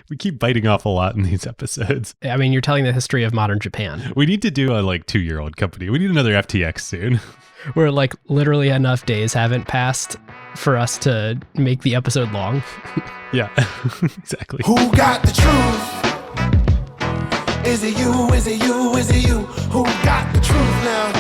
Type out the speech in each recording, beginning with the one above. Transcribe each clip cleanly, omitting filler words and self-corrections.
We keep biting off a lot in these episodes. I mean, you're telling the history of modern Japan. We need to do a 2-year-old company. We need another FTX soon. Where literally enough days haven't passed for us to make the episode long. Yeah, exactly. Who got the truth? Is it you? Is it you? Is it you? Who got the truth now?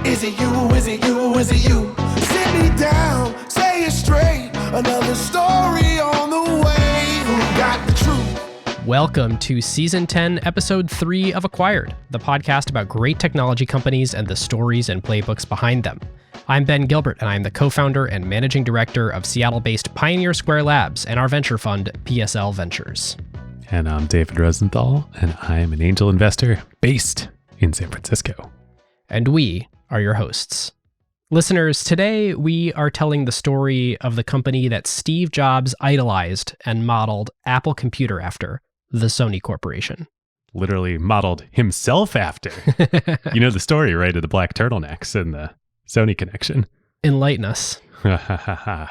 Is it you? Is it you? Is it you? Sit me down, say it straight. Another story on the way. Who got the truth? Welcome to Season 10, Episode 3 of Acquired, the podcast about great technology companies and the stories and playbooks behind them. I'm Ben Gilbert, and I'm the co-founder and managing director of Seattle-based Pioneer Square Labs and our venture fund, PSL Ventures. And I'm David Rosenthal, and I am an angel investor based in San Francisco. And we are your hosts. Listeners, today we are telling the story of the company that Steve Jobs idolized and modeled Apple Computer after, the Sony Corporation. Literally modeled himself after. You know the story, right, of the black turtlenecks and the Sony connection. Enlighten us.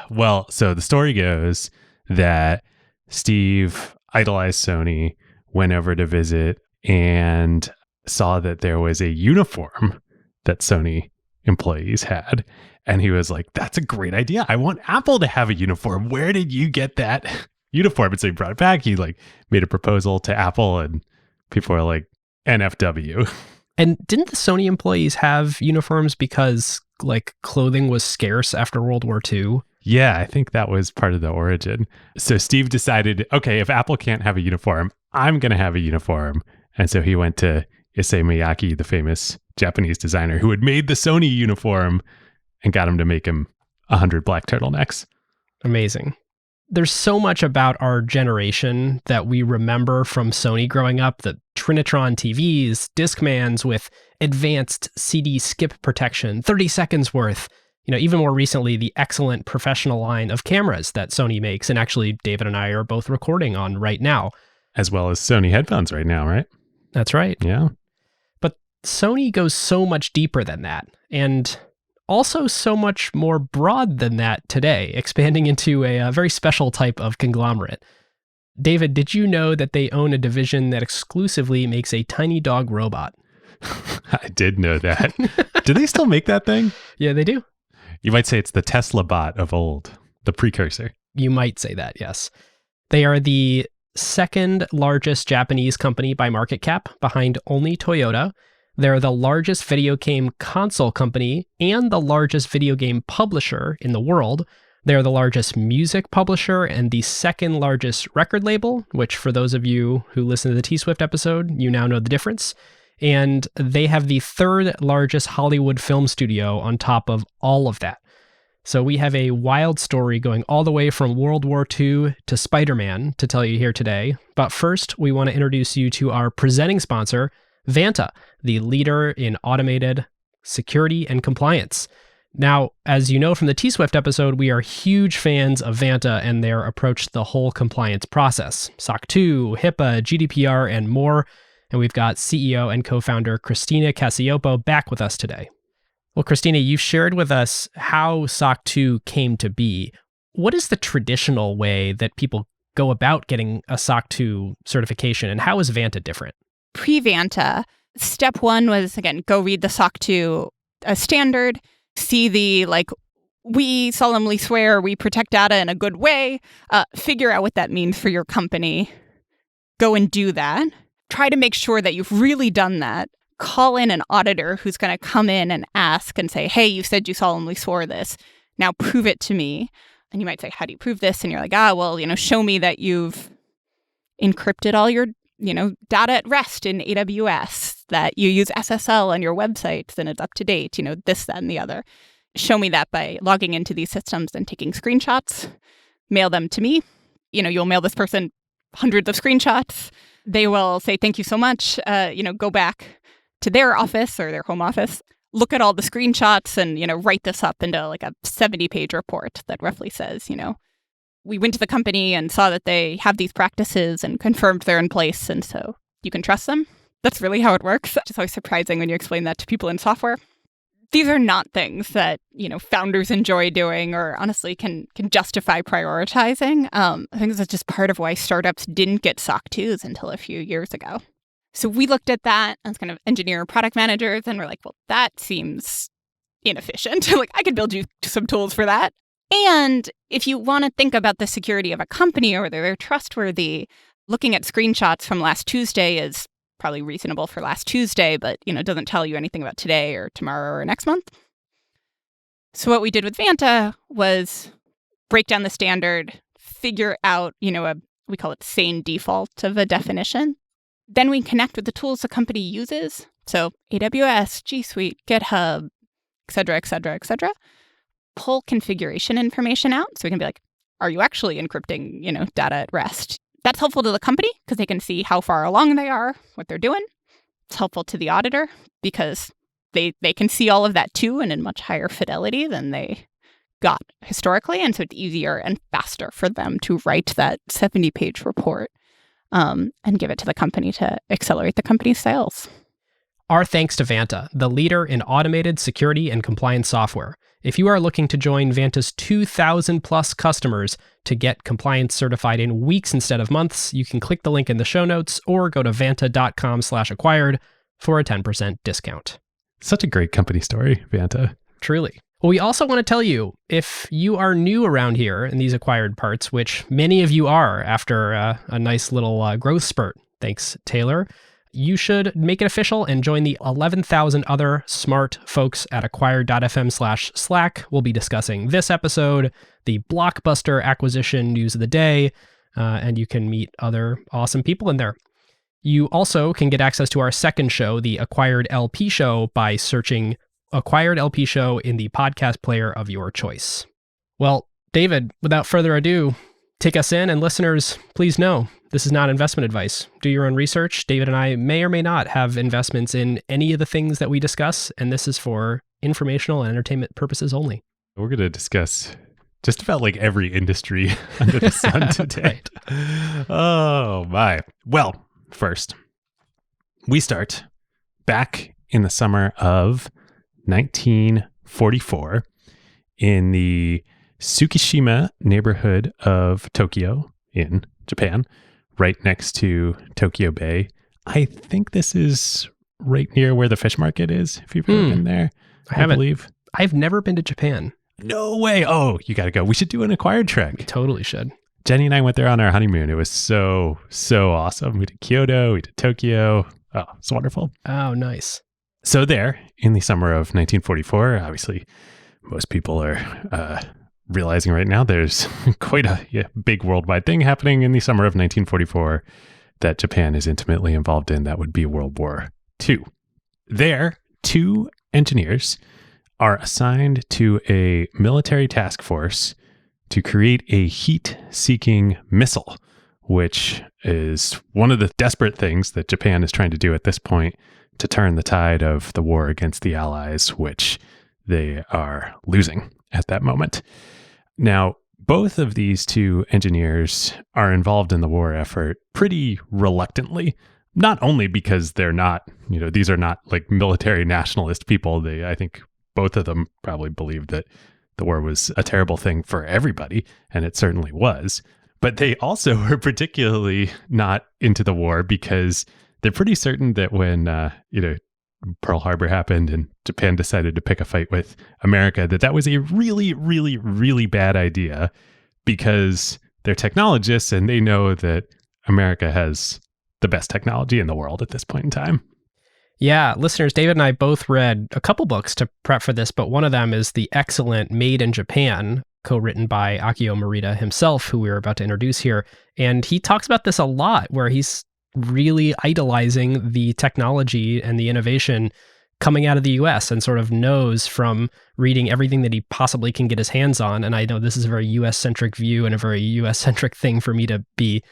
Well, so the story goes that Steve idolized Sony, went over to visit, and saw that there was a uniform that Sony employees had. And he was like, that's a great idea. I want Apple to have a uniform. Where did you get that uniform? And so he brought it back. He made a proposal to Apple, and people were like, NFW. And didn't the Sony employees have uniforms because clothing was scarce after World War II? Yeah, I think that was part of the origin. So Steve decided, okay, if Apple can't have a uniform, I'm going to have a uniform. And so he went to Issei Miyake, the famous Japanese designer who had made the Sony uniform, and got him to make him 100 black turtlenecks. Amazing. There's so much about our generation that we remember from Sony growing up, the Trinitron TVs, Discmans with advanced CD skip protection, 30 seconds worth. Even more recently, the excellent professional line of cameras that Sony makes, and actually David and I are both recording on right now. As well as Sony headphones right now, right? That's right. Yeah. But Sony goes so much deeper than that, and also so much more broad than that today, expanding into a very special type of conglomerate. David, did you know that they own a division that exclusively makes a tiny dog robot? I did know that. Do they still make that thing? Yeah, they do. You might say it's the Tesla bot of old, the precursor. You might say that, yes. They are the second largest Japanese company by market cap, behind only Toyota. They're the largest video game console company and the largest video game publisher in the world. They're the largest music publisher and the second largest record label, which for those of you who listen to the T-Swift episode, you now know the difference. And they have the third largest Hollywood film studio on top of all of that. So we have a wild story going all the way from World War II to Spider-Man to tell you here today. But first, we want to introduce you to our presenting sponsor, Vanta, the leader in automated security and compliance. Now, as you know from the T-Swift episode, we are huge fans of Vanta and their approach to the whole compliance process. SOC 2, HIPAA, GDPR, and more. And we've got CEO and co-founder Christina Cacioppo back with us today. Well, Christina, you've shared with us how SOC 2 came to be. What is the traditional way that people go about getting a SOC 2 certification, and how is Vanta different? Pre-Vanta, step one was, again, go read the SOC 2 standard, see the, we solemnly swear we protect data in a good way, figure out what that means for your company, go and do that. Try to make sure that you've really done that. Call in an auditor who's going to come in and ask and say, hey, you said you solemnly swore this. Now prove it to me. And you might say, how do you prove this? And you're like, show me that you've encrypted all your, data at rest in AWS, that you use SSL on your websites and it's up to date, this, that, and the other. Show me that by logging into these systems and taking screenshots. Mail them to me. You'll mail this person hundreds of screenshots. They will say, thank you so much, go back to their office or their home office, look at all the screenshots and, write this up into a 70-page report that roughly says, we went to the company and saw that they have these practices and confirmed they're in place. And so you can trust them. That's really how it works. It's always surprising when you explain that to people in software. these are not things that, founders enjoy doing or honestly can justify prioritizing. I think that's just part of why startups didn't get SOC 2s until a few years ago. So we looked at that as kind of engineer and product managers, and we're like, well, that seems inefficient. Like, I could build you some tools for that. And if you want to think about the security of a company or whether they're trustworthy, looking at screenshots from last Tuesday is probably reasonable for last Tuesday, but, doesn't tell you anything about today or tomorrow or next month. So what we did with Vanta was break down the standard, figure out, we call it sane default of a definition. Then we connect with the tools the company uses. So AWS, G Suite, GitHub, et cetera, et cetera, et cetera. Pull configuration information out. So we can be like, are you actually encrypting, data at rest? That's helpful to the company because they can see how far along they are, what they're doing. It's helpful to the auditor because they can see all of that too and in much higher fidelity than they got historically. And so it's easier and faster for them to write that 70-page report and give it to the company to accelerate the company's sales. Our thanks to Vanta, the leader in automated security and compliance software. If you are looking to join Vanta's 2,000 plus customers to get compliance certified in weeks instead of months, you can click the link in the show notes or go to vanta.com/acquired for a 10% discount. Such a great company story, Vanta. Truly. Well, we also want to tell you, if you are new around here in these acquired parts, which many of you are after a nice little growth spurt, thanks, Taylor, you should make it official and join the 11,000 other smart folks at acquired.fm/Slack. We'll be discussing this episode, the blockbuster acquisition news of the day, and you can meet other awesome people in there. You also can get access to our second show, the Acquired LP Show, by searching Acquired LP Show in the podcast player of your choice. Well, David, without further ado, take us in, and listeners, please know this is not investment advice. Do your own research. David and I may or may not have investments in any of the things that we discuss, and this is for informational and entertainment purposes only. We're going to discuss just about like every industry under the sun today. Right. Oh my. Well, first, we start back in the summer of 1944 in the Tsukishima neighborhood of Tokyo in Japan, right next to Tokyo Bay. I think this is right near where the fish market is, if you've ever been there. I believe. I've never been to Japan. No way. Oh, you got to go. We should do an acquired trek. We totally should. Jenny and I went there on our honeymoon. It was so awesome. We did Kyoto, we did Tokyo. Oh, it's wonderful. Oh, nice. So there, in the summer of 1944, obviously, most people are realizing right now there's quite a big worldwide thing happening in the summer of 1944 that Japan is intimately involved in. That would be World War II. There, 2 engineers are assigned to a military task force to create a heat-seeking missile, which is one of the desperate things that Japan is trying to do at this point to turn the tide of the war against the Allies, which they are losing at that moment. Now, both of these 2 engineers are involved in the war effort pretty reluctantly, not only because they're not, these are not like military nationalist people. I think both of them probably believed that the war was a terrible thing for everybody, and it certainly was. But they also were particularly not into the war because they're pretty certain that when, Pearl Harbor happened and Japan decided to pick a fight with America, that was a really, really, really bad idea because they're technologists and they know that America has the best technology in the world at this point in time. Yeah, listeners, David and I both read a couple books to prep for this, but one of them is the excellent Made in Japan, co-written by Akio Morita himself, who we were about to introduce here. And he talks about this a lot, where he's really idolizing the technology and the innovation coming out of the US and sort of knows from reading everything that he possibly can get his hands on. And I know this is a very US-centric view and a very US-centric thing for me to be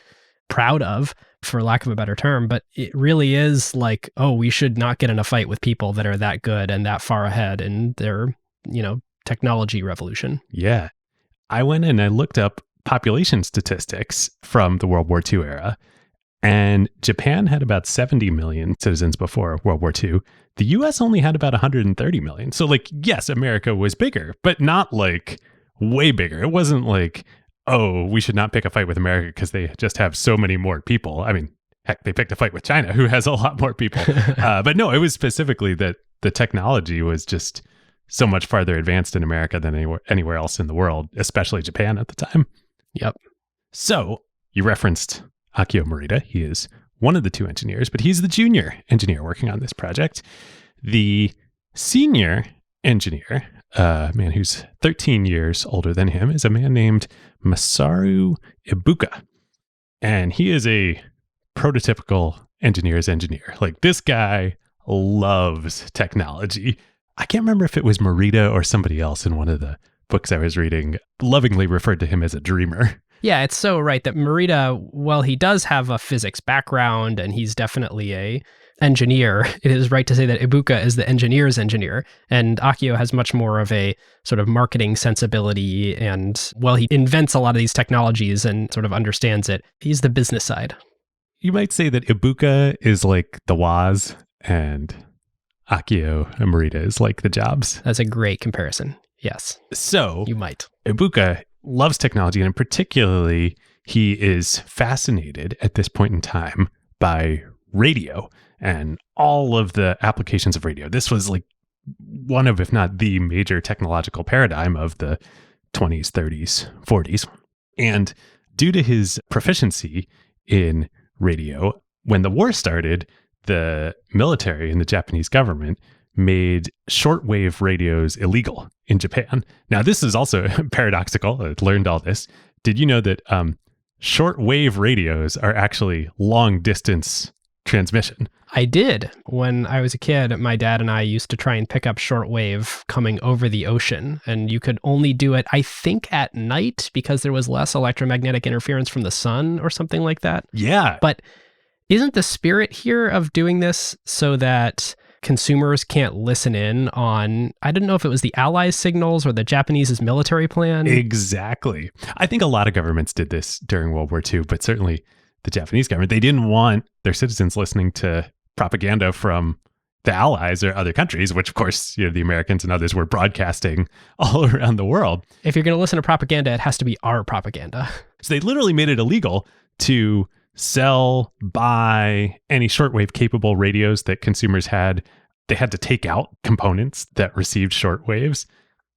proud of, for lack of a better term, but it really is like, oh, we should not get in a fight with people that are that good and that far ahead in their, technology revolution. Yeah. I went and I looked up population statistics from the World War II era. And Japan had about 70 million citizens before World War II. The US only had about 130 million. So, like, yes, America was bigger, but not like way bigger. It wasn't like, oh, we should not pick a fight with America because they just have so many more people. I mean, heck, they picked a fight with China, who has a lot more people. But no, it was specifically that the technology was just so much farther advanced in America than anywhere else in the world, especially Japan at the time. Yep. So you referenced Akio Morita. He is one of the two engineers, but he's the junior engineer working on this project. The senior engineer, a man who's 13 years older than him, is a man named Masaru Ibuka. And he is a prototypical engineer's engineer. Like, this guy loves technology. I can't remember if it was Morita or somebody else in one of the books I was reading, lovingly referred to him as a dreamer. Yeah, it's so right that Morita, well, he does have a physics background and he's definitely a engineer. It is right to say that Ibuka is the engineer's engineer, and Akio has much more of a sort of marketing sensibility, and, well, he invents a lot of these technologies and sort of understands it. He's the business side. You might say that Ibuka is like the Woz and Akio and Morita is like the Jobs. That's a great comparison. Yes. So you might. Ibuka loves technology, and particularly he is fascinated at this point in time by radio and all of the applications of radio. This was like one of, if not the major technological paradigm of the 20s, 30s, 40s. And due to his proficiency in radio, when the war started, the military and the Japanese government made shortwave radios illegal in Japan. Now, this is also paradoxical. I learned all this. Did you know that shortwave radios are actually long distance transmission? I did. When I was a kid, my dad and I used to try and pick up shortwave coming over the ocean, and you could only do it, I think, at night because there was less electromagnetic interference from the sun or something like that. Yeah. But isn't the spirit here of doing this so that consumers can't listen in on, I don't know if it was the Allies' signals or the Japanese's military plan? Exactly. I think a lot of governments did this during World War II, but certainly the Japanese government, they didn't want their citizens listening to propaganda from the Allies or other countries, which of course, the Americans and others were broadcasting all around the world. If you're going to listen to propaganda, it has to be our propaganda. So they literally made it illegal to sell, buy any shortwave capable radios that consumers had. They had to take out components that received shortwaves.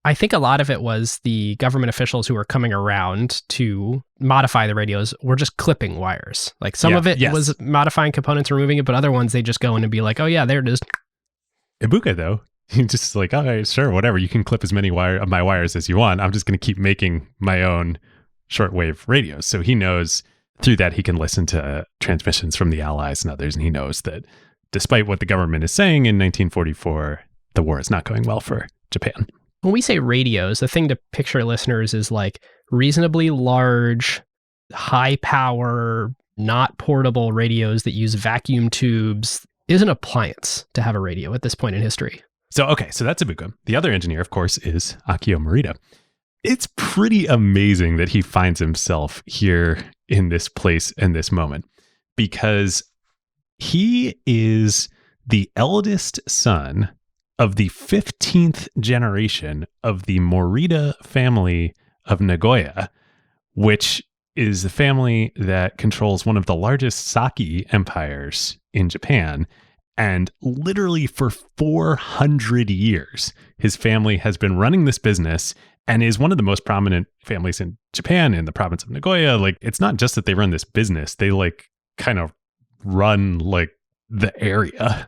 I think a lot of it was the government officials who were coming around to modify the radios were just clipping wires. Like some of it was modifying components, removing it, but other ones they just go in and be like, oh yeah, there it is. Ibuka though, he's just like, all right, sure, whatever. You can clip as many of my wires as you want. I'm just going to keep making my own shortwave radios. So he knows through that he can listen to transmissions from the Allies and others. And he knows that despite what the government is saying in 1944, the war is not going well for Japan. When we say radios, the thing to picture, listeners, is like reasonably large, high power, not portable radios that use vacuum tubes. Is an appliance to have a radio at this point in history. So that's Ibuka. The other engineer, of course, is Akio Morita. It's pretty amazing that he finds himself here in this place and this moment, because he is the eldest son of the 15th generation of the Morita family of Nagoya, which is the family that controls one of the largest sake empires in Japan. And literally for 400 years, his family has been running this business and is one of the most prominent families in Japan in the province of Nagoya. Like, it's not just that they run this business, they like kind of run like the area.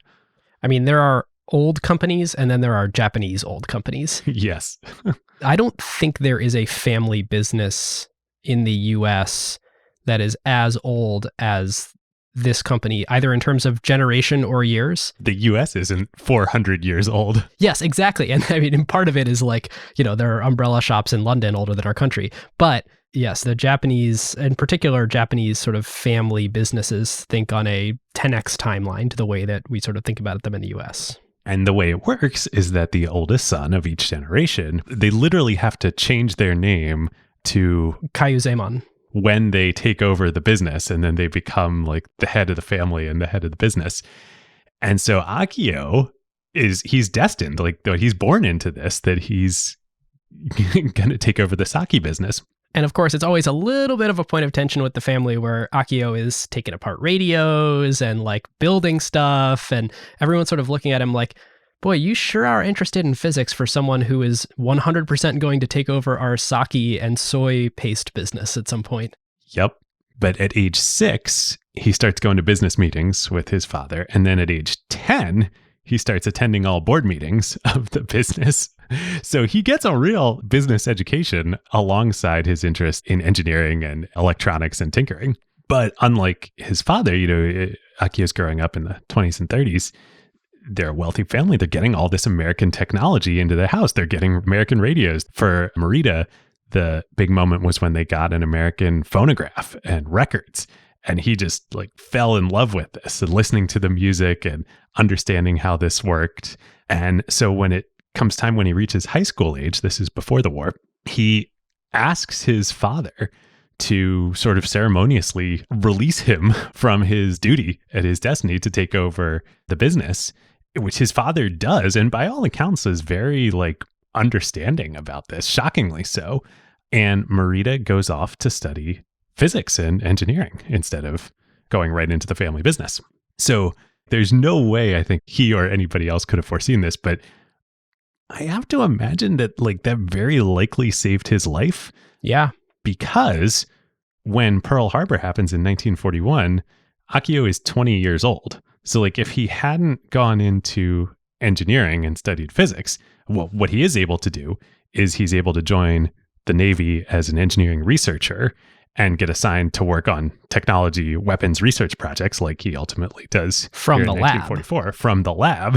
I mean, there are old companies and then there are Japanese old companies. Yes. I don't think there is a family business in the US that is as old as this company, either in terms of generation or years. The US isn't 400 years old. Yes, exactly. And I mean, and part of it is like, there are umbrella shops in London older than our country. But yes, the Japanese, in particular, Japanese sort of family businesses think on a 10x timeline to the way that we sort of think about them in the US. And the way it works is that the oldest son of each generation, they literally have to change their name to Kaiuzemon. when they take over the business, and then they become like the head of the family and the head of the business. And so Akio he's destined, like though he's born into this, that he's going to take over the sake business. And of course, it's always a little bit of a point of tension with the family where Akio is taking apart radios and like building stuff. And everyone's sort of looking at him like, boy, you sure are interested in physics for someone who is 100% going to take over our sake and soy paste business at some point. Yep. But at age 6, he starts going to business meetings with his father. And then at age 10, he starts attending all board meetings of the business. So he gets a real business education alongside his interest in engineering and electronics and tinkering. But unlike his father, Akio's growing up in the 20s and 30s. They're a wealthy family. They're getting all this American technology into their house. They're getting American radios. For Morita, the big moment was when they got an American phonograph and records. And he just like fell in love with this and listening to the music and understanding how this worked. And so when it comes time when he reaches high school age, this is before the war, he asks his father to sort of ceremoniously release him from his duty and his destiny to take over the business, which his father does. And by all accounts is very like understanding about this, shockingly so. And Morita goes off to study physics and engineering instead of going right into the family business. So there's no way I think he or anybody else could have foreseen this, but I have to imagine that like that very likely saved his life. Yeah. Because when Pearl Harbor happens in 1941, Akio is 20 years old. So like if he hadn't gone into engineering and studied physics, well, what he is able to do is he's able to join the Navy as an engineering researcher and get assigned to work on technology weapons research projects like he ultimately does from the lab. 1944, from the lab.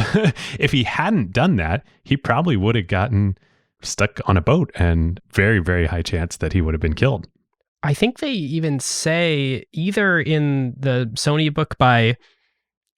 If he hadn't done that, he probably would have gotten stuck on a boat and very, very high chance that he would have been killed. I think they even say either in the Sony book by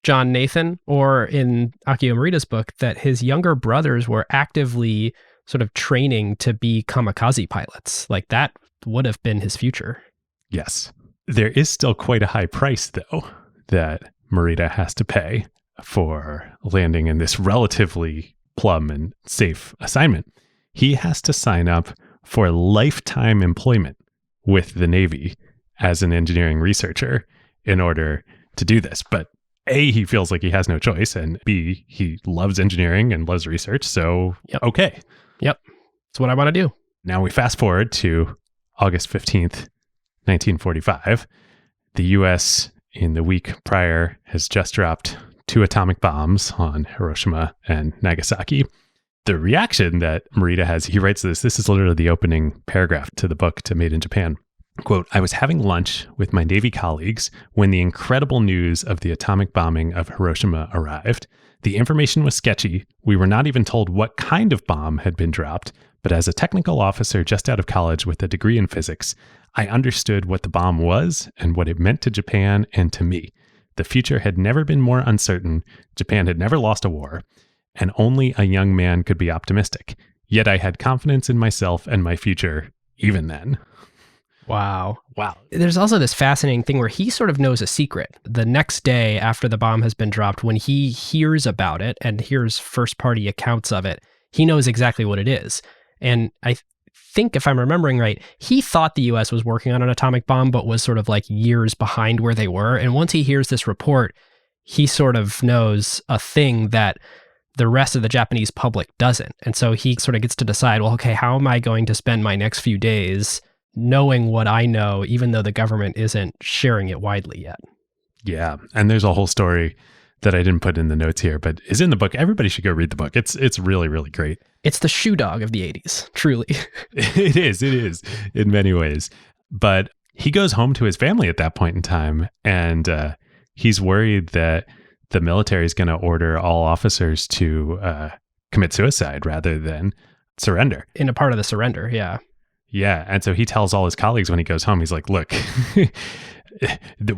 John Nathan or in Akio Morita's book that his younger brothers were actively sort of training to be kamikaze pilots. Like that would have been his future. Yes. There is still quite a high price, though, that Morita has to pay for landing in this relatively plum and safe assignment. He has to sign up for lifetime employment with the Navy as an engineering researcher in order to do this. But A, he feels like he has no choice, and B, he loves engineering and loves research. So, okay. Yep. That's what I want to do. Now we fast forward to August 15th, 1945. The U.S. in the week prior has just dropped 2 atomic bombs on Hiroshima and Nagasaki. The reaction that Morita has, he writes this is literally the opening paragraph to the book, to Made in Japan. Quote, "I was having lunch with my Navy colleagues when the incredible news of the atomic bombing of Hiroshima arrived. The information was sketchy. We were not even told what kind of bomb had been dropped, but as a technical officer just out of college with a degree in physics, I understood what the bomb was and what it meant to Japan and to me. The future had never been more uncertain. Japan had never lost a war, and only a young man could be optimistic. Yet I had confidence in myself and my future, even then." Wow. Wow. There's also this fascinating thing where he sort of knows a secret. The next day after the bomb has been dropped, when he hears about it and hears first-party accounts of it, he knows exactly what it is. And I think, if I'm remembering right, he thought the US was working on an atomic bomb, but was sort of like years behind where they were. And once he hears this report, he sort of knows a thing that the rest of the Japanese public doesn't. And so he sort of gets to decide, well, okay, how am I going to spend my next few days knowing what I know, even though the government isn't sharing it widely yet? Yeah. And there's a whole story that I didn't put in the notes here, but is in the book. Everybody should go read the book. It's really, really great. It's the shoe dog of the 80s, truly. It is in many ways. But he goes home to his family at that point in time, and he's worried that the military is going to order all officers to commit suicide rather than surrender. In a part of the surrender, yeah. Yeah. And so he tells all his colleagues when he goes home, he's like, look,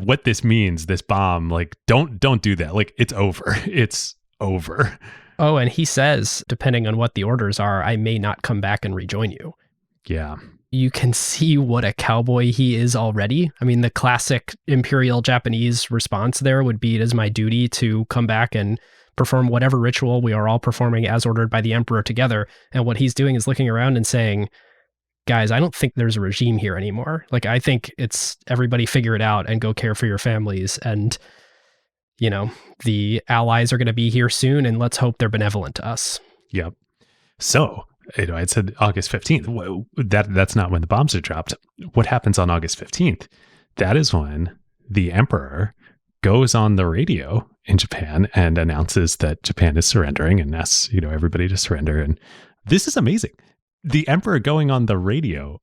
what this means, this bomb, like, don't do that. Like, it's over. It's over. Oh, and he says, depending on what the orders are, I may not come back and rejoin you. Yeah. you can see what a cowboy he is already. I mean, the classic imperial Japanese response there would be, it is my duty to come back and perform whatever ritual we are all performing as ordered by the emperor together. And what he's doing is looking around and saying, guys, I don't think there's a regime here anymore. Like, I think it's everybody figure it out and go care for your families. And, you know, the allies are going to be here soon, and let's hope they're benevolent to us. Yep. So, you know, I said August 15th. That's not when the bombs are dropped. What happens on August 15th? That is when the emperor goes on the radio in Japan and announces that Japan is surrendering and asks, you know, everybody to surrender. And this is amazing. The emperor going on the radio,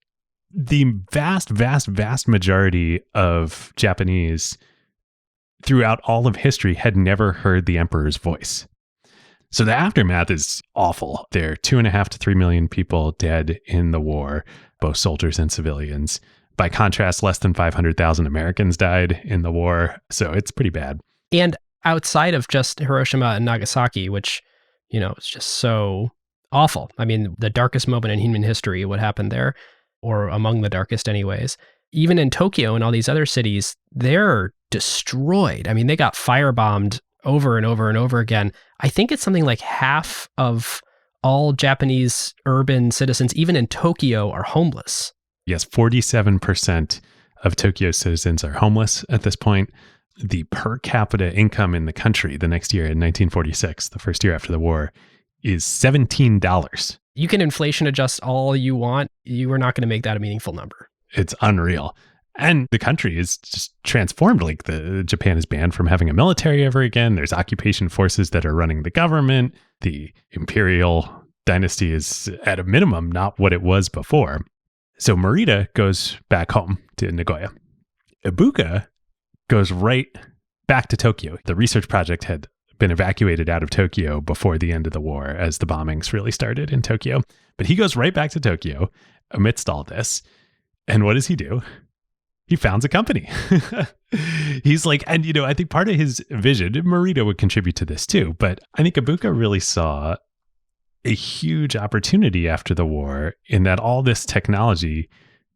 the vast majority of Japanese throughout all of history had never heard the emperor's voice. So the aftermath is awful. There are 2.5 to 3 million people dead in the war, both soldiers and civilians. By contrast, less than 500,000 Americans died in the war. So it's pretty bad. And outside of just Hiroshima and Nagasaki, which, you know, it's just so awful. I mean, the darkest moment in human history, what happened there, or among the darkest anyways. Even in Tokyo and all these other cities, they're destroyed. I mean, they got firebombed over and over and over again. I think it's something like half of all Japanese urban citizens, even in Tokyo, are homeless. Yes, 47% of Tokyo citizens are homeless at this point. The per capita income in the country the next year in 1946, the first year after the war, is $17. You can inflation adjust all you want. You are not going to make that a meaningful number. It's unreal. And the country is just transformed. Like Japan is banned from having a military ever again. There's occupation forces that are running the government. The imperial dynasty is at a minimum not what it was before. So Morita goes back home to Nagoya. Ibuka goes right back to Tokyo. The research project had been evacuated out of Tokyo before the end of the war as the bombings really started in Tokyo. But he goes right back to Tokyo amidst all this. And what does he do? He founds a company. He's like, and you know, I think part of his vision, Morita would contribute to this too, but I think Ibuka really saw a huge opportunity after the war in that all this technology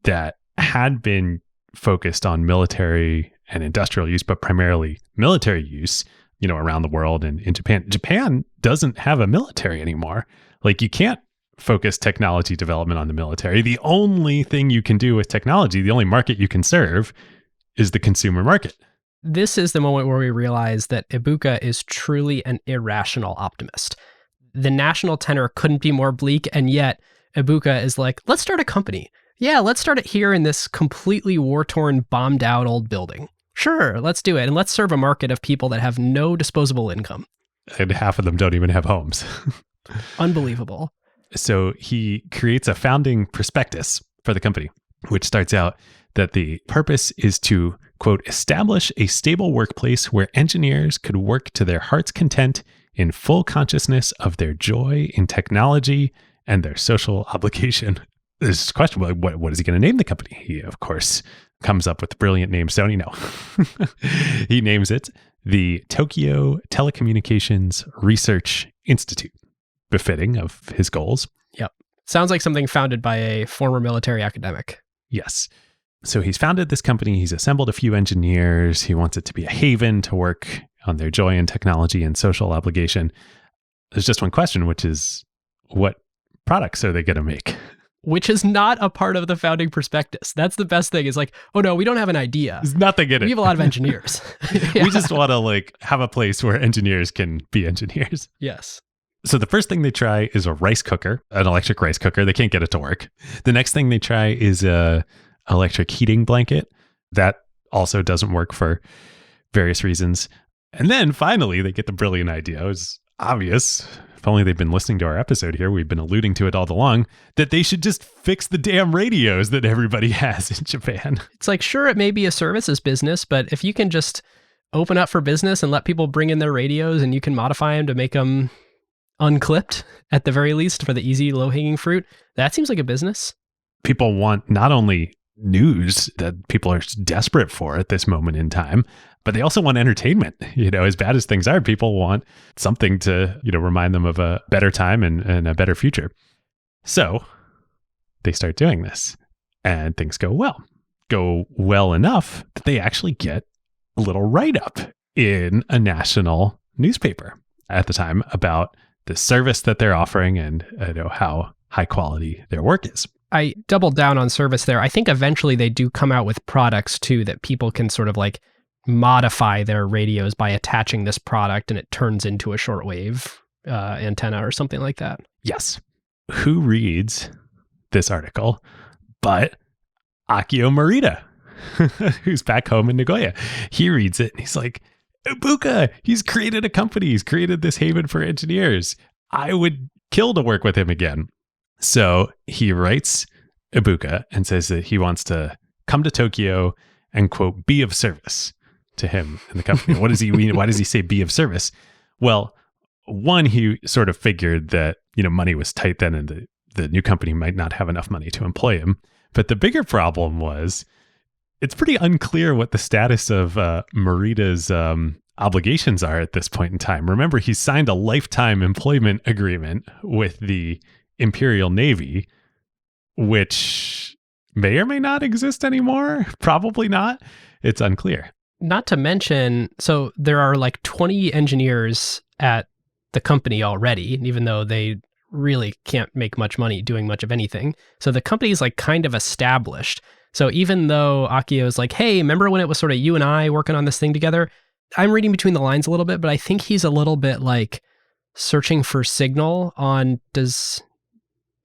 that had been focused on military and industrial use, but primarily military use, you know, around the world and in Japan. Japan doesn't have a military anymore. Like, you can't focus technology development on the military. The only thing you can do with technology, the only market you can serve, is the consumer market. This is the moment where we realize that Ibuka is truly an irrational optimist. The national tenor couldn't be more bleak, and yet Ibuka is like, let's start a company. Yeah, let's start it here in this completely war-torn, bombed-out old building. Sure, let's do it. And let's serve a market of people that have no disposable income. And half of them don't even have homes. Unbelievable. So he creates a founding prospectus for the company, which starts out that the purpose is to, quote, establish a stable workplace where engineers could work to their heart's content in full consciousness of their joy in technology and their social obligation. This question, what is he going to name the company? He, of course, comes up with the brilliant name Sony. No. He names it the Tokyo Telecommunications Research Institute, befitting of his goals. Yep. Sounds like something founded by a former military academic. Yes. So he's founded this company. He's assembled a few engineers. He wants it to be a haven to work on their joy in technology and social obligation. There's just one question, which is, what products are they going to make? Which is not a part of the founding prospectus. That's the best thing, is like, oh no, we don't have an idea. There's nothing in it. We have a lot of engineers. Yeah. We just want to like have a place where engineers can be engineers. Yes. So the first thing they try is a rice cooker, an electric rice cooker. They can't get it to work. The next thing they try is a electric heating blanket. That also doesn't work for various reasons. And then finally, they get the brilliant idea. It was obvious. If only they'd been listening to our episode here, we've been alluding to it all along, that they should just fix the damn radios that everybody has in Japan. It's like, sure, it may be a services business, but if you can just open up for business and let people bring in their radios and you can modify them to make them unclipped at the very least for the easy low-hanging fruit, that seems like a business. People want not only news that people are desperate for at this moment in time, but they also want entertainment. You know, as bad as things are, people want something to, you know, remind them of a better time and a better future. So they start doing this. And things go well enough that they actually get a little write-up in a national newspaper at the time about the service that they're offering and how high quality their work is. I doubled down on service there. I think eventually they do come out with products too that people can sort of like modify their radios by attaching this product and it turns into a shortwave antenna or something like that. Yes. Who reads this article but Akio Morita, who's back home in Nagoya? He reads it and he's like, Ibuka, he's created a company. He's created this haven for engineers. I would kill to work with him again. So he writes Ibuka and says that he wants to come to Tokyo and, quote, be of service to him and the company. What does he mean? Why does he say be of service? Well, one, he sort of figured that, money was tight then and the new company might not have enough money to employ him. But the bigger problem was it's pretty unclear what the status of Morita's obligations are at this point in time. Remember, he signed a lifetime employment agreement with the Imperial Navy, which may or may not exist anymore. Probably not. It's unclear. Not to mention, so there are like 20 engineers at the company already, even though they really can't make much money doing much of anything. So the company is like kind of established. So even though Akio is like, hey, remember when it was sort of you and I working on this thing together? I'm reading between the lines a little bit, but I think he's a little bit like searching for signal on, does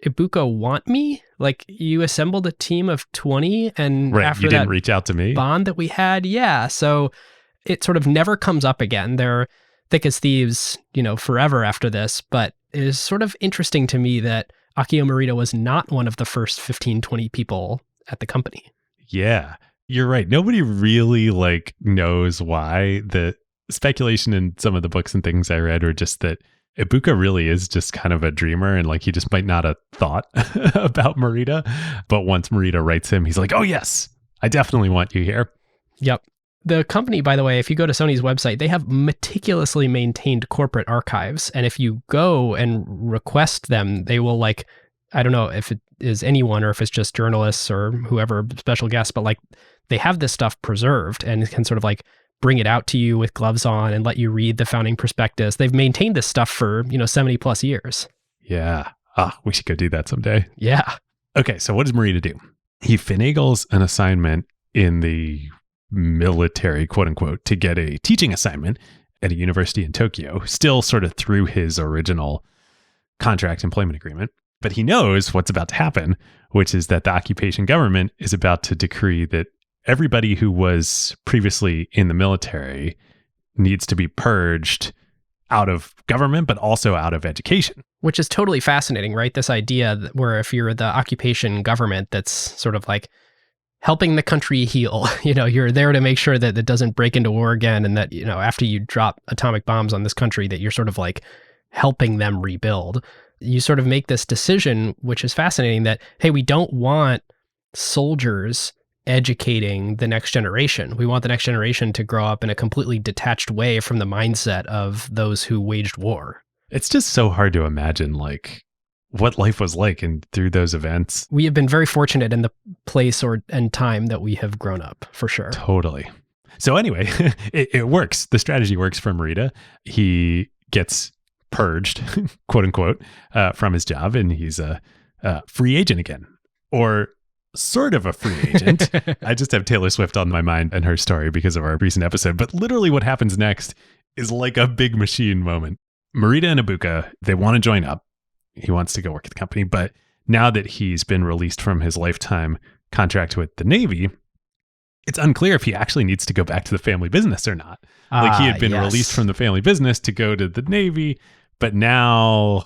Ibuka want me? Like, you assembled a team of 20 and right, after you didn't that reach out to me bond that we had. Yeah. So it sort of never comes up again. They're thick as thieves, forever after this. But it is sort of interesting to me that Akio Morita was not one of the first 15, 20 people at the company. Yeah, you're right. Nobody really knows why. The speculation in some of the books and things I read were just that Ibuka really is just kind of a dreamer and he just might not have thought about Morita. But once Morita writes him, he's like, oh yes, I definitely want you here. Yep. The company, by the way, if you go to Sony's website, they have meticulously maintained corporate archives. And if you go and request them, they will I don't know if it is anyone or if it's just journalists or whoever, special guests, but they have this stuff preserved and can sort of bring it out to you with gloves on and let you read the founding prospectus. They've maintained this stuff for, 70 plus years. Yeah. We should go do that someday. Yeah. Okay. So what does Morita do? He finagles an assignment in the military, quote unquote, to get a teaching assignment at a university in Tokyo, still sort of through his original contract employment agreement. But he knows what's about to happen, which is that the occupation government is about to decree that everybody who was previously in the military needs to be purged out of government, but also out of education. Which is totally fascinating, right? This idea that where if you're the occupation government that's sort of helping the country heal, you're there to make sure that it doesn't break into war again. And that, after you drop atomic bombs on this country, that you're sort of helping them rebuild. You sort of make this decision, which is fascinating, that, hey, we don't want soldiers educating the next generation. We want the next generation to grow up in a completely detached way from the mindset of those who waged war. It's just so hard to imagine what life was like and through those events. We have been very fortunate in the place and time that we have grown up, for sure. Totally. So anyway, it works. The strategy works for Morita. He gets purged, quote unquote, from his job, and he's a free agent again, or sort of a free agent. I just have Taylor Swift on my mind and her story because of our recent episode. But literally what happens next is like a big machine moment. Morita and Ibuka, they want to join up. He wants to go work at the company. But now that he's been released from his lifetime contract with the Navy, it's unclear if he actually needs to go back to the family business or not. He had been released from the family business to go to the Navy, but now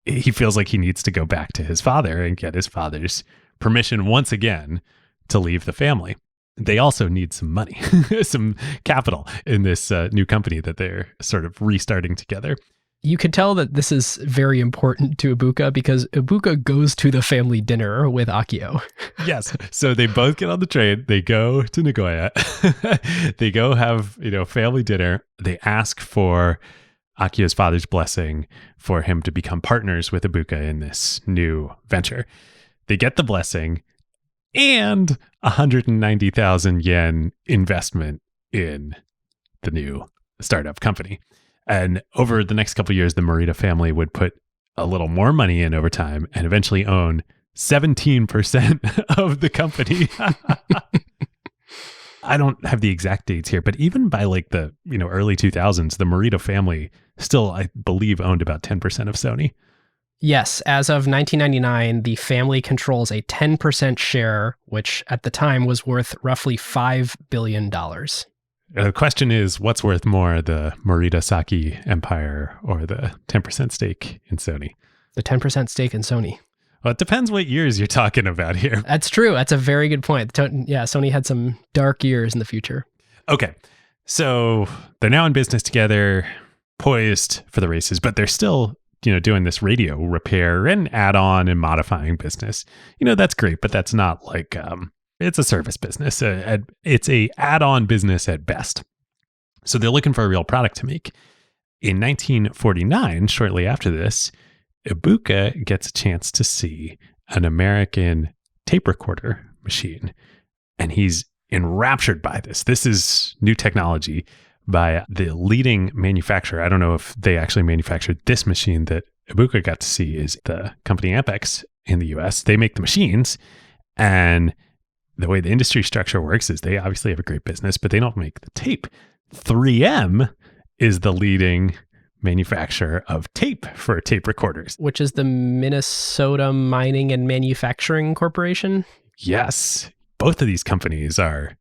he feels like he needs to go back to his father and get his father's permission once again to leave the family. They also need some money, some capital in this new company that they're sort of restarting together. You could tell that this is very important to Ibuka because Ibuka goes to the family dinner with Akio. Yes. So they both get on the train. They go to Nagoya. They go have, family dinner. They ask for Akio's father's blessing for him to become partners with Ibuka in this new venture. They get the blessing. and 190,000 yen investment in the new startup company. And over the next couple of years, the Morita family would put a little more money in over time and eventually own 17% of the company. I don't have the exact dates here, but even by like the early 2000s, the Morita family still, I believe, owned about 10% of Sony. Yes, as of 1999, the family controls a 10% share, which at the time was worth roughly $5 billion. The question is, what's worth more, the Morita Saki empire or the 10% stake in Sony? The 10% stake in Sony. Well, it depends what years you're talking about here. That's true. That's a very good point. Yeah, Sony had some dark years in the future. Okay, so they're now in business together, poised for the races, but they're still doing this radio repair and add-on and modifying business. That's great, but that's not like, it's a service business. It's a add-on business at best. So they're looking for a real product to make. In 1949, shortly after this, Ibuka gets a chance to see an American tape recorder machine, and he's enraptured by this. This is new technology by the leading manufacturer. I don't know if they actually manufactured this machine that Ibuka got to see, is the company Ampex in the US. They make the machines, and the way the industry structure works is they obviously have a great business, but they don't make the tape. 3M is the leading manufacturer of tape for tape recorders. Which is the Minnesota Mining and Manufacturing Corporation? Yes. Both of these companies are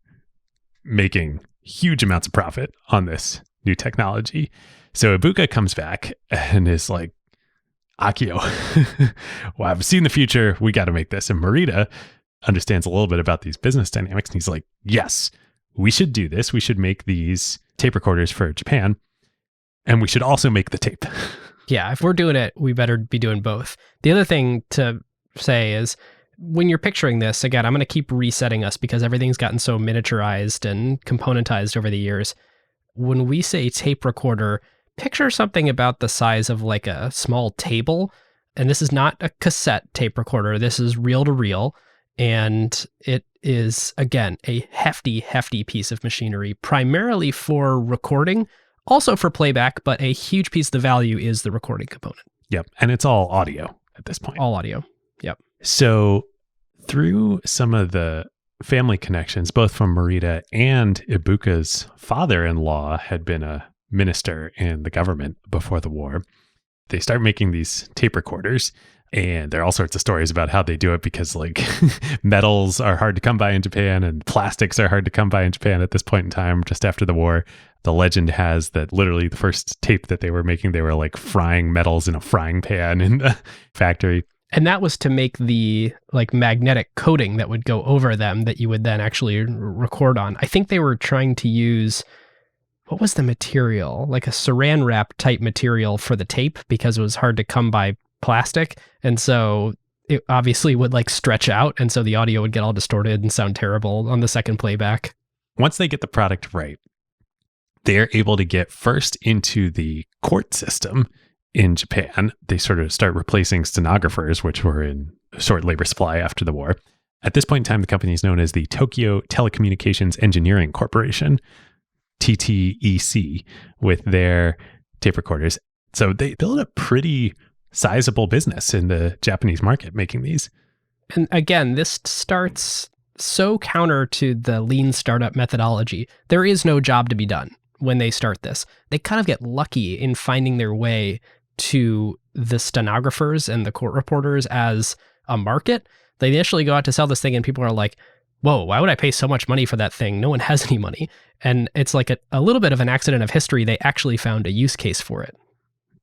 making huge amounts of profit on this new technology. So Ibuka comes back and is like, Akio, well, I've seen the future. We got to make this. And Morita understands a little bit about these business dynamics. And he's like, yes, we should do this. We should make these tape recorders for Japan. And we should also make the tape. Yeah, if we're doing it, we better be doing both. The other thing to say is, when you're picturing this, again, I'm going to keep resetting us because everything's gotten so miniaturized and componentized over the years. When we say tape recorder, picture something about the size of like a small table. And this is not a cassette tape recorder. This is reel to reel. And it is, again, a hefty, hefty piece of machinery, primarily for recording, also for playback, but a huge piece of the value is the recording component. Yep. And it's all audio at this point. All audio. Yep. So through some of the family connections, both from Morita and Ibuka's father-in-law had been a minister in the government before the war, they start making these tape recorders. And there are all sorts of stories about how they do it because like metals are hard to come by in Japan and plastics are hard to come by in Japan at this point in time, just after the war. The legend has that literally the first tape that they were making, they were like frying metals in a frying pan in the factory. And that was to make the like magnetic coating that would go over them that you would then actually record on. I think they were trying to use, what was the material? Like a saran wrap type material for the tape because it was hard to come by plastic. And so it obviously would like stretch out. And so the audio would get all distorted and sound terrible on the second playback. Once they get the product right, they're able to get first into the court system in Japan. They sort of start replacing stenographers, which were in short labor supply after the war. At this point in time, the company is known as the Tokyo Telecommunications Engineering Corporation, TTEC, with their tape recorders. So they build a pretty sizable business in the Japanese market making these. And again, this starts so counter to the lean startup methodology. There is no job to be done when they start this. They kind of get lucky in finding their way to the stenographers and the court reporters as a market. They initially go out to sell this thing and people are like, whoa, why would I pay so much money for that thing? No one has any money. And it's like a little bit of an accident of history. They actually found a use case for it.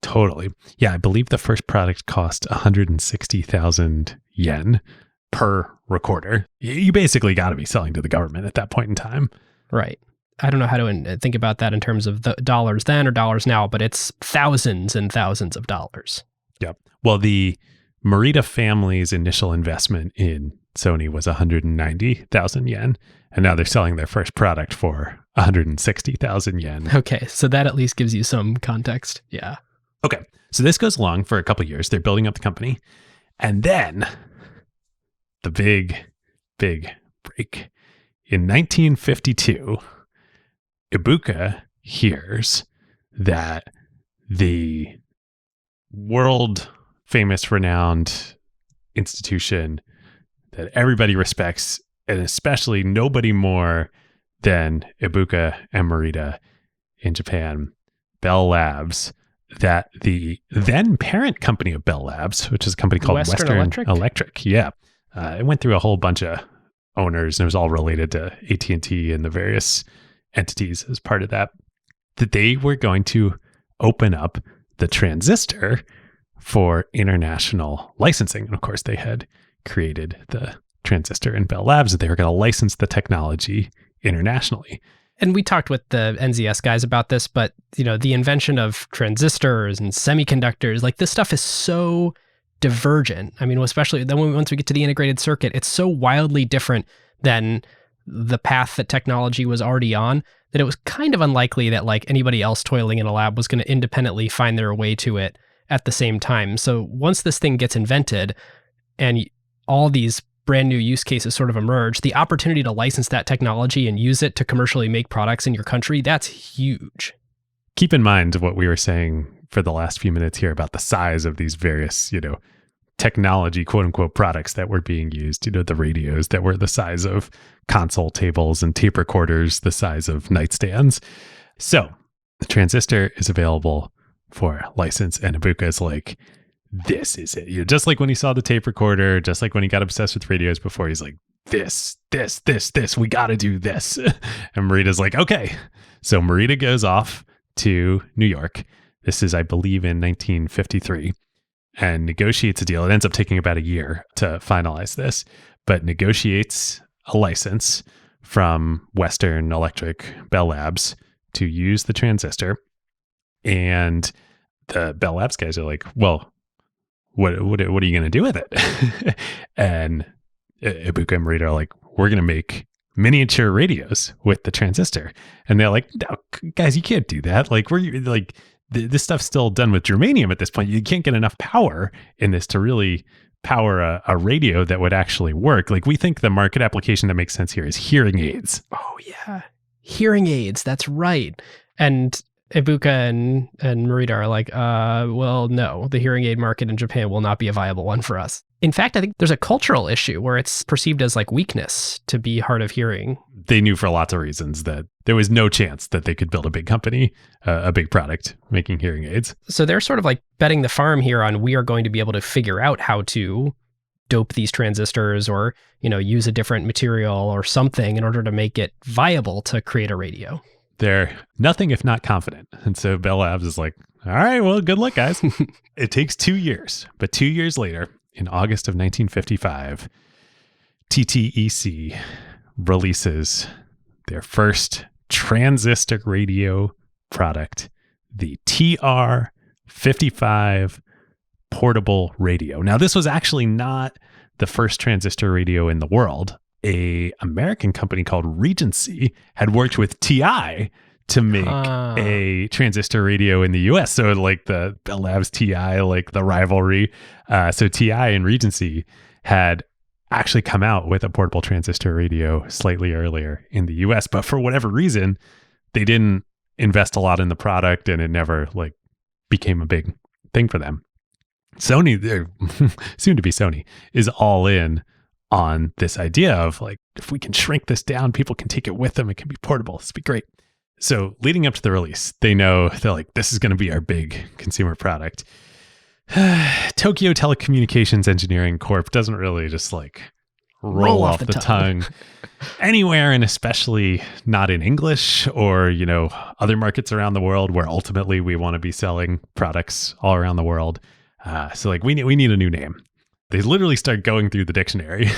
Totally. Yeah, I believe the first product cost 160,000 yen per recorder. You basically got to be selling to the government at that point in time. Right. I don't know how to think about that in terms of the dollars then or dollars now, but it's thousands and thousands of dollars. Yep. Well, the Morita family's initial investment in Sony was 190,000 yen, and now they're selling their first product for 160,000 yen. Okay, so that at least gives you some context. Yeah. Okay, so this goes along for a couple of years. They're building up the company, and then the big big break. In 1952, Ibuka hears that the world famous renowned institution that everybody respects, and especially nobody more than Ibuka and Morita in Japan, Bell Labs, that the then parent company of Bell Labs, which is a company called Western Electric. Yeah. It went through a whole bunch of owners, and it was all related to AT&T and the various entities as part of that they were going to open up the Transistor for international licensing. And of course, they had created the Transistor in Bell Labs, that they were going to license the technology internationally. And we talked with the NZS guys about this, but the invention of transistors and semiconductors, like this stuff is so divergent. I mean, especially then once we get to the integrated circuit, it's so wildly different than the path that technology was already on that it was kind of unlikely that like anybody else toiling in a lab was going to independently find their way to it at the same time. So once this thing gets invented and all these brand new use cases sort of emerge, the opportunity to license that technology and use it to commercially make products in your country, that's huge. Keep in mind what we were saying for the last few minutes here about the size of these various, technology, quote unquote, products that were being used, the radios that were the size of console tables and tape recorders, the size of nightstands. So the Transistor is available for license, and Ibuka is like, this is it. Just like when he saw the tape recorder, just like when he got obsessed with radios before, he's like, this, we got to do this. And Morita's like, okay. So Morita goes off to New York. This is, I believe, in 1953, and negotiates a deal. It ends up taking about a year to finalize this, but negotiates a license from Western Electric Bell Labs to use the Transistor. And the Bell Labs guys are like, well, what are you going to do with it? And Ibuka and Morita are like, we're going to make miniature radios with the Transistor. And they're like, no, guys, you can't do that. Like, this stuff's still done with germanium at this point. You can't get enough power in this to really power a radio that would actually work. Like, we think the market application that makes sense here is hearing aids. Oh yeah, hearing aids. That's right. And Ibuka and Morita are like, well, no, the hearing aid market in Japan will not be a viable one for us. In fact, I think there's a cultural issue where it's perceived as like weakness to be hard of hearing. They knew for lots of reasons that there was no chance that they could build a big company, a big product making hearing aids. So they're sort of like betting the farm here on, we are going to be able to figure out how to dope these transistors or, use a different material or something in order to make it viable to create a radio. They're nothing if not confident. And so Bell Labs is like, all right, well, good luck, guys. It takes 2 years, but 2 years later, in August of 1955, TTEC releases their first transistor radio product, the TR-55 portable radio. Now, this was actually not the first transistor radio in the world. An American company called Regency had worked with TI to make a transistor radio in the US. So like the Bell Labs TI, like the rivalry. So TI and Regency had actually come out with a portable transistor radio slightly earlier in the US, but for whatever reason, they didn't invest a lot in the product and it never like became a big thing for them. Sony, soon to be Sony, is all in on this idea of like, if we can shrink this down, people can take it with them. It can be portable. This would be great. So leading up to the release, they're like, this is going to be our big consumer product. Tokyo Telecommunications Engineering Corp doesn't really just like roll off the tongue anywhere, and especially not in English or, other markets around the world where ultimately we want to be selling products all around the world. So like we need a new name. They literally start going through the dictionary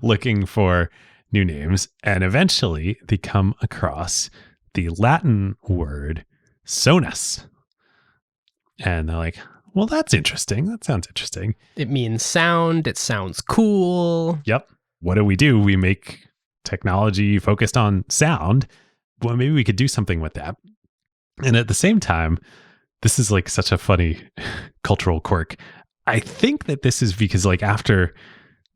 looking for new names, and eventually they come across the Latin word sonus. And they're like, well, that's interesting. That sounds interesting. It means sound. It sounds cool. Yep. What do? We make technology focused on sound. Well, maybe we could do something with that. And at the same time, this is like such a funny cultural quirk. I think that this is because like after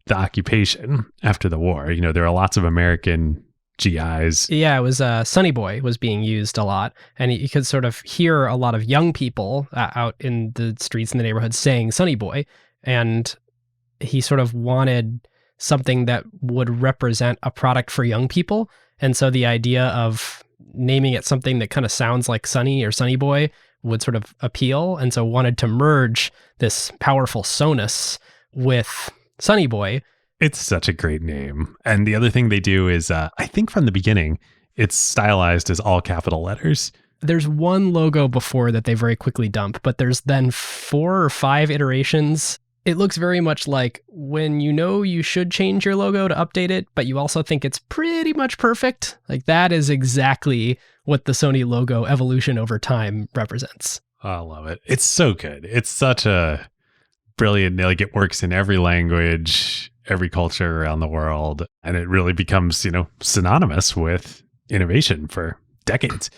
the occupation after the war. You know, there are lots of American GIs. Yeah, it was Sonny Boy was being used a lot, and you could sort of hear a lot of young people out in the streets in the neighborhood saying Sonny Boy, and he sort of wanted something that would represent a product for young people. And so the idea of naming it something that kind of sounds like Sonny or Sonny Boy would sort of appeal. And so wanted to merge this powerful sonus with Sonny Boy. It's such a great name. And the other thing they do is, I think from the beginning, it's stylized as all capital letters. There's one logo before that they very quickly dump, but there's then 4 or 5 iterations. It looks very much like when you know you should change your logo to update it, but you also think it's pretty much perfect. Like that is exactly what the Sony logo evolution over time represents. I love it. It's so good. It's such a brilliant, like it works in every language, every culture around the world. And it really becomes, you know, synonymous with innovation for decades.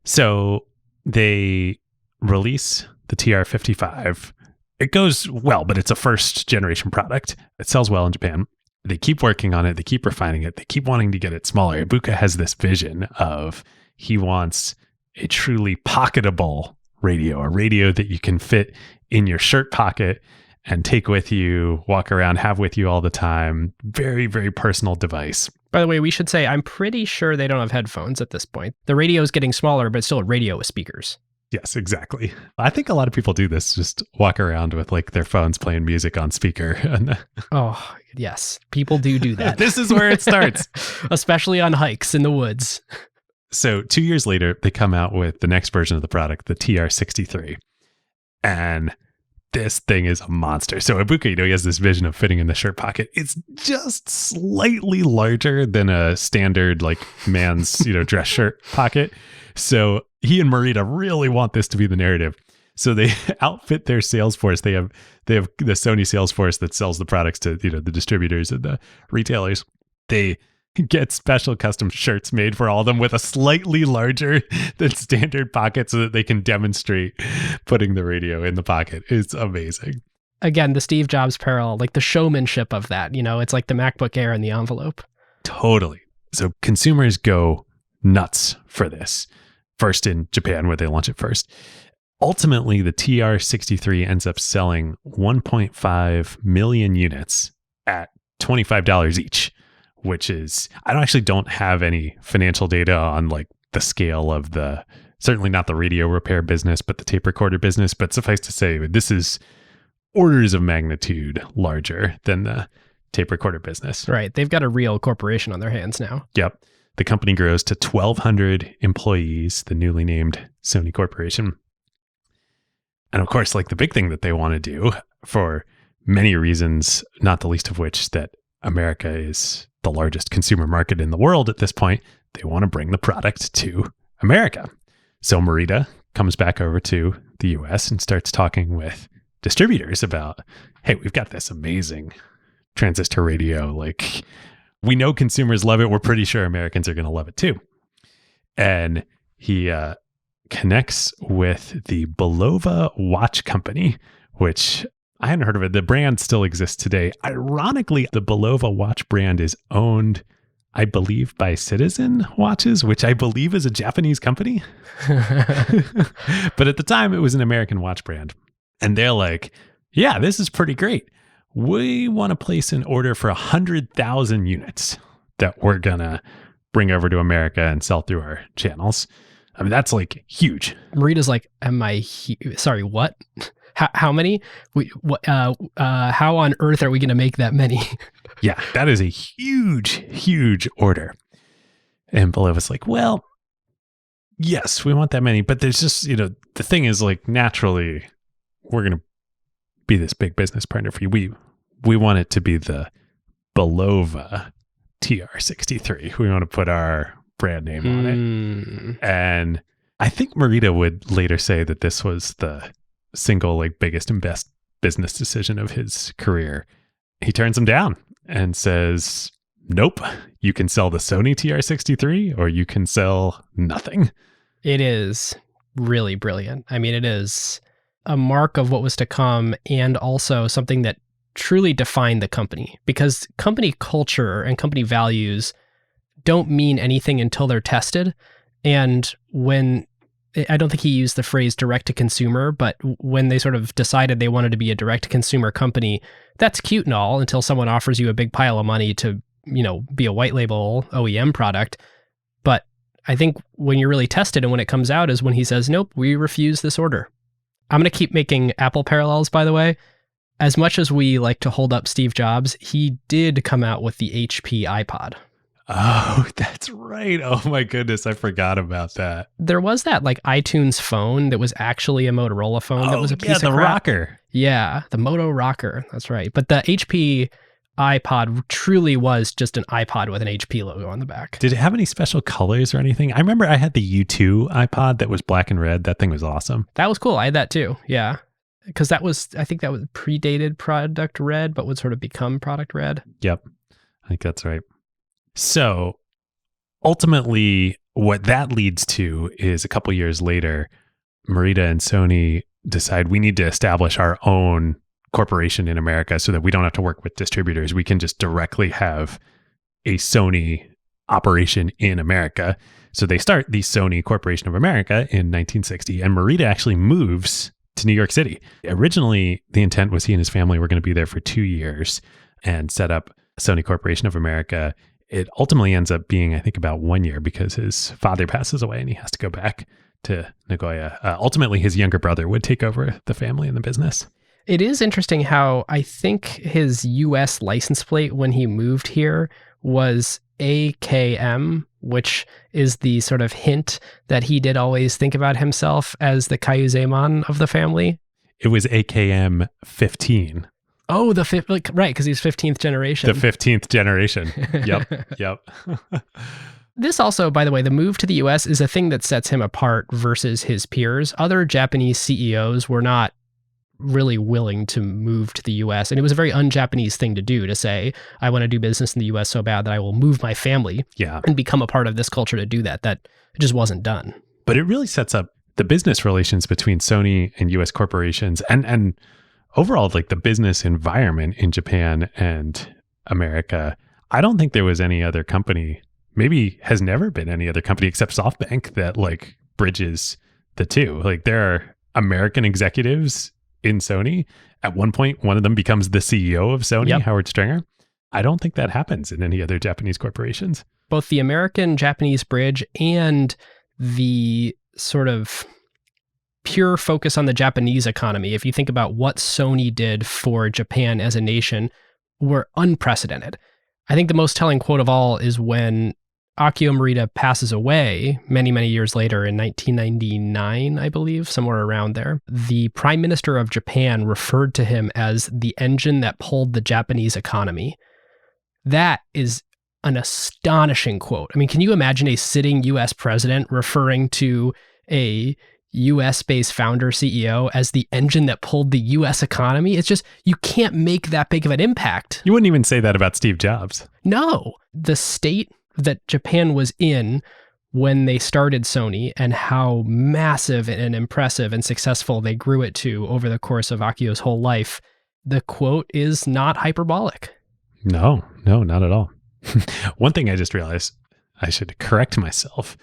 So they release the TR-55. It goes well, but it's a first generation product. It sells well in Japan. They keep working on it. They keep refining it. They keep wanting to get it smaller. Ibuka has this vision of he wants a truly pocketable radio, a radio that you can fit in your shirt pocket and take with you, walk around, have with you all the time. Very, very personal device. By the way, we should say I'm pretty sure they don't have headphones at this point. The radio is getting smaller, but it's still a radio with speakers. Yes, exactly. I think a lot of people do this, just walk around with like their phones playing music on speaker. Oh, yes. People do that. This is where it starts. Especially on hikes in the woods. So 2 years later, they come out with the next version of the product, the TR-63. And this thing is a monster. So Ibuka, you know, he has this vision of fitting in the shirt pocket. It's just slightly larger than a standard like man's, you know, dress shirt pocket. So he and Morita really want this to be the narrative. So they outfit their sales force. They have the Sony sales force that sells the products to, you know, the distributors and the retailers. They get special custom shirts made for all of them with a slightly larger than standard pocket so that they can demonstrate putting the radio in the pocket. It's amazing. Again, the Steve Jobs parallel, like the showmanship of that, you know, it's like the MacBook Air in the envelope. Totally. So consumers go nuts for this. First in Japan, where they launch it first. Ultimately, the TR-63 ends up selling 1.5 million units at $25 each, which is, I actually don't have any financial data on like the scale of certainly not the radio repair business, but the tape recorder business. But suffice to say, this is orders of magnitude larger than the tape recorder business. Right. They've got a real corporation on their hands now. Yep. The company grows to 1,200 employees, the newly named Sony Corporation. And of course, like the big thing that they want to do for many reasons, not the least of which that America is the largest consumer market in the world at this point, they want to bring the product to America. So Morita comes back over to the US and starts talking with distributors about, hey, we've got this amazing transistor radio, like we know consumers love it. We're pretty sure Americans are going to love it too. And he connects with the Belova Watch Company, which I hadn't heard of it. The brand still exists today. Ironically, the Belova watch brand is owned, I believe, by Citizen Watches, which I believe is a Japanese company. But at the time, it was an American watch brand. And they're like, yeah, this is pretty great. We want to place an order for 100,000 units that we're going to bring over to America and sell through our channels. I mean, that's like huge. Morita's like, sorry, what? How many? How on earth are we going to make that many? Yeah, that is a huge, huge order. And Belova's like, well, yes, we want that many. But there's just, you know, the thing is like, naturally, we're going to be this big business partner for you. We want it to be the Belova TR-63. We want to put our brand name on it. And I think Morita would later say that this was the single like biggest and best business decision of his career. He turns him down and says, nope, you can sell the Sony TR-63 or you can sell nothing. It is really brilliant. I mean, it is a mark of what was to come and also something that truly defined the company, because company culture and company values don't mean anything until they're tested. And when, I don't think he used the phrase direct to consumer, but when they sort of decided they wanted to be a direct to consumer company, that's cute and all until someone offers you a big pile of money to, be a white label OEM product. But I think when you're really tested and when it comes out is when he says, nope, we refuse this order. I'm going to keep making Apple parallels, by the way. As much as we like to hold up Steve Jobs, he did come out with the HP iPod. Oh, that's right. Oh my goodness, I forgot about that. There was that like iTunes phone that was actually a Motorola phone that was a piece of crap. rocker. Yeah, the Moto Rocker. That's right. But the HP iPod truly was just an iPod with an HP logo on the back. Did it have any special colors or anything? I remember I had the U2 iPod that was black and red. That thing was awesome. That was cool. I had that too. Yeah. Because I think that was predated Product Red, but would sort of become Product Red. Yep. I think that's right. So ultimately, what that leads to is a couple years later, Morita and Sony decide we need to establish our own corporation in America so that we don't have to work with distributors. We can just directly have a Sony operation in America. So they start the Sony Corporation of America in 1960, and Morita actually moves to New York City. Originally, the intent was he and his family were going to be there for 2 years and set up Sony Corporation of America. It ultimately ends up being, I think, about 1 year because his father passes away and he has to go back to Nagoya. Ultimately, his younger brother would take over the family and the business. It is interesting how I think his US license plate when he moved here was AKM, which is the sort of hint that he did always think about himself as the Kaiuzeman of the family. It was AKM 15. Oh, right, because he's 15th generation. The 15th generation. Yep. This also, by the way, the move to the US is a thing that sets him apart versus his peers. Other Japanese CEOs were not really willing to move to the US. And it was a very un-Japanese thing to do, to say, I want to do business in the US so bad that I will move my family and become a part of this culture to do that. That just wasn't done. But it really sets up the business relations between Sony and US corporations and overall, like the business environment in Japan and America. I don't think there was any other company, maybe has never been any other company except SoftBank that like bridges the two. Like there are American executives in Sony. At one point, one of them becomes the CEO of Sony, Howard Stringer. I don't think that happens in any other Japanese corporations. Both the American-Japanese bridge and the sort of pure focus on the Japanese economy, if you think about what Sony did for Japan as a nation, were unprecedented. I think the most telling quote of all is when Akio Morita passes away many, many years later in 1999, I believe, somewhere around there. The Prime Minister of Japan referred to him as the engine that pulled the Japanese economy. That is an astonishing quote. I mean, can you imagine a sitting US president referring to a US-based founder CEO as the engine that pulled the US economy? It's just, you can't make that big of an impact. You wouldn't even say that about Steve Jobs. No. The state that Japan was in when they started Sony and how massive and impressive and successful they grew it to over the course of Akio's whole life, the quote is not hyperbolic. No, not at all. One thing I just realized, I should correct myself.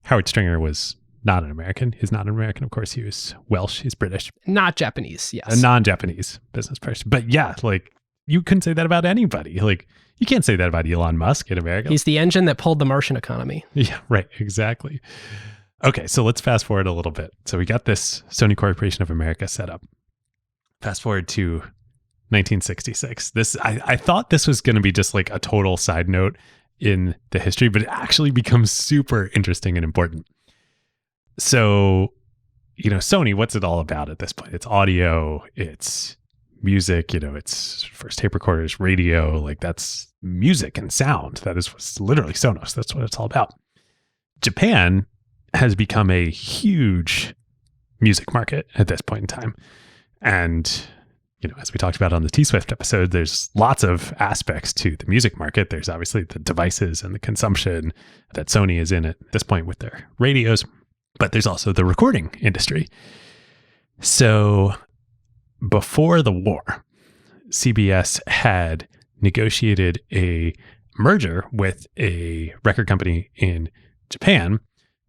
Howard Stringer was not an American. He's not an American, of course. He was Welsh. He's British. Not Japanese, yes. A non-Japanese business person. But yeah, like you couldn't say that about anybody. Like you can't say that about Elon Musk in America. He's the engine that pulled the Martian economy. Yeah, right. Exactly. Okay, so let's fast forward a little bit. So we got this Sony Corporation of America set up. Fast forward to 1966. I thought this was going to be just like a total side note in the history, but it actually becomes super interesting and important. So, Sony, what's it all about at this point? It's audio, it's music, it's first tape recorders, radio, like that's music and sound. That is literally Sonos. That's what it's all about. Japan has become a huge music market at this point in time. And, as we talked about on the T-Swift episode, there's lots of aspects to the music market. There's obviously the devices and the consumption that Sony is in at this point with their radios, but there's also the recording industry. So before the war, CBS had negotiated a merger with a record company in Japan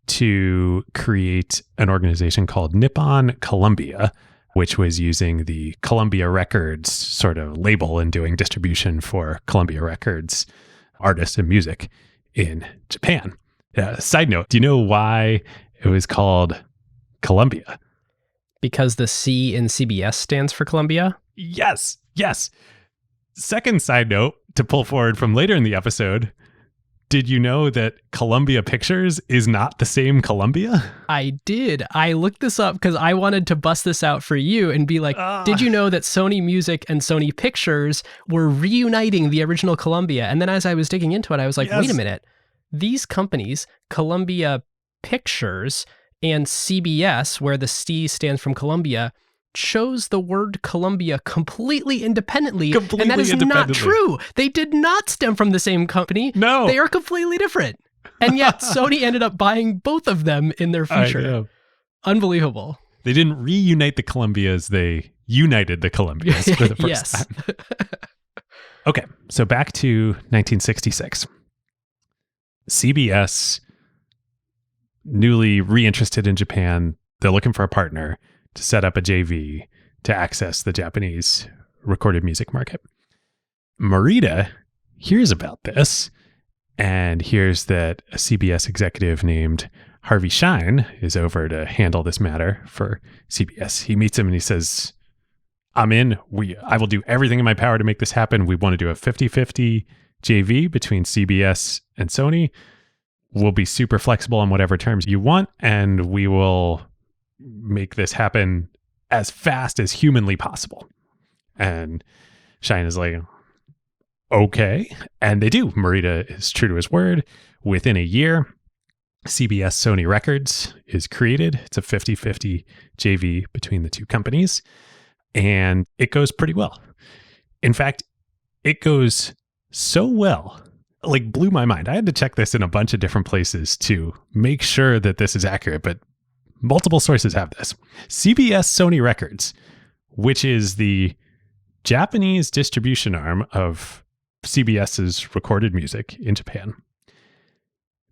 to create an organization called Nippon Columbia, which was using the Columbia Records sort of label and doing distribution for Columbia Records artists and music in Japan. Side note, do you know why it was called Columbia? Because the C in CBS stands for Columbia? Yes. Second side note to pull forward from later in the episode, did you know that Columbia Pictures is not the same Columbia? I did. I looked this up because I wanted to bust this out for you and be like, did you know that Sony Music and Sony Pictures were reuniting the original Columbia? And then as I was digging into it, I was like, wait a minute. These companies, Columbia Pictures and CBS, where the C stands from Columbia, chose the word Columbia completely independently. And that is not true. They did not stem from the same company. No. They are completely different. And yet Sony ended up buying both of them in their future. Unbelievable. They didn't reunite the Columbias. They united the Columbias for the first time. Okay, so back to 1966. CBS, newly reinterested in Japan, they're looking for a partner to set up a JV to access the Japanese recorded music market. Morita hears about this and hears that a CBS executive named Harvey Schein is over to handle this matter for CBS. He meets him and he says, I'm in. I will do everything in my power to make this happen. We want to do a 50-50 JV between CBS and Sony. We'll be super flexible on whatever terms you want, and we will make this happen as fast as humanly possible. And Schein is like, okay. And they do. Morita is true to his word. Within a year, CBS Sony Records is created. It's a 50-50 JV between the two companies. And it goes pretty well. In fact, it goes so well, like blew my mind. I had to check this in a bunch of different places to make sure that this is accurate, but multiple sources have this. CBS Sony Records, which is the Japanese distribution arm of CBS's recorded music in Japan,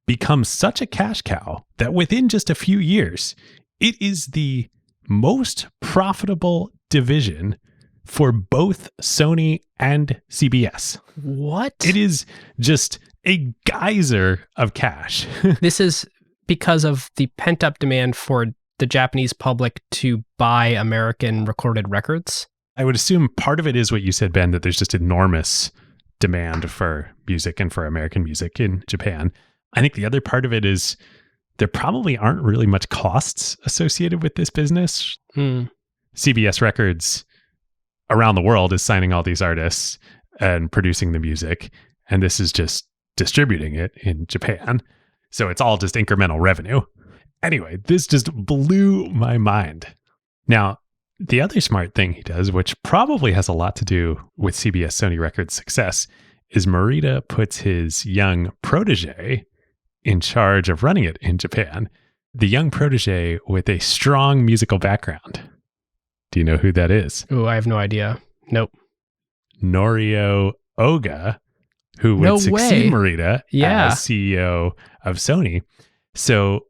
becomes such a cash cow that within just a few years, it is the most profitable division for both Sony and CBS. What? It is just a geyser of cash. This is because of the pent-up demand for the Japanese public to buy American recorded records? I would assume part of it is what you said, Ben, that there's just enormous demand for music and for American music in Japan. I think the other part of it is there probably aren't really much costs associated with this business. CBS Records around the world is signing all these artists and producing the music, and this is just distributing it in Japan. So it's all just incremental revenue. Anyway, this just blew my mind. Now, the other smart thing he does, which probably has a lot to do with CBS Sony Records' success, is Morita puts his young protege in charge of running it in Japan. The young protege with a strong musical background. Do you know who that is? Oh, I have no idea. Nope. Norio Oga, who would succeed Morita as CEO of Sony. So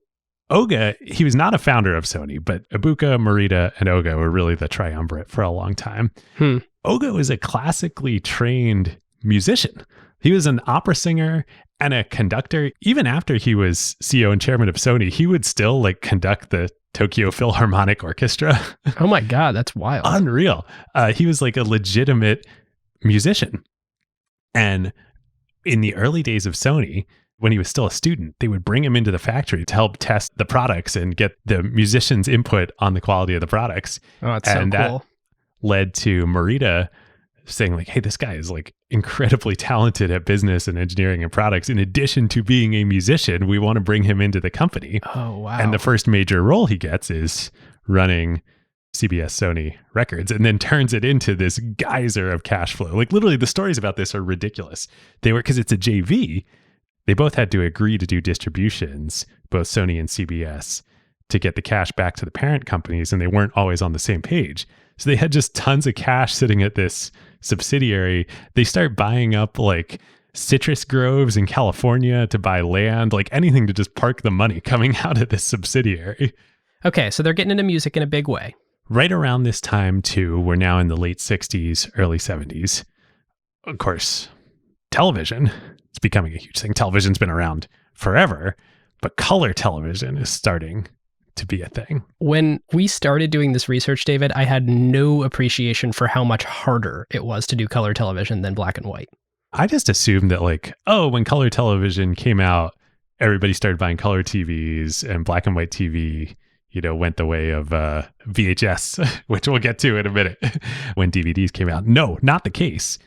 Oga, he was not a founder of Sony, but Ibuka, Morita, and Oga were really the triumvirate for a long time. Oga was a classically trained musician. He was an opera singer and a conductor. Even after he was CEO and chairman of Sony, he would still conduct the Tokyo Philharmonic Orchestra. Oh my God, that's wild. Unreal. He was like a legitimate musician. And in the early days of Sony, when he was still a student, they would bring him into the factory to help test the products and get the musicians' input on the quality of the products. Oh, that's so cool. That led to Morita saying hey, this guy is incredibly talented at business and engineering and products. In addition to being a musician, we want to bring him into the company. Oh, wow. And the first major role he gets is running CBS Sony Records, and then turns it into this geyser of cash flow. Literally, the stories about this are ridiculous. Because it's a JV, they both had to agree to do distributions, both Sony and CBS, to get the cash back to the parent companies, and they weren't always on the same page. So they had just tons of cash sitting at this subsidiary. They start buying up like citrus groves in California to buy land, like anything to just park the money coming out of this subsidiary. Okay, so they're getting into music in a big way. Right around this time, too, we're now in the late 60s, early 70s. Of course, television is becoming a huge thing. Television's been around forever, but color television is starting to be a thing. When we started doing this research, David, I had no appreciation for how much harder it was to do color television than black and white. I just assumed that like, oh, when color television came out, everybody started buying color TVs, and black and white TV, went the way of VHS, which we'll get to in a minute when DVDs came out. No, not the case.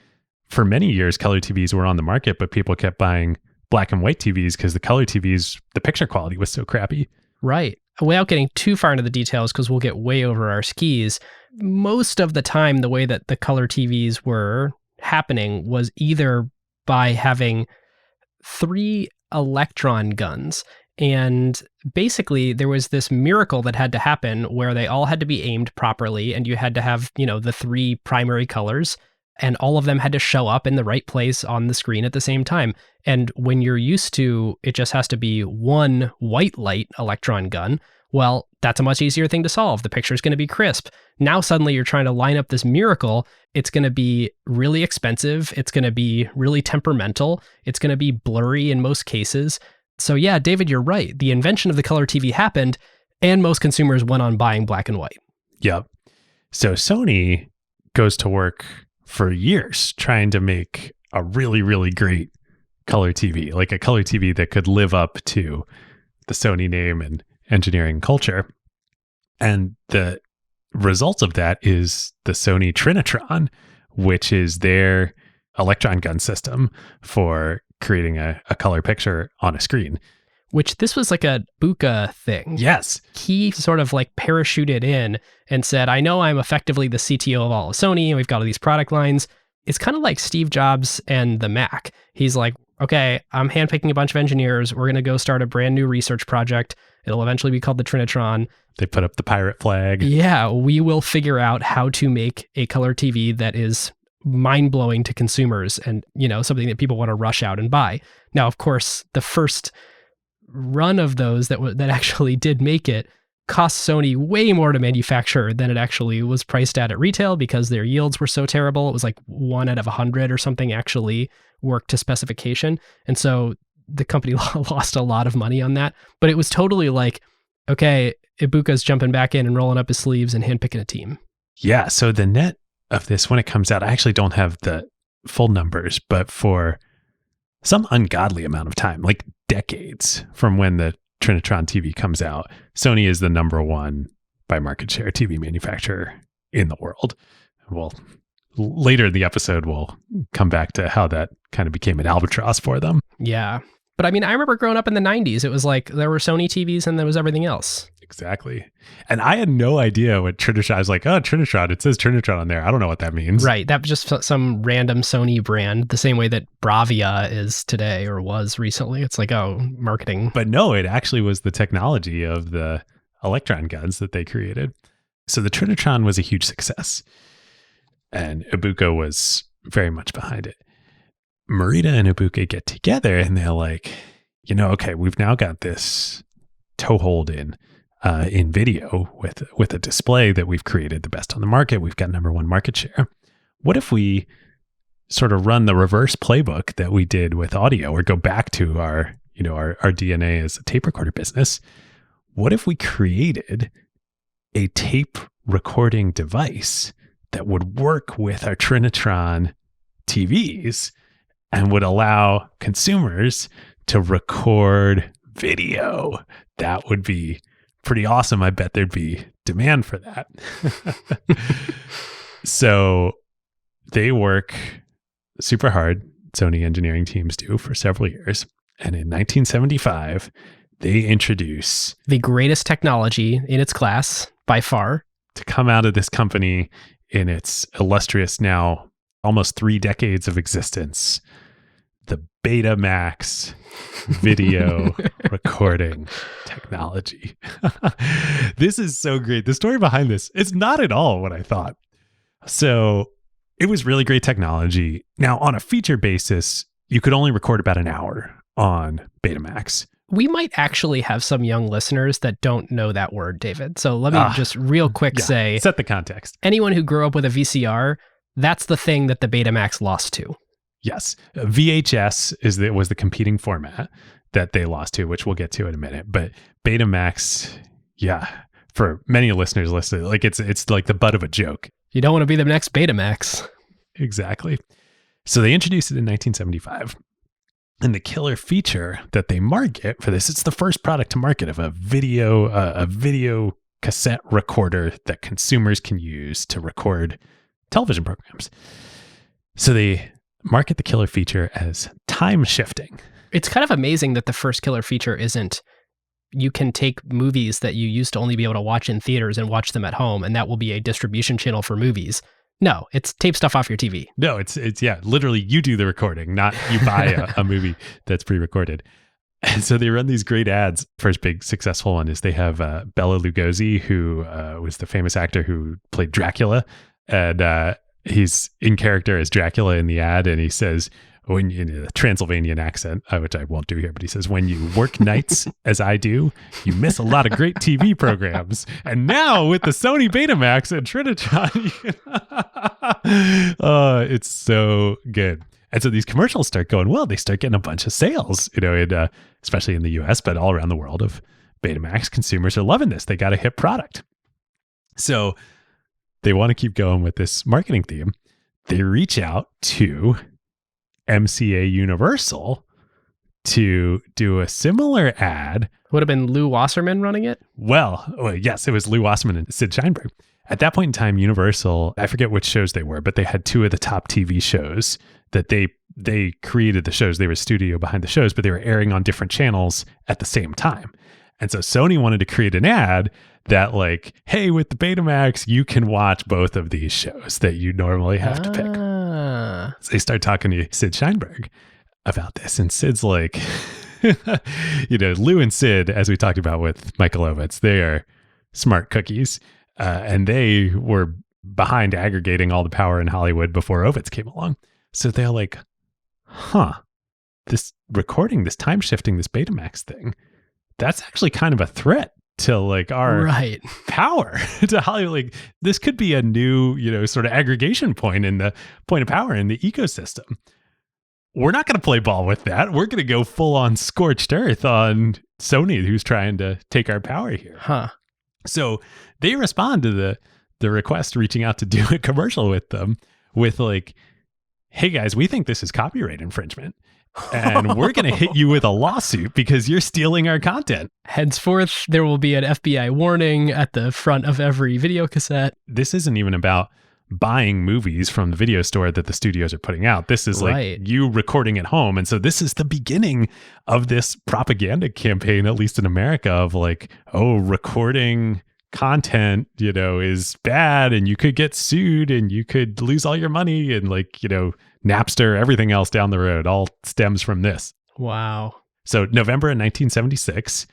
For many years, color TVs were on the market, but people kept buying black and white TVs because the color TVs, the picture quality was so crappy. Right. Without getting too far into the details, because we'll get way over our skis, most of the time, the way that the color TVs were happening was either by having 3 electron guns. And basically, there was this miracle that had to happen where they all had to be aimed properly, and you had to have, the 3 primary colors, and all of them had to show up in the right place on the screen at the same time. And when you're used to it just has to be 1 white light electron gun, well, that's a much easier thing to solve. The picture's going to be crisp. Now suddenly you're trying to line up this miracle. It's going to be really expensive. It's going to be really temperamental. It's going to be blurry in most cases. So yeah, David, you're right. The invention of the color TV happened, and most consumers went on buying black and white. Yep. So Sony goes to work for years trying to make a really, really great color TV, like a color TV that could live up to the Sony name and engineering culture. And the result of that is the Sony Trinitron, which is their electron gun system for creating a color picture on a screen. Which this was like a Buka thing. Yes. He sort of like parachuted in and said, I know I'm effectively the CTO of all of Sony, and we've got all these product lines. It's kind of like Steve Jobs and the Mac. He's like, okay, I'm handpicking a bunch of engineers. We're going to go start a brand new research project. It'll eventually be called the Trinitron. They put up the pirate flag. Yeah, we will figure out how to make a color TV that is mind-blowing to consumers and, something that people want to rush out and buy. Now, of course, the first run of those that actually did make it cost Sony way more to manufacture than it actually was priced at retail because their yields were so terrible. It was like 1 out of 100 or something actually worked to specification. And so the company lost a lot of money on that. But it was totally like, okay, Ibuka's jumping back in and rolling up his sleeves and handpicking a team. Yeah. So the net of this, when it comes out, I actually don't have the full numbers, but for some ungodly amount of time, like decades from when the Trinitron TV comes out, Sony is the number 1 by market share TV manufacturer in the world. Well, later in the episode, we'll come back to how that kind of became an albatross for them. Yeah. But I mean, I remember growing up in the 90s, it was like there were Sony TVs and there was everything else. Exactly. And I had no idea what Trinitron, I was like, oh, Trinitron, it says Trinitron on there. I don't know what that means. Right. That was just some random Sony brand, the same way that Bravia is today or was recently. It's like, oh, marketing. But no, it actually was the technology of the electron guns that they created. So the Trinitron was a huge success. And Ibuka was very much behind it. Morita and Ibuka get together and they're like, okay, we've now got this toehold in video with a display that we've created, the best on the market. We've got number 1 market share. What if we sort of run the reverse playbook that we did with audio, or go back to our DNA as a tape recorder business? What if we created a tape recording device that would work with our Trinitron TVs and would allow consumers to record video? That would be pretty awesome. I bet there'd be demand for that. So they work super hard, Sony engineering teams do, for several years. And in 1975, they introduce the greatest technology in its class by far to come out of this company in its illustrious now almost 3 decades of existence, the Betamax video recording technology. This is so great. The story behind this is not at all what I thought. So it was really great technology. Now, on a feature basis, you could only record about an hour on Betamax. We might actually have some young listeners that don't know that word, David. So let me just real quick say, set the context. Anyone who grew up with a VCR, that's the thing that the Betamax lost to. Yes. VHS was the competing format that they lost to, which we'll get to in a minute. But Betamax, for many listeners listening, like it's like the butt of a joke. You don't want to be the next Betamax. Exactly. So they introduced it in 1975. And the killer feature that they market for this, it's the first product to market of a video cassette recorder that consumers can use to record television programs. So they market the killer feature as time shifting. It's kind of amazing that the first killer feature isn't you can take movies that you used to only be able to watch in theaters and watch them at home, and that will be a distribution channel for movies. No, it's tape stuff off your TV. No, it's literally you do the recording, not you buy a movie that's pre-recorded. And so they run these great ads. First big successful one is they have Bela Lugosi, who was the famous actor who played Dracula. And he's in character as Dracula in the ad. And he says, when in a Transylvanian accent, which I won't do here, but he says, when you work nights as I do, you miss a lot of great TV programs. And now with the Sony Betamax and Trinitron, it's so good. And so these commercials start going well. They start getting a bunch of sales, especially in the US, but all around the world of Betamax. Consumers are loving this. They got a hit product. So they want to keep going with this marketing theme. They reach out to MCA Universal to do a similar ad. Would have been Lou Wasserman running it? Well, yes, it was Lou Wasserman and Sid Sheinberg. At that point in time, Universal, I forget which shows they were, but they had two of the top TV shows that they created the shows. They were studio behind the shows, but they were airing on different channels at the same time. And so Sony wanted to create an ad that like, hey, with the Betamax, you can watch both of these shows that you normally have to pick. So they start talking to Sid Sheinberg about this. And Sid's like, Lou and Sid, as we talked about with Michael Ovitz, they are smart cookies. And they were behind aggregating all the power in Hollywood before Ovitz came along. So they're like, this recording, this time shifting, this Betamax thing, that's actually kind of a threat to like our power to Hollywood. Like, this could be a new, sort of aggregation point in the point of power in the ecosystem. We're not going to play ball with that. We're going to go full on scorched earth on Sony, who's trying to take our power here. So they respond to the request reaching out to do a commercial with them with like, hey guys, we think this is copyright infringement. And we're going to hit you with a lawsuit because you're stealing our content. Henceforth, there will be an FBI warning at the front of every video cassette. This isn't even about buying movies from the video store that the studios are putting out. This is like you recording at home. And so this is the beginning of this propaganda campaign, at least in America, of like, recording content, is bad and you could get sued and you could lose all your money and like, Napster, everything else down the road all stems from this. Wow. So November of 1976,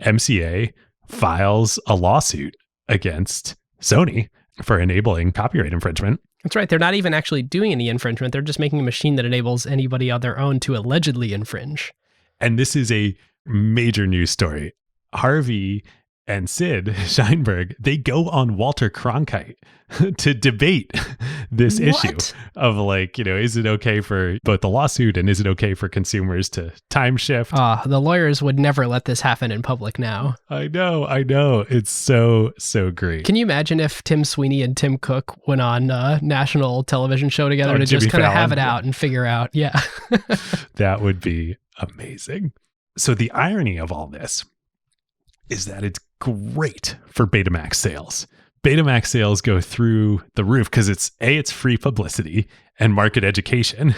MCA files a lawsuit against Sony for enabling copyright infringement. That's right. They're not even actually doing any infringement. They're just making a machine that enables anybody on their own to allegedly infringe. And this is a major news story. Harvey and Sid Sheinberg, they go on Walter Cronkite to debate this issue of like, is it okay for both the lawsuit and is it okay for consumers to time shift? The lawyers would never let this happen in public now. I know. It's so great. Can you imagine if Tim Sweeney and Tim Cook went on a national television show together to Jimmy just kind of Fallon. have it out and figure out? Yeah. That would be amazing. So the irony of all this is that it's great for Betamax sales. Betamax sales go through the roof because it's free publicity and market education.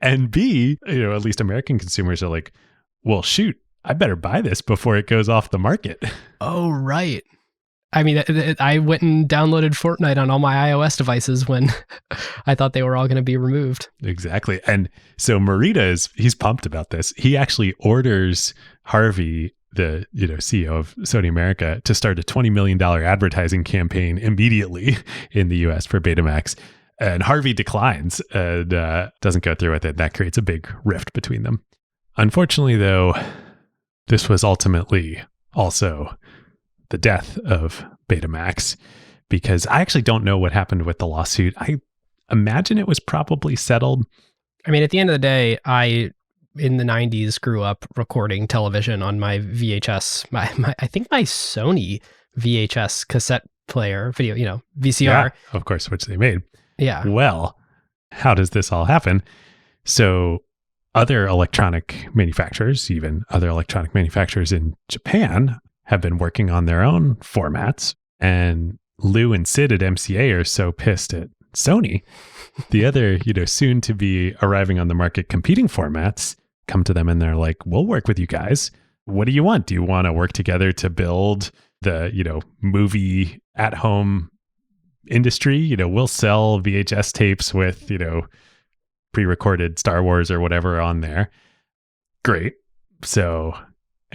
And B, at least American consumers are like, well, shoot, I better buy this before it goes off the market. Oh, right. I mean, I went and downloaded Fortnite on all my iOS devices when I thought they were all going to be removed. Exactly. And so Morita he's pumped about this. He actually orders Harvey, the CEO of Sony America, to start a $20 million advertising campaign immediately in the US for Betamax. And Harvey declines and doesn't go through with it. That creates a big rift between them. Unfortunately, though, this was ultimately also the death of Betamax, because I actually don't know what happened with the lawsuit. I imagine it was probably settled. I mean, at the end of the day, I, in the 90s, grew up recording television on my VHS, I think my Sony VHS cassette player, video, VCR. Yeah, of course, which they made. Yeah. Well, how does this all happen? So other electronic manufacturers, even other electronic manufacturers in Japan, have been working on their own formats. And Lou and Sid at MCA are so pissed at Sony. The other, soon to be arriving on the market competing formats come to them and they're like, we'll work with you guys. What do you want? Do you want to work together to build the, movie at home industry? We'll sell VHS tapes with, pre-recorded Star Wars or whatever on there. Great. So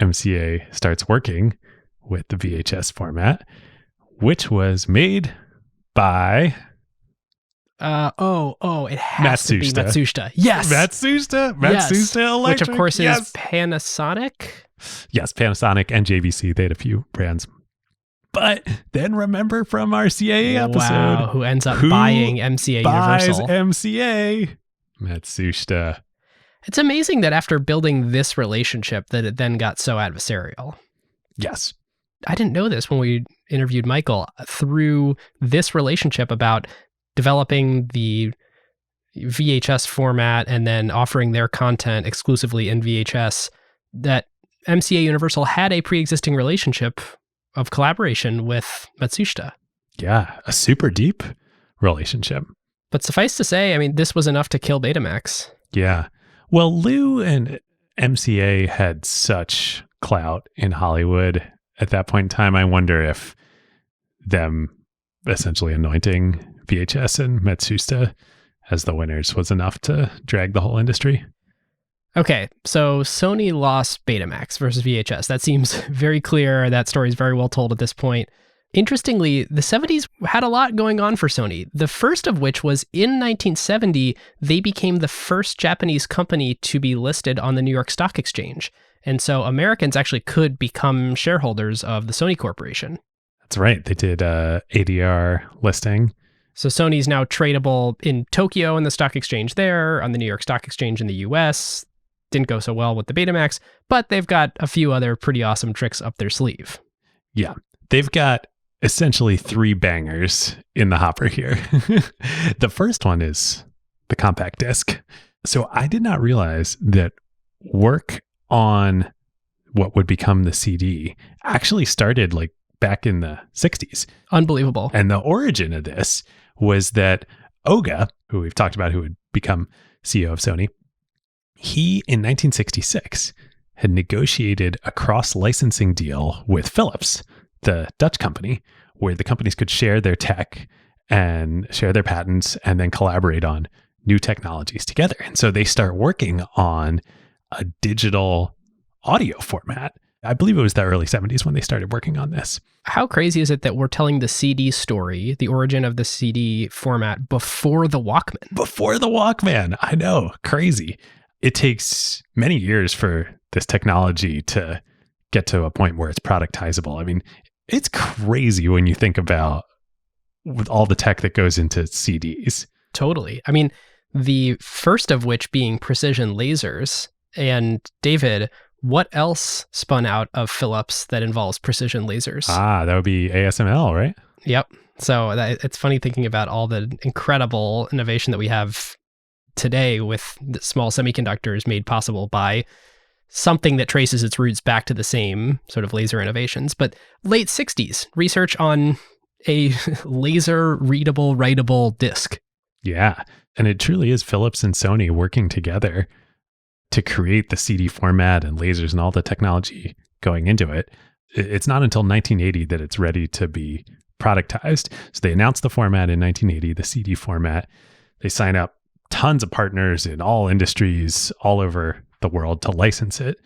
MCA starts working with the VHS format, which was made by it has to be Matsushita. Yes. Matsushita Electric. Which of course is Panasonic. Yes, Panasonic and JVC. They had a few brands. But then remember from our CAA episode, who ends up buying MCA Universal? MCA. Matsushita. It's amazing that after building this relationship that it then got so adversarial. Yes. I didn't know this when we interviewed Michael. Through this relationship about developing the VHS format and then offering their content exclusively in VHS, that MCA Universal had a pre-existing relationship of collaboration with Matsushita. Yeah, a super deep relationship. But suffice to say, I mean, this was enough to kill Betamax. Yeah. Well, Lou and MCA had such clout in Hollywood at that point in time. I wonder if them essentially anointing VHS and Matsushita as the winners was enough to drag the whole industry. Okay, so Sony lost Betamax versus VHS. That seems very clear. That story is very well told at this point. Interestingly, the 70s had a lot going on for Sony. The first of which was in 1970, they became the first Japanese company to be listed on the New York Stock Exchange. And so Americans actually could become shareholders of the Sony Corporation. That's right. They did ADR listing. So Sony's now tradable in Tokyo in the stock exchange there, on the New York Stock Exchange in the US. Didn't go so well with the Betamax, but they've got a few other pretty awesome tricks up their sleeve. Yeah. They've got essentially 3 bangers in the hopper here. The first one is the compact disc. So I did not realize that work on what would become the CD actually started like back in the 60s. Unbelievable. And the origin of this was that Oga, who we've talked about, who would become CEO of Sony, he in 1966 had negotiated a cross-licensing deal with Philips, the Dutch company, where the companies could share their tech and share their patents and then collaborate on new technologies together. And so they start working on a digital audio format. I believe it was the early 70s when they started working on this. How crazy is it that we're telling the CD story, the origin of the CD format, before the Walkman? Before the Walkman. I know. Crazy. It takes many years for this technology to get to a point where it's productizable. I mean, it's crazy when you think about with all the tech that goes into CDs. Totally. I mean, the first of which being precision lasers. And David, what else spun out of Philips that involves precision lasers? That would be ASML, right? Yep. So it's funny thinking about all the incredible innovation that we have today with the small semiconductors made possible by something that traces its roots back to the same sort of laser innovations. But late 60s, research on a laser readable, writable disc. Yeah. And it truly is Philips and Sony working together to create the CD format and lasers and all the technology going into it. it's not until 1980 that it's ready to be productized. So they announced the format in 1980, the CD format. They sign up tons of partners in all industries all over the world to license it.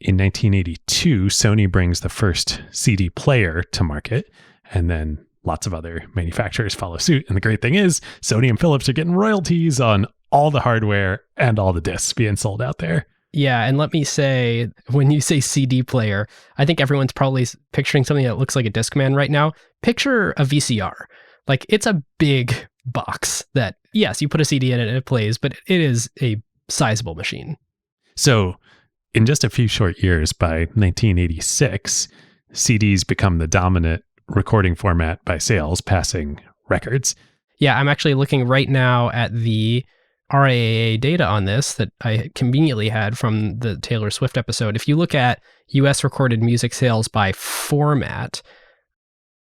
In 1982, Sony brings the first CD player to market, and then lots of other manufacturers follow suit. And the great thing is, Sony and Philips are getting royalties on all the hardware and all the discs being sold out there. Yeah, and let me say, when you say CD player, I think everyone's probably picturing something that looks like a Discman right now. Picture a VCR. Like, it's a big box that, yes, you put a CD in it and it plays, but it is a sizable machine. So in just a few short years, by 1986, CDs become the dominant recording format by sales, passing records. Yeah, I'm actually looking right now at the RIAA data on this that I conveniently had from the Taylor Swift episode. If you look at US recorded music sales by format,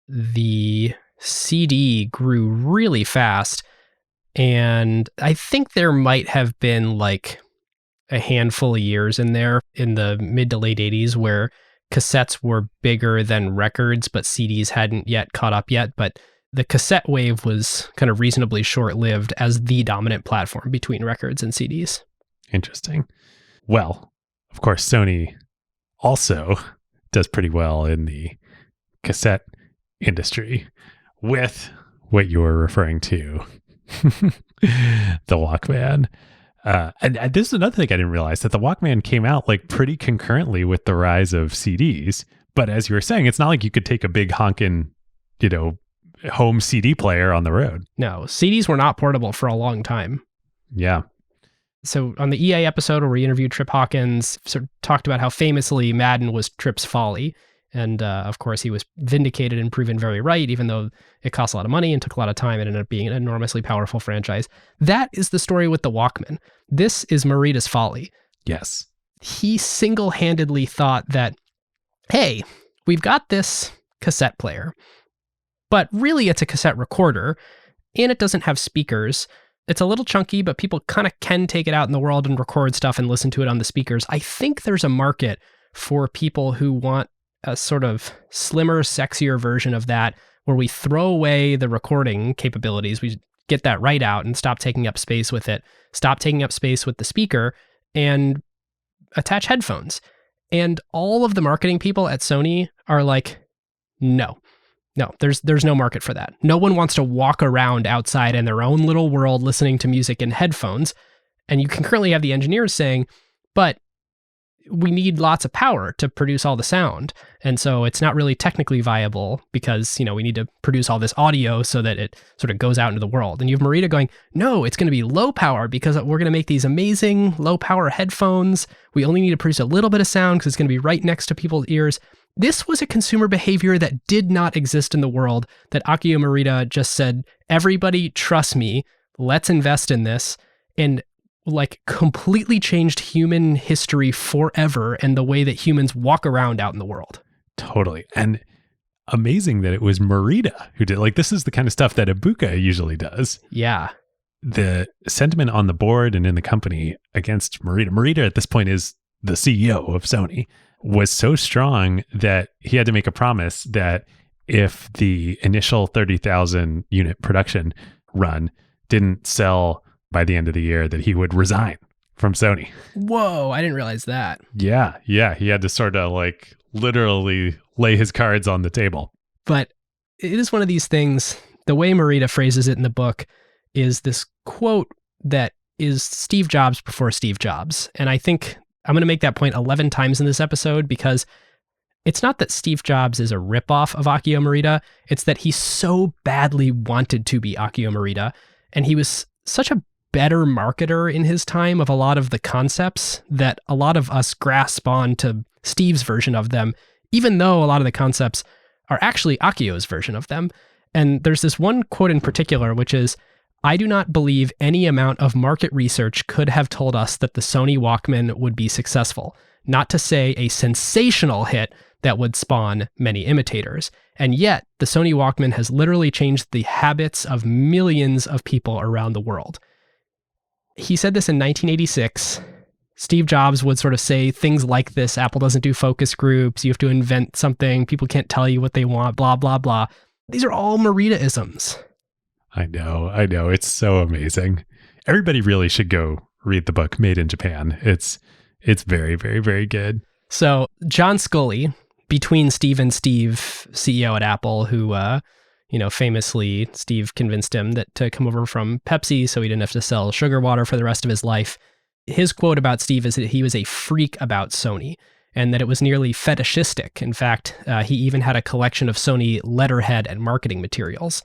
the CD grew really fast. And I think there might have been like a handful of years in there in the mid to late 80s where cassettes were bigger than records, but CDs hadn't yet caught up yet. But the cassette wave was kind of reasonably short-lived as the dominant platform between records and CDs. Interesting. Well, of course, Sony also does pretty well in the cassette industry with what you were referring to, the Walkman. And this is another thing I didn't realize, that the Walkman came out like pretty concurrently with the rise of CDs. But as you were saying, it's not like you could take a big honkin', home CD player on the road. No, CDs were not portable for a long time. Yeah. So on the EA episode where we interviewed Trip Hawkins, sort of talked about how famously Madden was Trip's folly. And of course, he was vindicated and proven very right, even though it cost a lot of money and took a lot of time and ended up being an enormously powerful franchise. That is the story with the Walkman. This is Morita's folly. Yes. He single-handedly thought that, hey, we've got this cassette player, but really it's a cassette recorder, and it doesn't have speakers. It's a little chunky, but people kind of can take it out in the world and record stuff and listen to it on the speakers. I think there's a market for people who want a sort of slimmer, sexier version of that, where we throw away the recording capabilities. We get that right out and stop taking up space with it, stop taking up space with the speaker, and attach headphones. And all of the marketing people at Sony are like, no, there's no market for that. No one wants to walk around outside in their own little world listening to music in headphones. And you can currently have the engineers saying, but we need lots of power to produce all the sound. And so it's not really technically viable because, we need to produce all this audio so that it sort of goes out into the world. And you have Morita going, no, it's going to be low power because we're going to make these amazing low power headphones. We only need to produce a little bit of sound because it's going to be right next to people's ears. This was a consumer behavior that did not exist in the world, that Akio Morita just said, everybody trust me, let's invest in this. And completely changed human history forever and the way that humans walk around out in the world. Totally. And amazing that it was Morita who did, this is the kind of stuff that Ibuka usually does. Yeah. The sentiment on the board and in the company against Morita at this point is the CEO of Sony, was so strong that he had to make a promise that if the initial 30,000 unit production run didn't sell by the end of the year, that he would resign from Sony. Whoa, I didn't realize that. Yeah. He had to sort of literally lay his cards on the table. But it is one of these things, the way Morita phrases it in the book is this quote that is Steve Jobs before Steve Jobs. And I think I'm going to make that point 11 times in this episode because it's not that Steve Jobs is a ripoff of Akio Morita. It's that he so badly wanted to be Akio Morita. And he was such a better marketer in his time of a lot of the concepts that a lot of us grasp on to Steve's version of them, even though a lot of the concepts are actually Akio's version of them. And there's this one quote in particular, which is, I do not believe any amount of market research could have told us that the Sony Walkman would be successful, not to say a sensational hit that would spawn many imitators. And yet, the Sony Walkman has literally changed the habits of millions of people around the world. He said this in 1986, Steve Jobs would sort of say things like this: Apple doesn't do focus groups, you have to invent something, people can't tell you what they want, blah, blah, blah. These are all Morita-isms. I know. It's so amazing. Everybody really should go read the book Made in Japan. It's very, very, very good. So John Sculley, between Steve and Steve, CEO at Apple, who, famously, Steve convinced him to come over from Pepsi so he didn't have to sell sugar water for the rest of his life. His quote about Steve is that he was a freak about Sony and that it was nearly fetishistic. In fact, he even had a collection of Sony letterhead and marketing materials.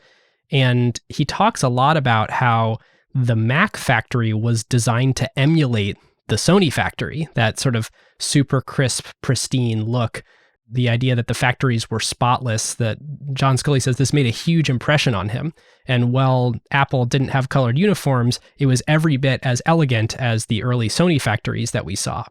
And he talks a lot about how the Mac factory was designed to emulate the Sony factory, that sort of super crisp, pristine look. The idea that the factories were spotless, that John Sculley says this made a huge impression on him. And while Apple didn't have colored uniforms, it was every bit as elegant as the early Sony factories that we saw.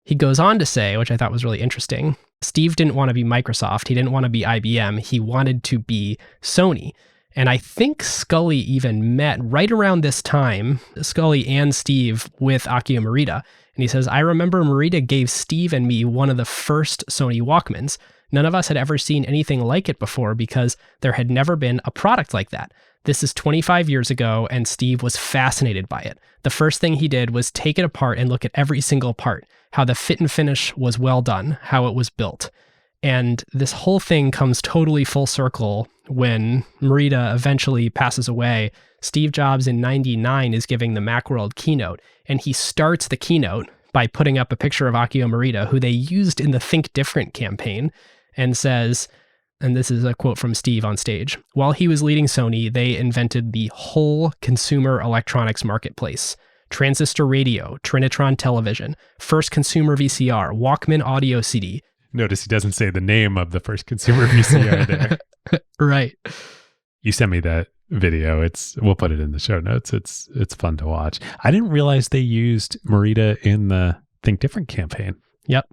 He goes on to say, which I thought was really interesting, Steve didn't want to be Microsoft. He didn't want to be IBM. He wanted to be Sony. And I think Sculley even met right around this time, Sculley and Steve, with Akio Morita. And he says, I remember Morita gave Steve and me one of the first Sony Walkmans. None of us had ever seen anything like it before because there had never been a product like that. This is 25 years ago, and Steve was fascinated by it. The first thing he did was take it apart and look at every single part, how the fit and finish was well done, how it was built. And this whole thing comes totally full circle when Morita eventually passes away. Steve Jobs in 99 is giving the Macworld keynote, and he starts the keynote by putting up a picture of Akio Morita, who they used in the Think Different campaign, and says, and this is a quote from Steve on stage, while he was leading Sony, they invented the whole consumer electronics marketplace. Transistor radio, Trinitron television, first consumer VCR, Walkman audio CD. Notice he doesn't say the name of the first consumer VCR there. Right. You sent me that video. We'll put it in the show notes. It's fun to watch. I didn't realize they used Morita in the Think Different campaign. Yep.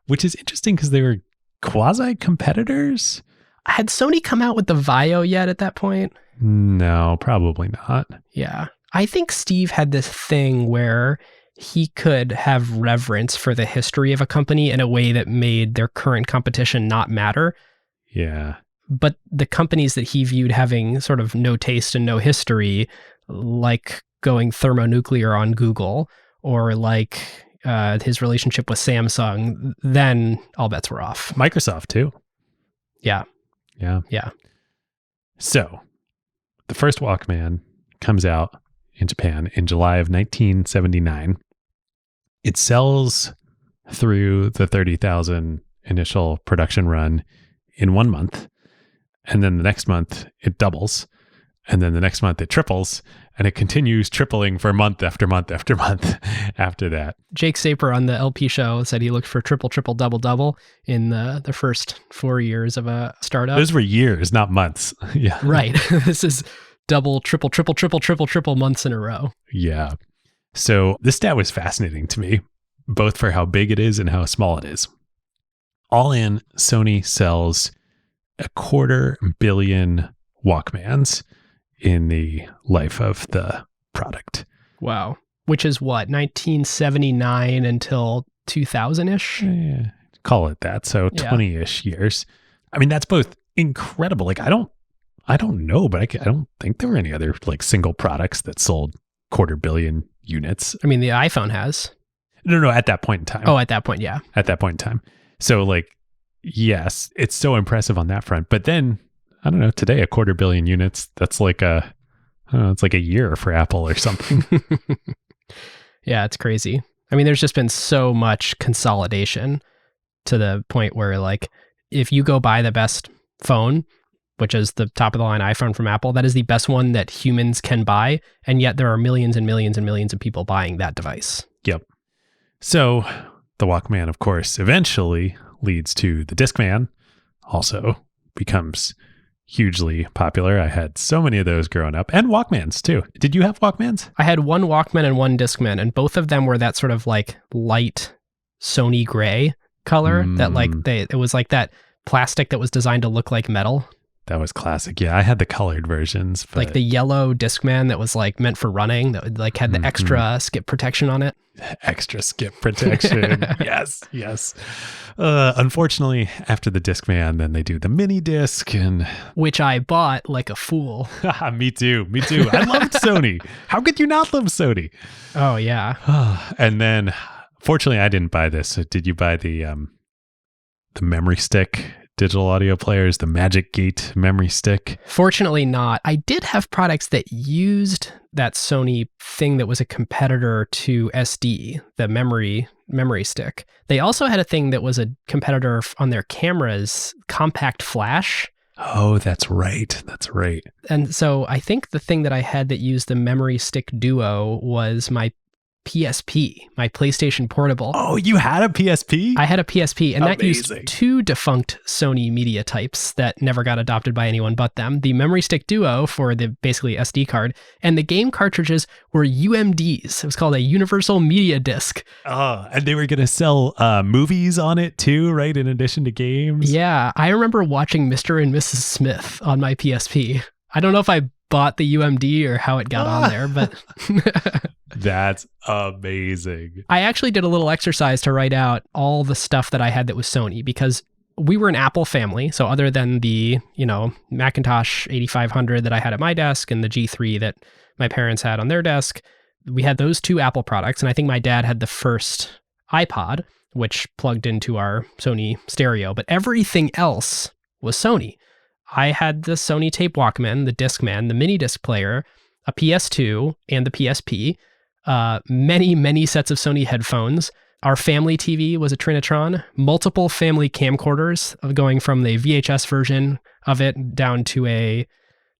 Which is interesting because they were quasi-competitors. Had Sony come out with the VAIO yet at that point? No, probably not. Yeah. I think Steve had this thing where he could have reverence for the history of a company in a way that made their current competition not matter. Yeah. But the companies that he viewed having sort of no taste and no history, like going thermonuclear on Google, or like his relationship with Samsung, then all bets were off. Microsoft too. Yeah. Yeah. Yeah. So the first Walkman comes out in Japan in July of 1979. It sells through the 30,000 initial production run in 1 month. And then the next month it doubles. And then the next month it triples. And it continues tripling for month after month after month after that. Jake Saper on the LP show said he looked for triple, triple, double, double in the first 4 years of a startup. Those were years, not months. Yeah. Right. This is double, triple, triple, triple, triple, triple months in a row. Yeah. So this stat was fascinating to me, both for how big it is and how small it is. All in, Sony sells 250 million Walkmans in the life of the product. Wow. Which is what, 1979 until 2000-ish? Yeah, call it that. So 20-ish years. I mean, that's both incredible. Like, I don't know, but I don't think there were any other like single products that sold 250 million units. I mean, the iPhone has. No, at that point in time. Oh, at that point, yeah. At that point in time. So like, yes, it's so impressive on that front. But then, I don't know, today 250 million units, that's like it's like a year for Apple or something. Yeah, it's crazy. I mean, there's just been so much consolidation to the point where like, if you go buy the best phone, which is the top of the line iPhone from Apple, that is the best one that humans can buy. And yet there are millions and millions and millions of people buying that device. Yep. So the Walkman, of course, eventually leads to the Discman, also becomes hugely popular. I had so many of those growing up, and Walkmans too. Did you have Walkmans? I had one Walkman and one Discman, and both of them were that sort of like light Sony gray color that like it was like that plastic that was designed to look like metal. That was classic. Yeah, I had the colored versions. But like the yellow Discman that was like meant for running, that like had the extra skip protection on it. Extra skip protection. Yes, yes. Unfortunately, after the Discman, then they do the mini disc, and which I bought like a fool. me too. I loved Sony. How could you not love Sony? Oh yeah. And then, fortunately, I didn't buy this. So did you buy the memory stick digital audio players, the Magic Gate memory stick? Fortunately not. I did have products that used that Sony thing that was a competitor to SD, the memory stick. They also had a thing that was a competitor on their cameras, compact flash. Oh, that's right. That's right. And so I think the thing that I had that used the memory stick duo was my PSP, my PlayStation Portable. Oh, you had a PSP? I had a PSP, and that Amazing. used two defunct Sony media types that never got adopted by anyone but them. The Memory Stick Duo for the basically SD card, and the game cartridges were UMDs. It was called a Universal Media Disc. Oh, and they were going to sell movies on it too, right? In addition to games? Yeah, I remember watching Mr. and Mrs. Smith on my PSP. I don't know if I bought the UMD or how it got on there, but... That's amazing. I actually did a little exercise to write out all the stuff that I had that was Sony, because we were an Apple family. So other than the, Macintosh 8500 that I had at my desk and the G3 that my parents had on their desk, we had those two Apple products. And I think my dad had the first iPod, which plugged into our Sony stereo, but everything else was Sony. I had the Sony tape Walkman, the Discman, the mini disc player, a PS2 and the PSP, many sets of Sony headphones. Our family TV was a Trinitron, multiple family camcorders, going from the VHS version of it down to they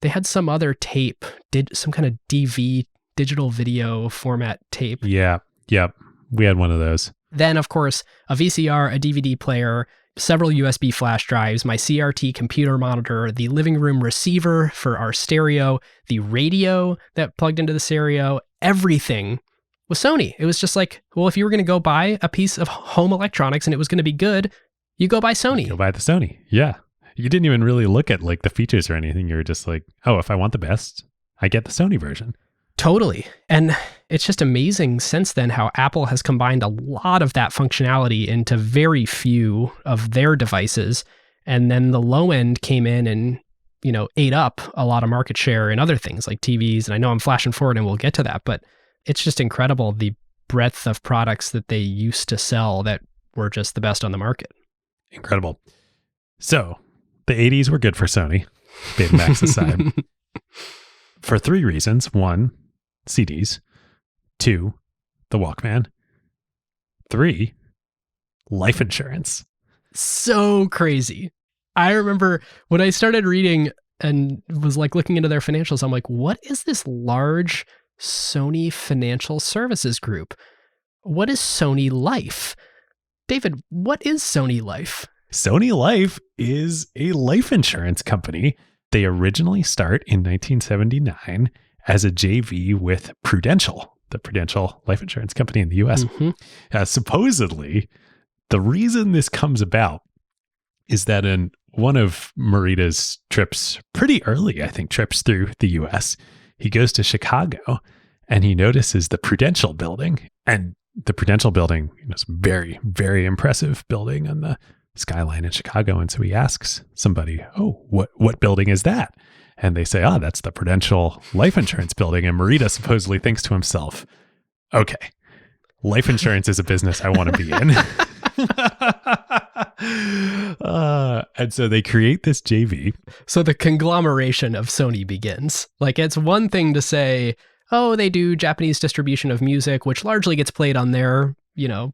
had some other tape, some kind of DV, digital video format tape. Yeah, yep. We had one of those. Then, of course, a VCR, a DVD player, several USB flash drives, my CRT computer monitor, the living room receiver for our stereo, the radio that plugged into the stereo, everything was Sony. It was just like, well, if you were going to go buy a piece of home electronics and it was going to be good, you go buy Sony. Go buy the Sony. Yeah. You didn't even really look at like the features or anything. You were just like, oh, if I want the best, I get the Sony version. Totally. And it's just amazing since then how Apple has combined a lot of that functionality into very few of their devices. And then the low end came in and, ate up a lot of market share in other things like TVs. And I know I'm flashing forward and we'll get to that, but it's just incredible the breadth of products that they used to sell that were just the best on the market. Incredible. So the 80s were good for Sony, Betamax aside, for three reasons. One, CDs. Two, the Walkman. Three, life insurance. So crazy. I remember when I started reading and was like looking into their financials, I'm like, what is this large Sony Financial Services Group? What is Sony Life? David, what is Sony Life? Sony Life is a life insurance company. They originally start in 1979 as a JV with Prudential, the Prudential life insurance company in the US. Mm-hmm. Supposedly, the reason this comes about is that in one of Morita's trips, pretty early, I think, trips through the US, he goes to Chicago and he notices the Prudential building. And the Prudential building is a very, very impressive building on the skyline in Chicago. And so he asks somebody, oh, what building is that? And they say, that's the Prudential life insurance building. And Morita supposedly thinks to himself, okay, life insurance is a business I want to be in. And so they create this JV. So the conglomeration of Sony begins. Like, it's one thing to say, oh, they do Japanese distribution of music, which largely gets played on their,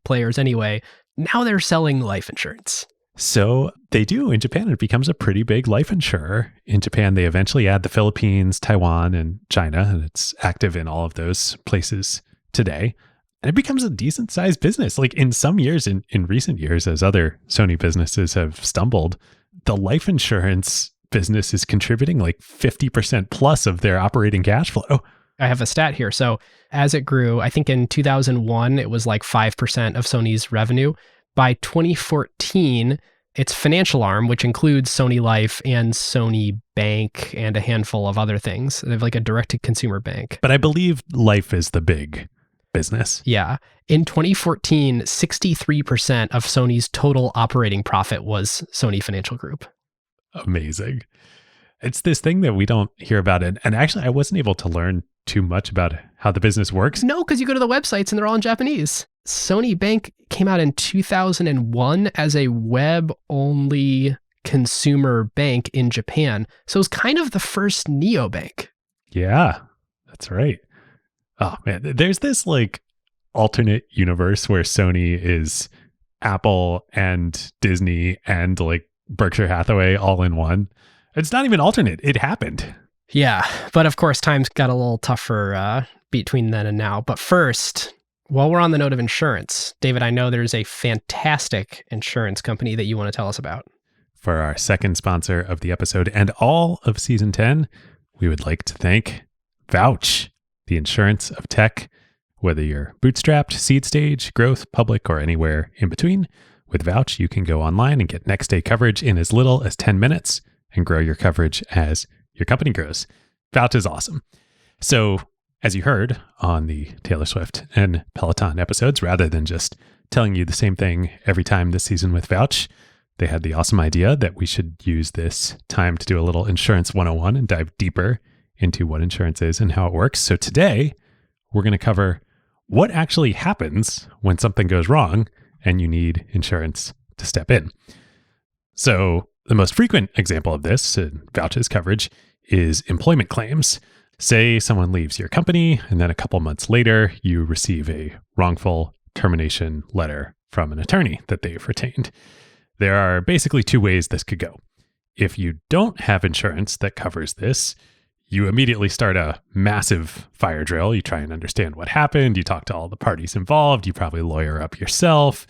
players anyway. Now they're selling life insurance. So they do in Japan. It becomes a pretty big life insurer. In Japan, they eventually add the Philippines, Taiwan, and China, and it's active in all of those places today. And it becomes a decent sized business. Like in some years, in recent years, as other Sony businesses have stumbled, the life insurance business is contributing like 50% plus of their operating cash flow. I have a stat here. So as it grew, I think in 2001, it was like 5% of Sony's revenue. By 2014, its financial arm, which includes Sony Life and Sony Bank and a handful of other things. They have like a direct-to-consumer bank. But I believe Life is the big business. Yeah. In 2014, 63% of Sony's total operating profit was Sony Financial Group. Amazing. It's this thing that we don't hear about. And actually, I wasn't able to learn too much about how the business works. No, because you go to the websites and they're all in Japanese. Sony Bank came out in 2001 as a web-only consumer bank in Japan. So it was kind of the first neobank. Yeah, that's right. Oh, man. There's this like alternate universe where Sony is Apple and Disney and like Berkshire Hathaway all in one. It's not even alternate. It happened. Yeah, but of course, times got a little tougher between then and now. But first, while we're on the note of insurance, David, I know there's a fantastic insurance company that you want to tell us about. For our second sponsor of the episode and all of season 10, we would like to thank Vouch, the insurance of tech. Whether you're bootstrapped, seed stage, growth, public, or anywhere in between, with Vouch, you can go online and get next day coverage in as little as 10 minutes and grow your coverage as your company grows. Vouch is awesome. So, as you heard on the Taylor Swift and Peloton episodes, rather than just telling you the same thing every time this season with Vouch, they had the awesome idea that we should use this time to do a little insurance 101 and dive deeper into what insurance is and how it works. So today, we're going to cover what actually happens when something goes wrong and you need insurance to step in. So the most frequent example of this in Vouch's coverage is employment claims. Say someone leaves your company and then a couple months later, you receive a wrongful termination letter from an attorney that they've retained. There are basically two ways this could go. If you don't have insurance that covers this, you immediately start a massive fire drill. You try and understand what happened. You talk to all the parties involved. You probably lawyer up yourself.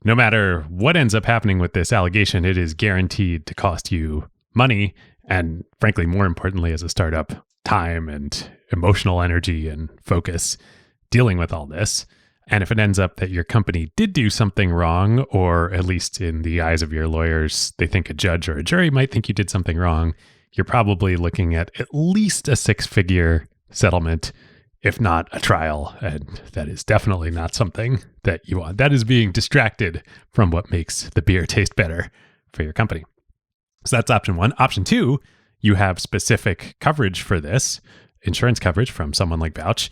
No matter what ends up happening with this allegation, it is guaranteed to cost you money. And frankly, more importantly, as a startup, time and emotional energy and focus dealing with all this. And if it ends up that your company did do something wrong, or at least in the eyes of your lawyers, they think a judge or a jury might think you did something wrong, you're probably looking at least a six-figure settlement, if not a trial. And that is definitely not something that you want. That is being distracted from what makes the beer taste better for your company. So that's option one. Option two, you have specific coverage for this, insurance coverage from someone like Vouch.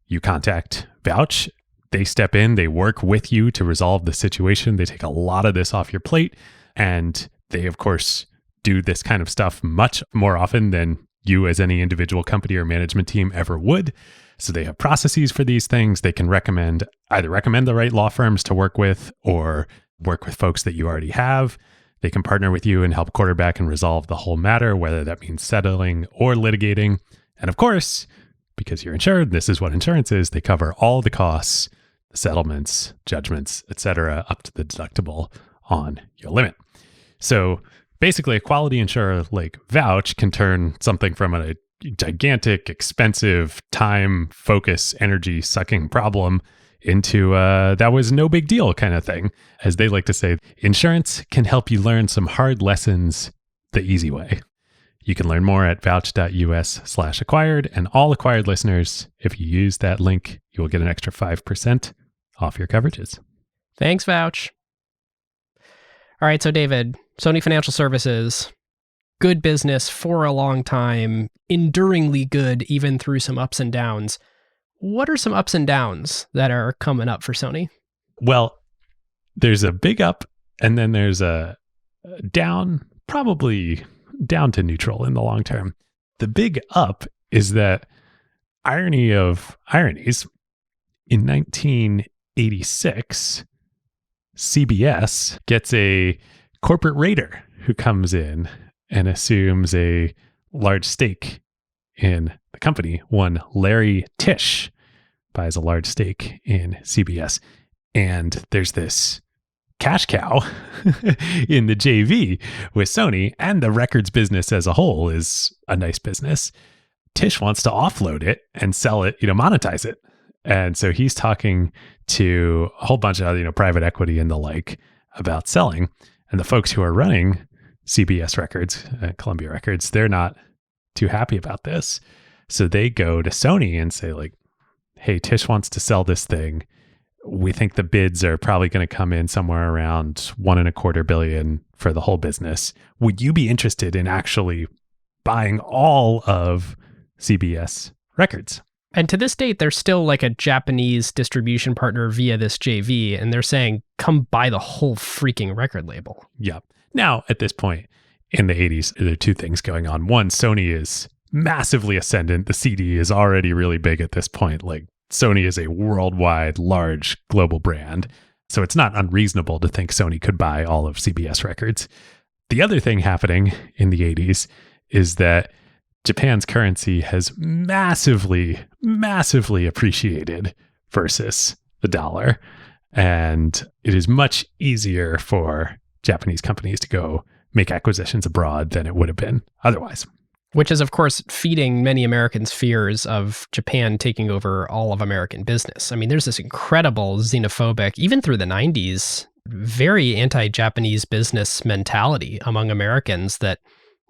You contact Vouch. They step in, they work with you to resolve the situation. They take a lot of this off your plate. And they, of course, do this kind of stuff much more often than you as any individual company or management team ever would. So they have processes for these things. They can either recommend the right law firms to work with or work with folks that you already have. They can partner with you and help quarterback and resolve the whole matter, whether that means settling or litigating. And of course, because you're insured, this is what insurance is. They cover all the costs, the settlements, judgments, etc., up to the deductible on your limit. So basically, a quality insurer like Vouch can turn something from a gigantic, expensive, time, focus, energy sucking problem into that was no big deal kind of thing. As they like to say, insurance can help you learn some hard lessons the easy way. You can learn more at vouch.us/acquired, and all acquired listeners, if you use that link, you will get an extra 5% off your coverages. Thanks, Vouch. All right, so David, Sony Financial Services, good business for a long time, enduringly good even through some ups and downs. What are some ups and downs that are coming up for Sony? Well, there's a big up and then there's a down, probably down to neutral in the long term. The big up is that, irony of ironies, in 1986, CBS gets a corporate raider who comes in and assumes a large stake in the company. One Larry Tisch buys a large stake in CBS. And there's this cash cow in the JV with Sony, and the records business as a whole is a nice business. Tisch wants to offload it and sell it, monetize it. And so he's talking to a whole bunch of, private equity and the like about selling. And the folks who are running CBS Records, Columbia Records, they're not too happy about this. So they go to Sony and say, like, hey, Tish wants to sell this thing. We think the bids are probably going to come in somewhere around $1.25 billion for the whole business. Would you be interested in actually buying all of CBS Records? And to this date, they're still like a Japanese distribution partner via this JV, and they're saying, come buy the whole freaking record label. Yeah. Now, at this point in the 80s, there are two things going on. One, Sony is massively ascendant. The CD is already really big at this point. Like, Sony is a worldwide, large, global brand. So it's not unreasonable to think Sony could buy all of CBS Records. The other thing happening in the 80s is that Japan's currency has massively, massively appreciated versus the dollar. And it is much easier for Japanese companies to go make acquisitions abroad than it would have been otherwise. Which is, of course, feeding many Americans' fears of Japan taking over all of American business. I mean, there's this incredible xenophobic, even through the 90s, very anti-Japanese business mentality among Americans that,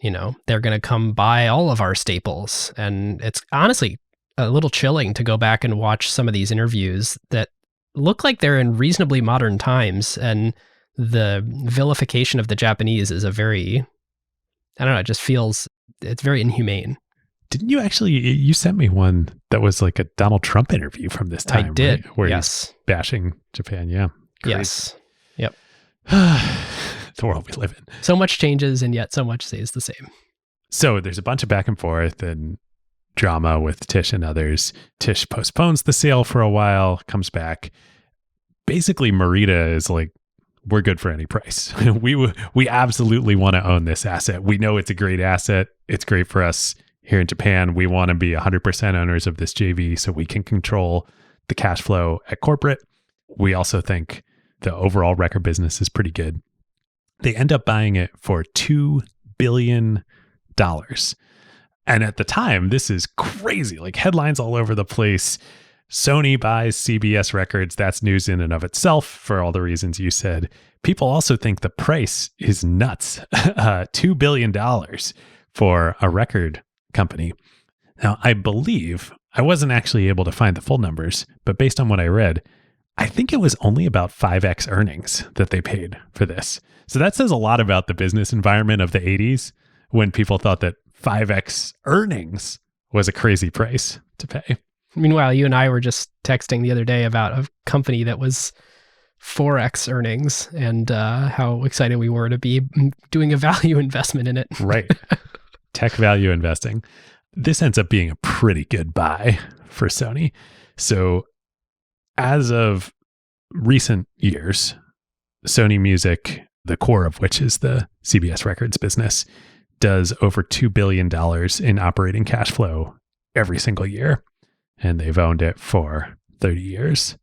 you know, they're going to come buy all of our staples. And it's honestly a little chilling to go back and watch some of these interviews that look like they're in reasonably modern times. And the vilification of the Japanese is a very, I don't know, it just feels, it's very inhumane. Didn't you actually, you sent me one that was like a Donald Trump interview from this time, I did, right? Where yes. he's bashing Japan, yeah. Great. Yes, yep. The world we live in. So much changes and yet so much stays the same. So there's a bunch of back and forth and drama with Tish and others. Tish postpones the sale for a while, comes back. Basically, Morita is like, we're good for any price. We absolutely want to own this asset. We know it's a great asset. It's great for us here in Japan. We want to be 100% owners of this JV so we can control the cash flow at corporate. We also think the overall record business is pretty good. They end up buying it for $2 billion. And at the time, this is crazy, like headlines all over the place. Sony buys CBS Records. That's news in and of itself for all the reasons you said. People also think the price is nuts. $2 billion for a record company. Now, I believe, I wasn't actually able to find the full numbers, but based on what I read, I think it was only about 5x earnings that they paid for this. So that says a lot about the business environment of the 80s when people thought that 5x earnings was a crazy price to pay. Meanwhile, you and I were just texting the other day about a company that was 4x earnings and how excited we were to be doing a value investment in it. Right. Tech value investing. This ends up being a pretty good buy for Sony. So as of recent years, Sony Music, the core of which is the CBS Records business, does over $2 billion in operating cash flow every single year. And they've owned it for 30 years.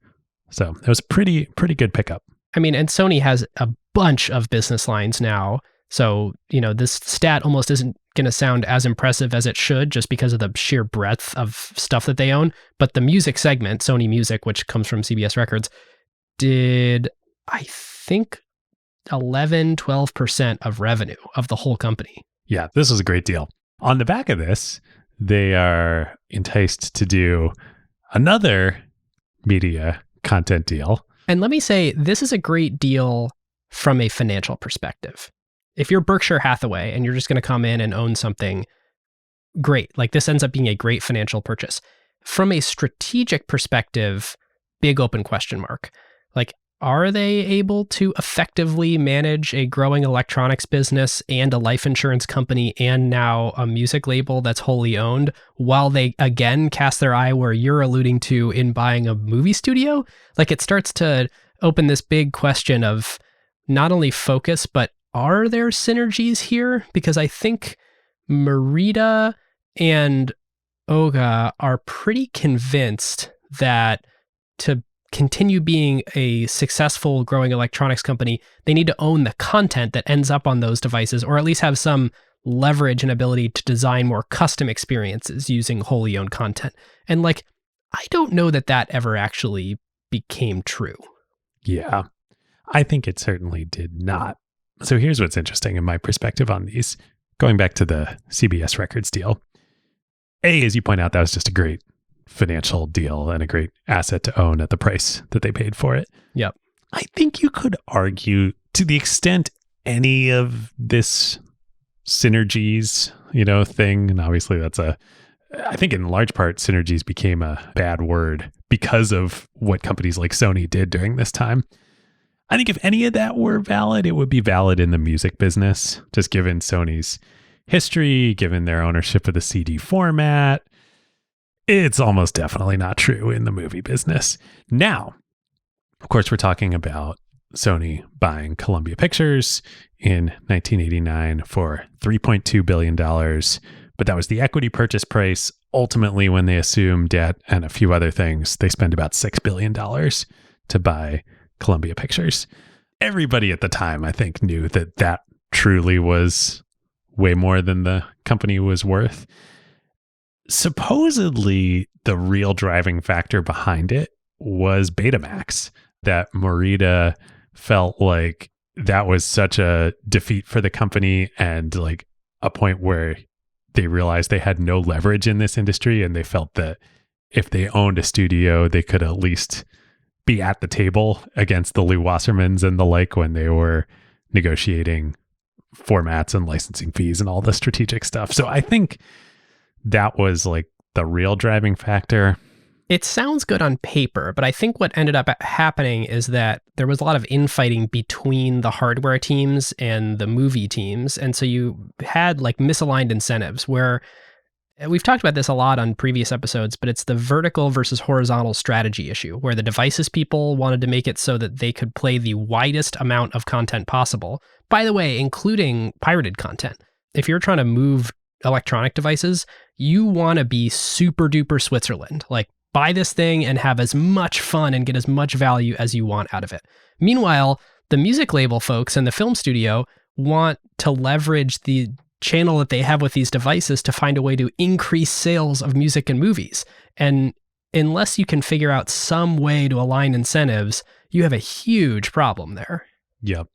So it was a pretty good pickup. I mean, and Sony has a bunch of business lines now. So, you know, this stat almost isn't going to sound as impressive as it should just because of the sheer breadth of stuff that they own. But the music segment, Sony Music, which comes from CBS Records, did, I think, 12% of revenue of the whole company. Yeah, this was a great deal. On the back of this, they are enticed to do another media content deal. And let me say, this is a great deal from a financial perspective. If you're Berkshire Hathaway and you're just going to come in and own something, great. Like, this ends up being a great financial purchase. From a strategic perspective, big open question mark. Like, are they able to effectively manage a growing electronics business and a life insurance company and now a music label that's wholly owned while they, again, cast their eye where you're alluding to in buying a movie studio? Like, it starts to open this big question of not only focus, but are there synergies here? Because I think Morita and Oga are pretty convinced that to continue being a successful growing electronics company, they need to own the content that ends up on those devices, or at least have some leverage and ability to design more custom experiences using wholly owned content. And like, I don't know that that ever actually became true. Yeah, I think it certainly did not. So here's what's interesting in my perspective on these. Going back to the CBS Records deal. A, as you point out, that was just a great financial deal and a great asset to own at the price that they paid for it. Yep. I think you could argue, to the extent any of this synergies, thing, and obviously I think in large part, synergies became a bad word because of what companies like Sony did during this time. I think if any of that were valid, it would be valid in the music business, just given Sony's history, given their ownership of the CD format. It's almost definitely not true in the movie business. Now, of course, we're talking about Sony buying Columbia Pictures in 1989 for $3.2 billion. But that was the equity purchase price. Ultimately, when they assumed debt and a few other things, they spent about $6 billion to buy Columbia Pictures. Everybody at the time, I think, knew that that truly was way more than the company was worth. Supposedly, the real driving factor behind it was Betamax, that Morita felt like that was such a defeat for the company and like a point where they realized they had no leverage in this industry, and they felt that if they owned a studio, they could at least be at the table against the Lou Wassermans and the like when they were negotiating formats and licensing fees and all the strategic stuff. So I think that was like the real driving factor. It sounds good on paper, but I think what ended up happening is that there was a lot of infighting between the hardware teams and the movie teams. And so you had like misaligned incentives where we've talked about this a lot on previous episodes, but it's the vertical versus horizontal strategy issue where the devices people wanted to make it so that they could play the widest amount of content possible. By the way, including pirated content. If you're trying to move electronic devices, you want to be super duper Switzerland. Like, buy this thing and have as much fun and get as much value as you want out of it. Meanwhile, the music label folks and the film studio want to leverage the channel that they have with these devices to find a way to increase sales of music and movies. And unless you can figure out some way to align incentives, you have a huge problem there. Yep.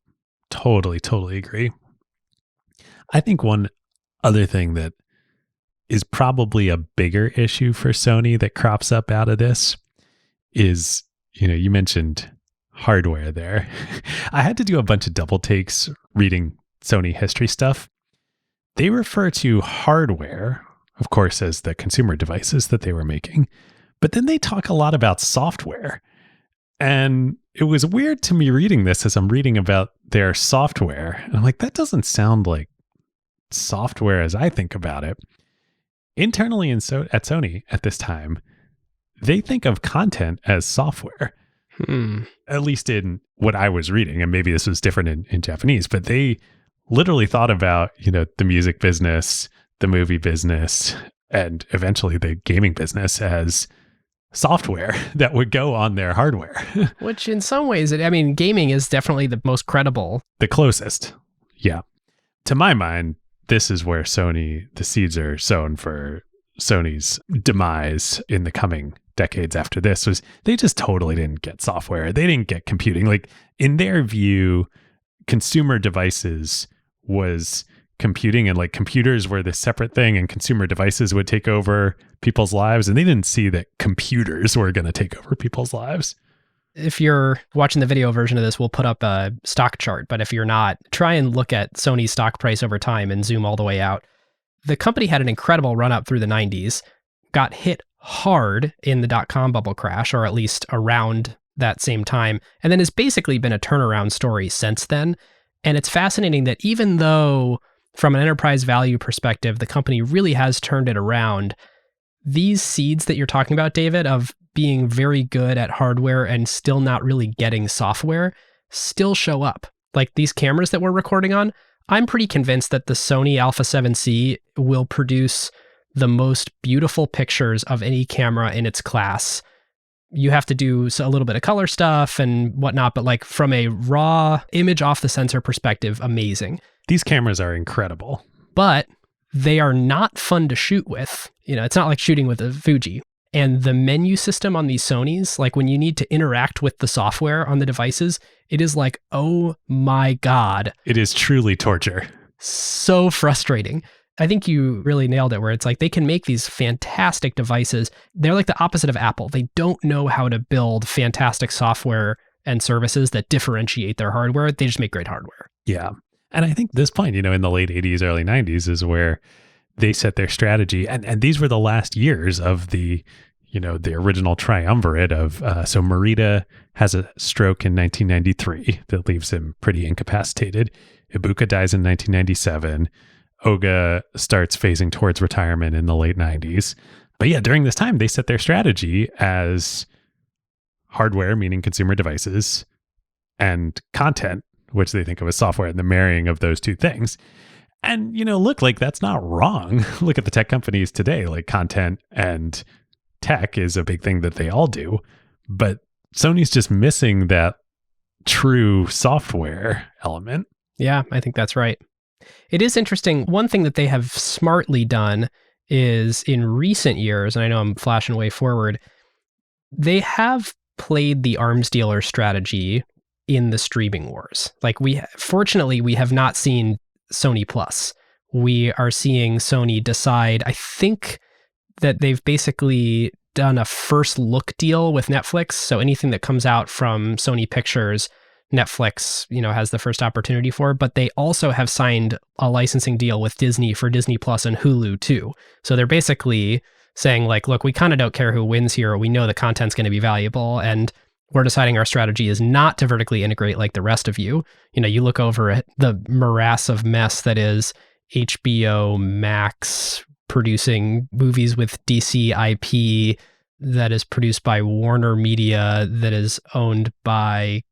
Totally agree. I think one other thing that is probably a bigger issue for Sony that crops up out of this is, you mentioned hardware there. I had to do a bunch of double takes reading Sony history stuff. They refer to hardware, of course, as the consumer devices that they were making, but then they talk a lot about software. And it was weird to me reading this as I'm reading about their software. And I'm like, that doesn't sound like software as I think about it. Internally at Sony at this time, they think of content as software, at least in what I was reading. And maybe this was different in Japanese, but they literally thought about, the music business, the movie business, and eventually the gaming business as software that would go on their hardware. Which in some ways, gaming is definitely the most credible. The closest. Yeah. To my mind, this is where the seeds are sown for Sony's demise in the coming decades after this. Was they just totally didn't get software. They didn't get computing. Like, in their view, consumer devices was computing, and like computers were this separate thing, and consumer devices would take over people's lives. And they didn't see that computers were going to take over people's lives. If you're watching the video version of this, we'll put up a stock chart. But if you're not, try and look at Sony's stock price over time and zoom all the way out. The company had an incredible run up through the 90s, got hit hard in the dot-com bubble crash, or at least around that same time, and then has basically been a turnaround story since then. And it's fascinating that even though from an enterprise value perspective, the company really has turned it around, these seeds that you're talking about, David, of being very good at hardware and still not really getting software still show up. Like these cameras that we're recording on, I'm pretty convinced that the Sony Alpha 7C will produce the most beautiful pictures of any camera in its class. You have to do a little bit of color stuff and whatnot, but like from a raw image off the sensor perspective, amazing. These cameras are incredible. But they are not fun to shoot with. It's not like shooting with a Fuji. And the menu system on these Sonys, like when you need to interact with the software on the devices, it is like, oh my God. It is truly torture. So frustrating. I think you really nailed it, where it's like they can make these fantastic devices. They're like the opposite of Apple. They don't know how to build fantastic software and services that differentiate their hardware. They just make great hardware. Yeah. And I think this point, in the late 80s, early 90s is where they set their strategy. And these were the last years of the original triumvirate of, so Morita has a stroke in 1993 that leaves him pretty incapacitated. Ibuka dies in 1997. Oga starts phasing towards retirement in the late 90s. But yeah, during this time, they set their strategy as hardware, meaning consumer devices, and content, which they think of as software, and the marrying of those two things. And, look, like that's not wrong. Look at the tech companies today, like content and tech is a big thing that they all do. But Sony's just missing that true software element. Yeah, I think that's right. It is interesting. One thing that they have smartly done is in recent years, and I know I'm flashing way forward, they have played the arms dealer strategy in the streaming wars. Like fortunately, we have not seen Sony Plus. We are seeing Sony decide, I think that they've basically done a first look deal with Netflix. So anything that comes out from Sony Pictures, Netflix, has the first opportunity for, but they also have signed a licensing deal with Disney for Disney Plus and Hulu too. So they're basically saying like, look, we kind of don't care who wins here. We know the content's going to be valuable, and we're deciding our strategy is not to vertically integrate like the rest of you. You look over at the morass of mess that is HBO Max producing movies with DC IP that is produced by Warner Media, that is owned by,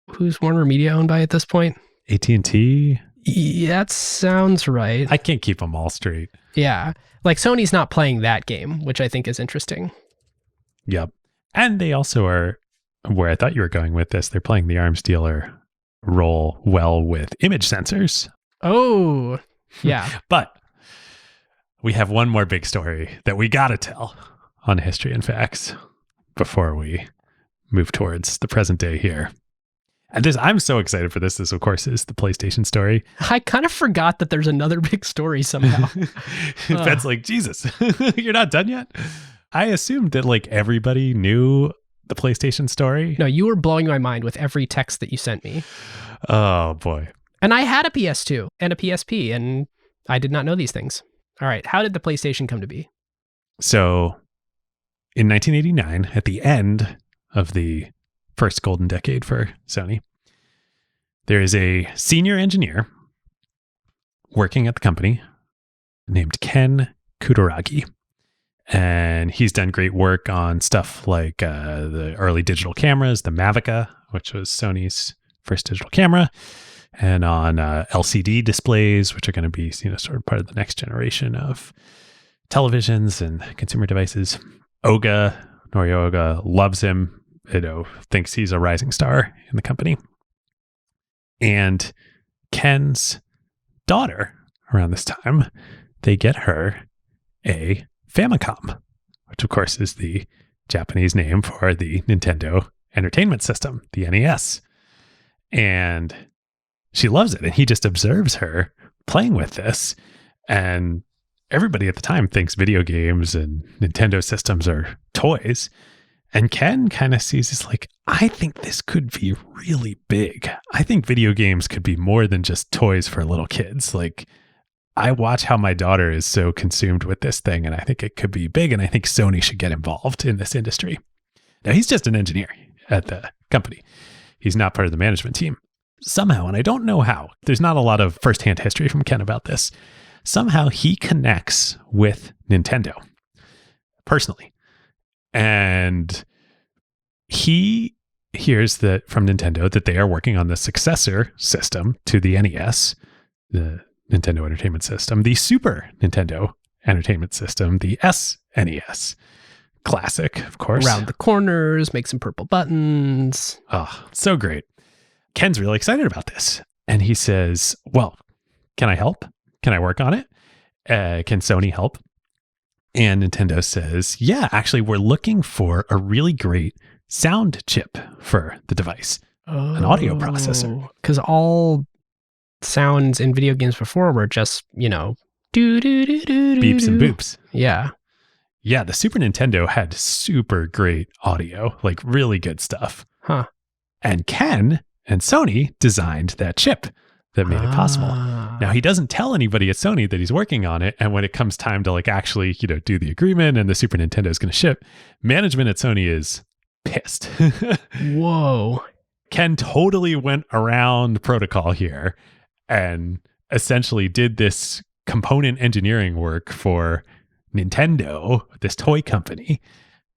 who's Warner Media owned by at this point? AT&T? Yeah, that sounds right. I can't keep them all straight. Yeah. Like Sony's not playing that game, which I think is interesting. Yep. And they also are, where I thought you were going with this, they're playing the arms dealer role well with image sensors. Oh, yeah. But we have one more big story that we got to tell on History and Facts before we move towards the present day here. And I'm so excited for this. This, of course, is the PlayStation story. I kind of forgot that there's another big story somehow. That's like, Jesus, you're not done yet? I assumed that like everybody knew the PlayStation story. No, you were blowing my mind with every text that you sent me. Oh, boy. And I had a PS2 and a PSP, and I did not know these things. All right. How did the PlayStation come to be? So in 1989, at the end of the first golden decade for Sony, there is a senior engineer working at the company named Ken Kutaragi. And he's done great work on stuff like the early digital cameras, the Mavica, which was Sony's first digital camera, and on LCD displays, which are going to be sort of part of the next generation of televisions and consumer devices. Norio Oga loves him, thinks he's a rising star in the company. And Ken's daughter, around this time, they get her a Famicom, which of course is the Japanese name for the Nintendo Entertainment System, the NES. And she loves it. And he just observes her playing with this. And everybody at the time thinks video games and Nintendo systems are toys. And Ken kind of sees this like, I think this could be really big. I think video games could be more than just toys for little kids. Like, I watch how my daughter is so consumed with this thing, and I think it could be big, and I think Sony should get involved in this industry. Now, he's just an engineer at the company. He's not part of the management team. Somehow, and I don't know how, there's not a lot of firsthand history from Ken about this. Somehow, he connects with Nintendo personally. And he hears that from Nintendo that they are working on the successor system to the NES, the Nintendo Entertainment System, the Super Nintendo Entertainment System, the SNES. Classic, of course. Round the corners, make some purple buttons. Oh, so great. Ken's really excited about this. And he says, well, can I help? Can I work on it? Can Sony help? And Nintendo says, yeah, actually, we're looking for a really great sound chip for the device, an audio processor. Because all sounds in video games before were just, beeps and boops. Yeah. Yeah, the Super Nintendo had super great audio, like really good stuff. Huh. And Ken and Sony designed that chip that made it possible. Now, he doesn't tell anybody at Sony that he's working on it. And when it comes time to like actually, do the agreement and the Super Nintendo is going to ship, management at Sony is pissed. Whoa. Ken totally went around protocol here and essentially did this component engineering work for Nintendo, this toy company,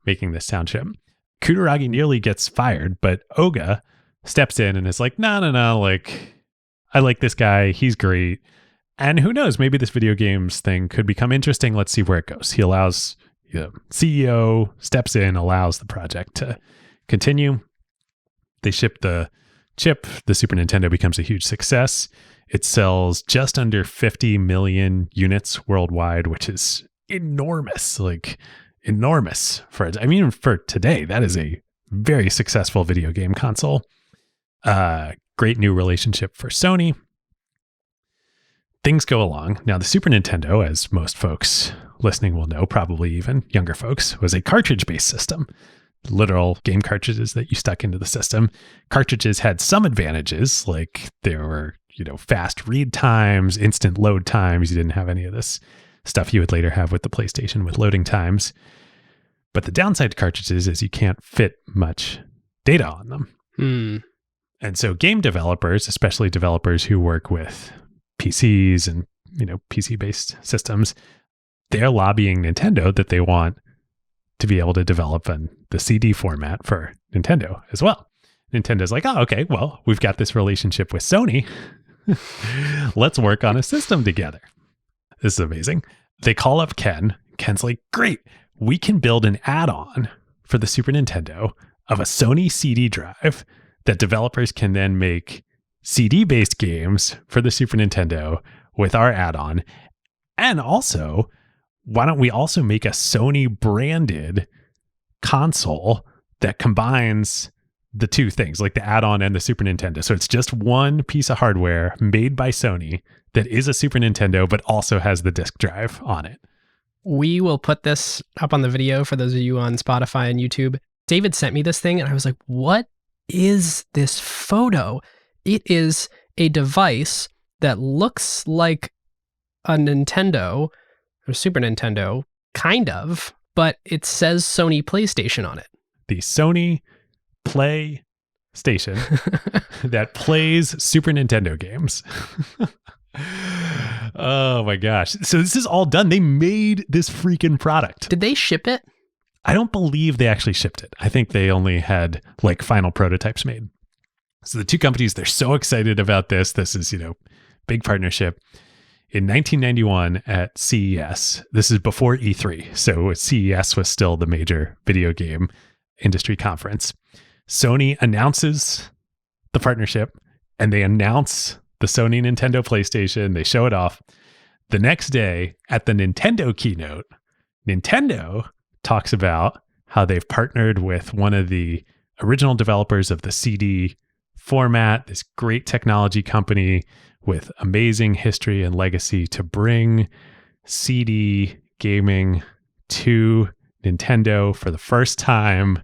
making this sound chip. Kutaragi nearly gets fired, but Oga steps in and is like, no, like, I like this guy. He's great. And who knows, maybe this video games thing could become interesting. Let's see where it goes. He allows, CEO steps in, allows the project to continue. They ship the chip. The Super Nintendo becomes a huge success. It sells just under 50 million units worldwide, which is enormous, like enormous for today. That is a very successful video game console. Great new relationship for Sony. Things go along. Now, the Super Nintendo, as most folks listening will know, probably even younger folks, was a cartridge-based system. Literal game cartridges that you stuck into the system. Cartridges had some advantages, like there were, fast read times, instant load times. You didn't have any of this stuff you would later have with the PlayStation with loading times. But the downside to cartridges is you can't fit much data on them. And so game developers, especially developers who work with PCs and, PC-based systems, they're lobbying Nintendo that they want to be able to develop in the CD format for Nintendo as well. Nintendo's like, oh, okay, well, we've got this relationship with Sony. Let's work on a system together. This is amazing. They call up Ken. Ken's like, great, we can build an add-on for the Super Nintendo of a Sony CD drive that developers can then make CD-based games for the Super Nintendo with our add-on. And also, why don't we also make a Sony-branded console that combines the two things, like the add-on and the Super Nintendo. So it's just one piece of hardware made by Sony that is a Super Nintendo, but also has the disk drive on it. We will put this up on the video for those of you on Spotify and YouTube. David sent me this thing and I was like, what is this photo? It is a device that looks like a Nintendo or Super Nintendo, kind of, but it says Sony PlayStation on it. The Sony PlayStation that plays Super Nintendo games. Oh my gosh. So this is all done. They made this freaking product. Did they ship it? I don't believe they actually shipped it. I think they only had like final prototypes made. So the two companies, they're so excited about this. This is, big partnership. In 1991 at CES, this is before E3. So CES was still the major video game industry conference. Sony announces the partnership and they announce the Sony Nintendo PlayStation. They show it off. The next day at the Nintendo keynote, Nintendo talks about how they've partnered with one of the original developers of the CD format, this great technology company with amazing history and legacy to bring CD gaming to Nintendo for the first time.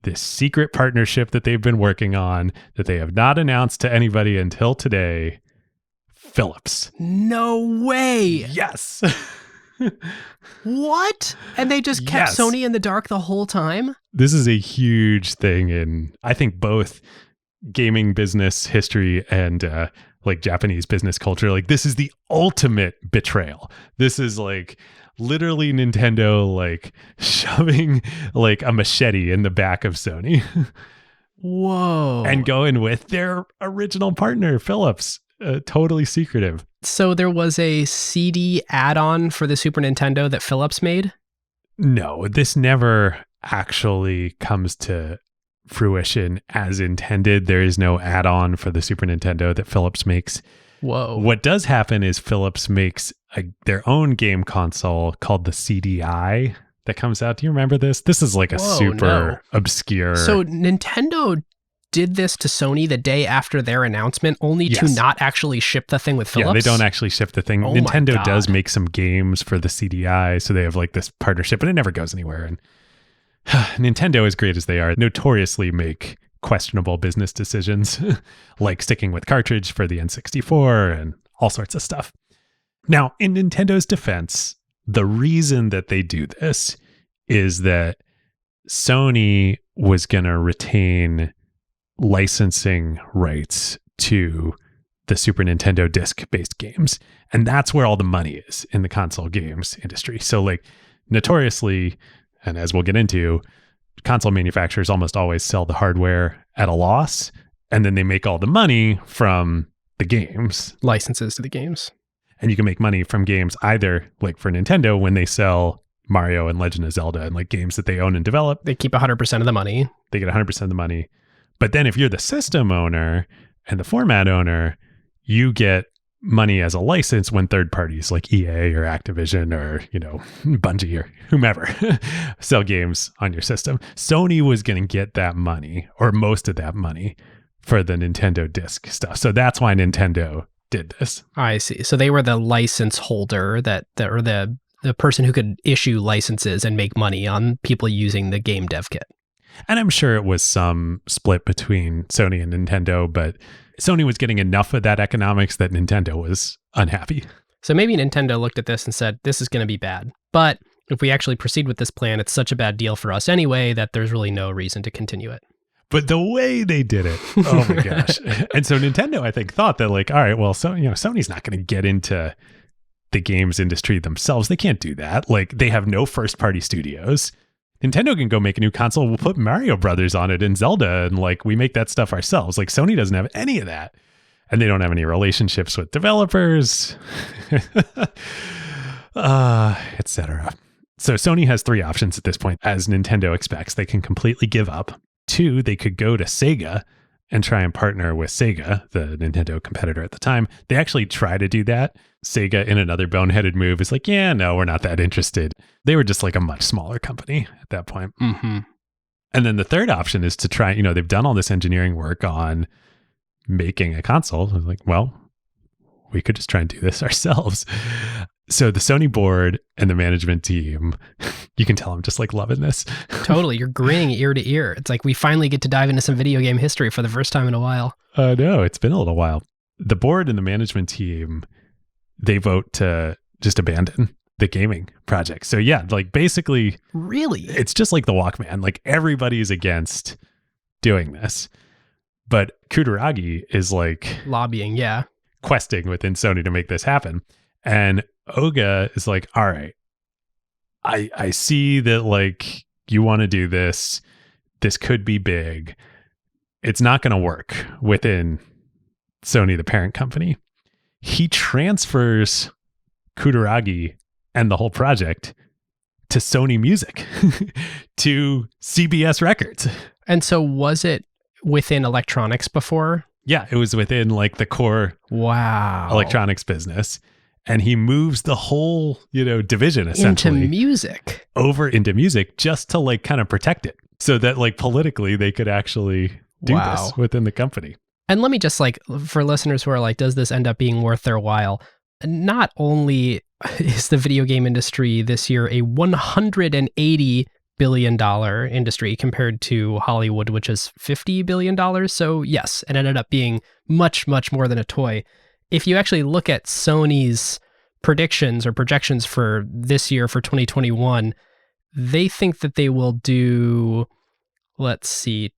This secret partnership that they've been working on that they have not announced to anybody until today. Philips. No way. Yes. What? And they just kept Sony in the dark the whole time? This is a huge thing in, I think, both gaming business history and like Japanese business culture. Like, this is the ultimate betrayal. This is like literally Nintendo like shoving like a machete in the back of Sony. Whoa. And going with their original partner, Philips. Totally secretive. So there was a CD add-on for the Super Nintendo that Philips made? No, this never actually comes to fruition as intended. There is no add-on for the Super Nintendo that Philips makes. Whoa. What does happen is Philips makes their own game console called the CDI that comes out. Do you remember this? This is like a super obscure. So Nintendo did this to Sony the day after their announcement, only to Yes. not actually ship the thing with Philips? Yeah, they don't actually ship the thing. Oh my Nintendo God. does make some games for the CDI, so they have like this partnership, but it never goes anywhere. And Nintendo, as great as they are, notoriously make questionable business decisions, like sticking with cartridge for the N64 and all sorts of stuff. Now, in Nintendo's defense, the reason that they do this is that Sony was going to retain licensing rights to the Super Nintendo disc-based games. And that's where all the money is in the console games industry. So like notoriously, and as we'll get into, console manufacturers almost always sell the hardware at a loss, and then they make all the money from the games. Licenses to the games. And you can make money from games either like for Nintendo when they sell Mario and Legend of Zelda and like games that they own and develop. They keep 100% of the money. They get 100% of the money. But then if you're the system owner and the format owner, you get money as a license when third parties like EA or Activision or, Bungie or whomever sell games on your system. Sony was going to get that money or most of that money for the Nintendo disc stuff. So that's why Nintendo did this. I see. So they were the license holder or the person who could issue licenses and make money on people using the game dev kit. And I'm sure it was some split between Sony and Nintendo, but Sony was getting enough of that economics that Nintendo was unhappy. So maybe Nintendo looked at this and said, this is going to be bad. But if we actually proceed with this plan, it's such a bad deal for us anyway that there's really no reason to continue it. But the way they did it, oh my gosh. And so Nintendo, I think, thought that like, all right, well, so, Sony's not going to get into the games industry themselves. They can't do that. Like they have no first party studios. Nintendo can go make a new console. We'll put Mario Brothers on it and Zelda, and like we make that stuff ourselves. Like Sony doesn't have any of that, and they don't have any relationships with developers, etc. So Sony has three options at this point, as Nintendo expects. They can completely give up. 2, they could go to Sega and try and partner with Sega, the Nintendo competitor at the time. They actually try to do that. Sega, in another boneheaded move, is like, yeah, no, we're not that interested. They were just like a much smaller company at that point. Mm-hmm. And then the third option is to try, they've done all this engineering work on making a console. I was like, well, we could just try and do this ourselves. So the Sony board and the management team, you can tell I'm just like loving this. Totally. You're grinning ear to ear. It's like we finally get to dive into some video game history for the first time in a while. No, it's been a little while. The board and the management team, they vote to just abandon the gaming project. So yeah, like basically, Really? it's just like the Walkman. Like everybody's against doing this. But Kutaragi is like Lobbying, yeah. questing within Sony to make this happen. And Oga is like, all right, I see that like you want to do this. This could be big. It's not going to work within Sony, the parent company. He transfers Kutaragi and the whole project to Sony Music, to CBS Records. And so was it within electronics before? Yeah, it was within like the core Wow. electronics business. And he moves the whole, division essentially Into music. over into music just to like kind of protect it so that like politically they could actually do Wow. this within the company. And let me just like, for listeners who are like, does this end up being worth their while? Not only is the video game industry this year a $180 billion industry compared to Hollywood, which is $50 billion. So yes, it ended up being much, much more than a toy. If you actually look at Sony's predictions or projections for this year, for 2021, they think that they will do, let's see,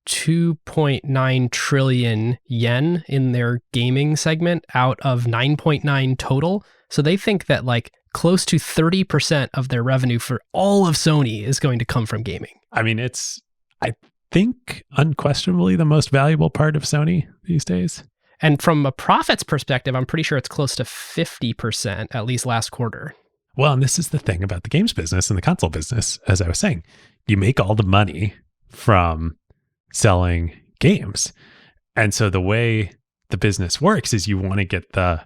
2.9 trillion yen in their gaming segment out of 9.9 total. So they think that like close to 30% of their revenue for all of Sony is going to come from gaming. I mean, it's, I think, unquestionably the most valuable part of Sony these days. And from a profits perspective, I'm pretty sure it's close to 50%, at least last quarter. Well, and this is the thing about the games business and the console business, as I was saying. You make all the money from selling games. And so the way the business works is you want to get the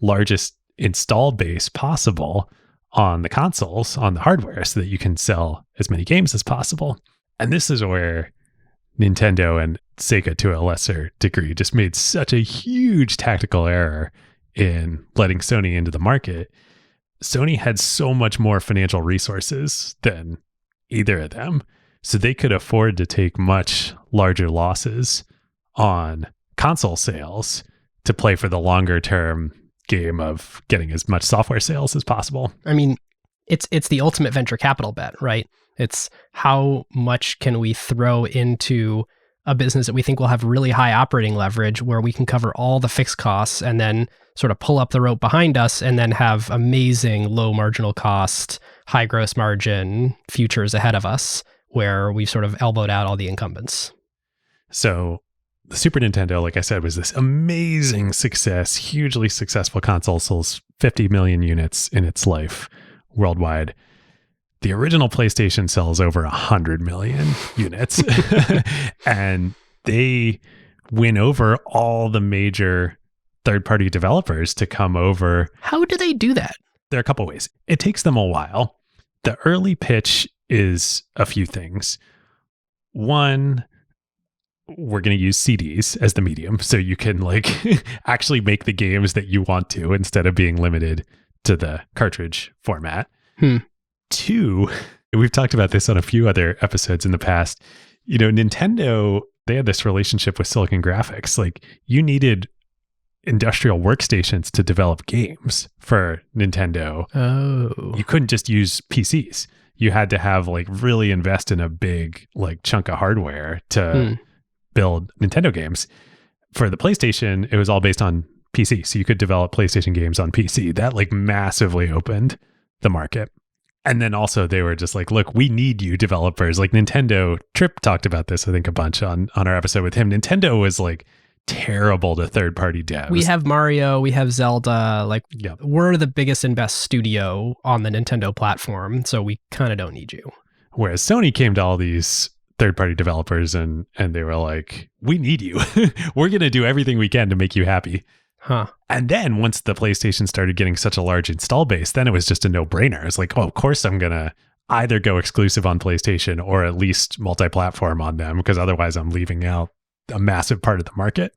largest install base possible on the consoles, on the hardware, so that you can sell as many games as possible. And this is where Nintendo and Sega to a lesser degree just made such a huge tactical error in letting Sony into the market. Sony had so much more financial resources than either of them, so they could afford to take much larger losses on console sales to play for the longer term game of getting as much software sales as possible. I mean, it's the ultimate venture capital bet, right? It's how much can we throw into a business that we think will have really high operating leverage, where we can cover all the fixed costs and then sort of pull up the rope behind us and then have amazing low marginal cost, high gross margin futures ahead of us, where we've sort of elbowed out all the incumbents. So the Super Nintendo, like I said, was this amazing success, hugely successful console, sells 50 million units in its life worldwide. The original PlayStation sells over 100 million units, and they win over all the major third-party developers to come over. How do they do that? There are a couple ways. It takes them a while. The early pitch is a few things. One, we're going to use CDs as the medium, so you can actually make the games that you want to instead of being limited to the cartridge format. Two, we've talked about this on a few other episodes in the past. Nintendo, they had this relationship with Silicon Graphics. You needed industrial workstations to develop games for Nintendo. Oh. You couldn't just use PCs. You had to have really invest in a big chunk of hardware to build Nintendo games. For the PlayStation, it was all based on PC. So you could develop PlayStation games on PC. That massively opened the market. And then also they were just look, we need you developers. Nintendo, Tripp talked about this, I think, a bunch on our episode with him. Nintendo was terrible to third-party devs. We have Mario, we have Zelda, Yep. We're the biggest and best studio on the Nintendo platform, so we kind of don't need you. Whereas Sony came to all these third-party developers and they were like, we need you. We're going to do everything we can to make you happy. Huh. And then once the PlayStation started getting such a large install base, then it was just a no-brainer. It's of course I'm going to either go exclusive on PlayStation or at least multi-platform on them, because otherwise I'm leaving out a massive part of the market.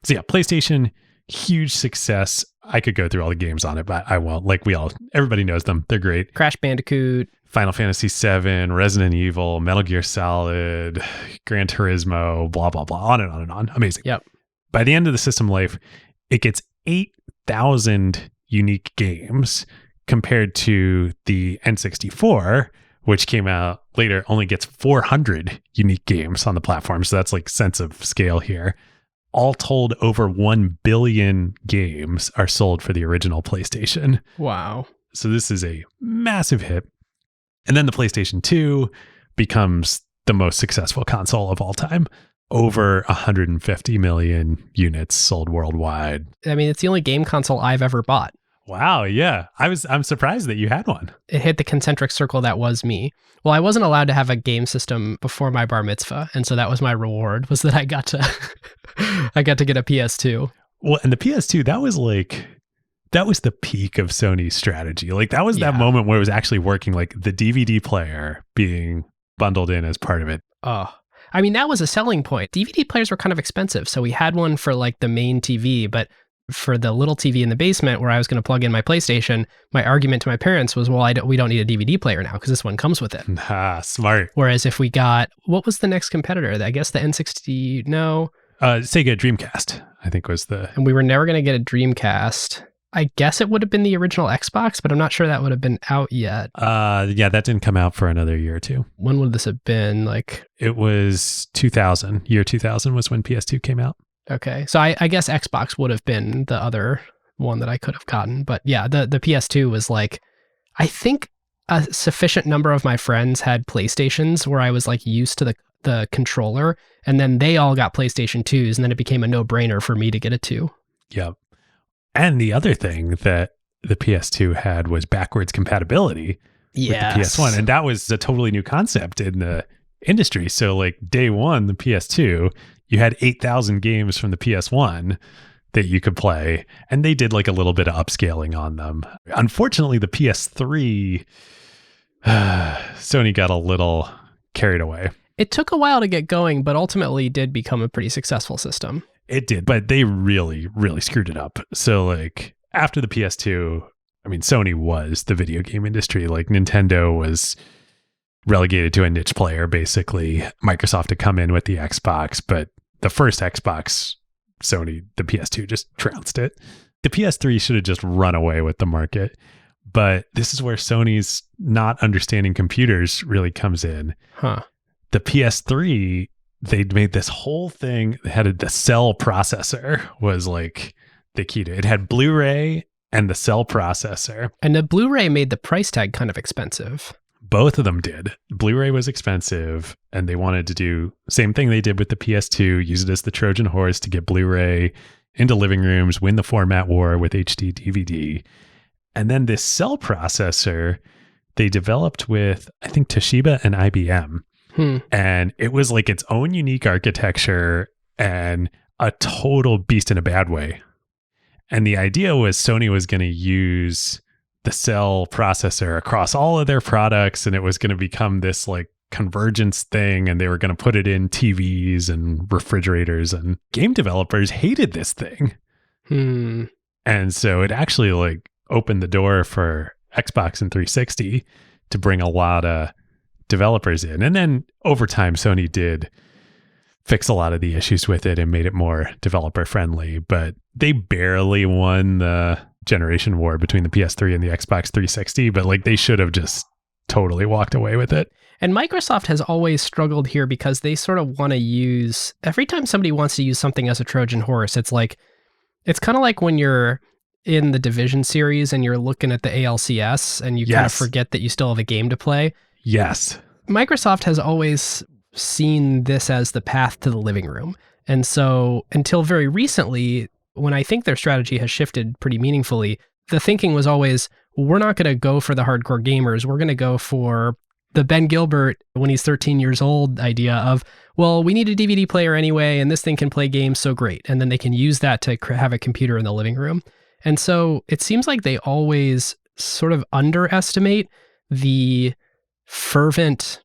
So yeah, PlayStation, huge success. I could go through all the games on it, but I won't. Everybody knows them. They're great. Crash Bandicoot, Final Fantasy VII, Resident Evil, Metal Gear Solid, Gran Turismo, blah, blah, blah, on and on and on. Amazing. Yep. By the end of the system life, it gets 8,000 unique games compared to the N64, which came out later, only gets 400 unique games on the platform. So that's sense of scale here. All told, over 1 billion games are sold for the original PlayStation. Wow. So this is a massive hit. And then the PlayStation 2 becomes the most successful console of all time. Over 150 million units sold worldwide. I mean, it's the only game console I've ever bought. Wow, yeah. I'm surprised that you had one. It hit the concentric circle that was me. Well, I wasn't allowed to have a game system before my bar mitzvah, and so that was my reward, was that I got to get a PS2. Well, and the PS2, that was the peak of Sony's strategy. That was that moment where it was actually working, the DVD player being bundled in as part of it. Oh, I mean, that was a selling point. DVD players were kind of expensive, so we had one for the main TV, but for the little TV in the basement where I was going to plug in my PlayStation, my argument to my parents was, well, we don't need a DVD player now because this one comes with it. Smart. Whereas if we got, what was the next competitor? I guess the N60, no. Sega Dreamcast, I think was the... And we were never going to get a Dreamcast. I guess it would have been the original Xbox, but I'm not sure that would have been out yet. Yeah, that didn't come out for another year or two. When would this have been? It was 2000. Year 2000 was when PS2 came out. Okay. So I guess Xbox would have been the other one that I could have gotten. But yeah, the PS2 was I think a sufficient number of my friends had PlayStations where I was used to the controller, and then they all got PlayStation 2s, and then it became a no-brainer for me to get a 2. Yep. And the other thing that the PS2 had was backwards compatibility with the PS1. And that was a totally new concept in the industry. So day one, the PS2, you had 8,000 games from the PS1 that you could play. And they did a little bit of upscaling on them. Unfortunately, the PS3, Sony got a little carried away. It took a while to get going, but ultimately did become a pretty successful system. It did, but they really, really screwed it up. So like after the PS2, I mean, Sony was the video game industry. Like Nintendo was relegated to a niche player, basically. Microsoft had come in with the Xbox, but the first Xbox, Sony, the PS2 just trounced it. The PS3 should have just run away with the market. But this is where Sony's not understanding computers really comes in. The PS3, they made this whole thing. They had the cell processor was like the key to it. It had Blu-ray and the cell processor. And the Blu-ray made the price tag kind of expensive. Both of them did. Blu-ray was expensive, and they wanted to do same thing they did with the PS2, use it as the Trojan horse to get Blu-ray into living rooms, win the format war with HD DVD. And then this cell processor, they developed with, I think, Toshiba and IBM. And it was like its own unique architecture and a total beast in a bad way. And the idea was Sony was going to use the cell processor across all of their products, and it was going to become this like convergence thing, and they were going to put it in TVs and refrigerators, and game developers hated this thing. And so it actually like opened the door for Xbox and 360 to bring a lot of developers in. And then over time, Sony did fix a lot of the issues with it and made it more developer friendly, but they barely won the generation war between the PS3 and the Xbox 360, but like they should have just totally walked away with it. And Microsoft has always struggled here because they sort of want to use, every time somebody wants to use something as a Trojan horse, it's kind of like when you're in the Division series and you're looking at the ALCS and you kind of forget that you still have a game to play. Yes. Microsoft has always seen this as the path to the living room. And so until very recently, when I think their strategy has shifted pretty meaningfully, the thinking was always, we're not going to go for the hardcore gamers. We're going to go for the Ben Gilbert, when he's 13 years old, idea of, well, we need a DVD player anyway, and this thing can play games, so great. And then they can use that to have a computer in the living room. And so it seems like they always sort of underestimate the fervent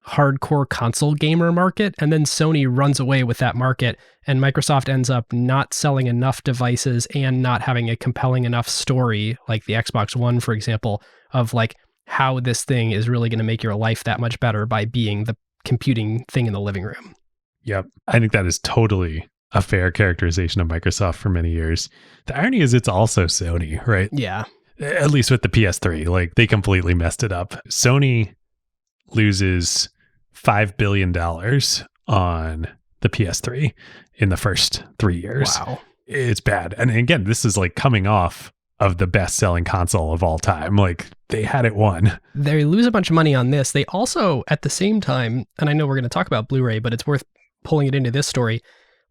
hardcore console gamer market, and then Sony runs away with that market, and Microsoft ends up not selling enough devices and not having a compelling enough story, like the Xbox One, for example, of like how this thing is really going to make your life that much better by being the computing thing in the living room. Yep. I think that is totally a fair characterization of Microsoft for many years. The irony is it's also Sony, right? Yeah. At least with the PS3, like they completely messed it up. Sony loses $5 billion on the PS3 in the first 3 years. Wow. It's bad. And again, this is like coming off of the best selling console of all time. Like they had it won. They lose a bunch of money on this. They also, at the same time, and I know we're going to talk about Blu-ray, but it's worth pulling it into this story,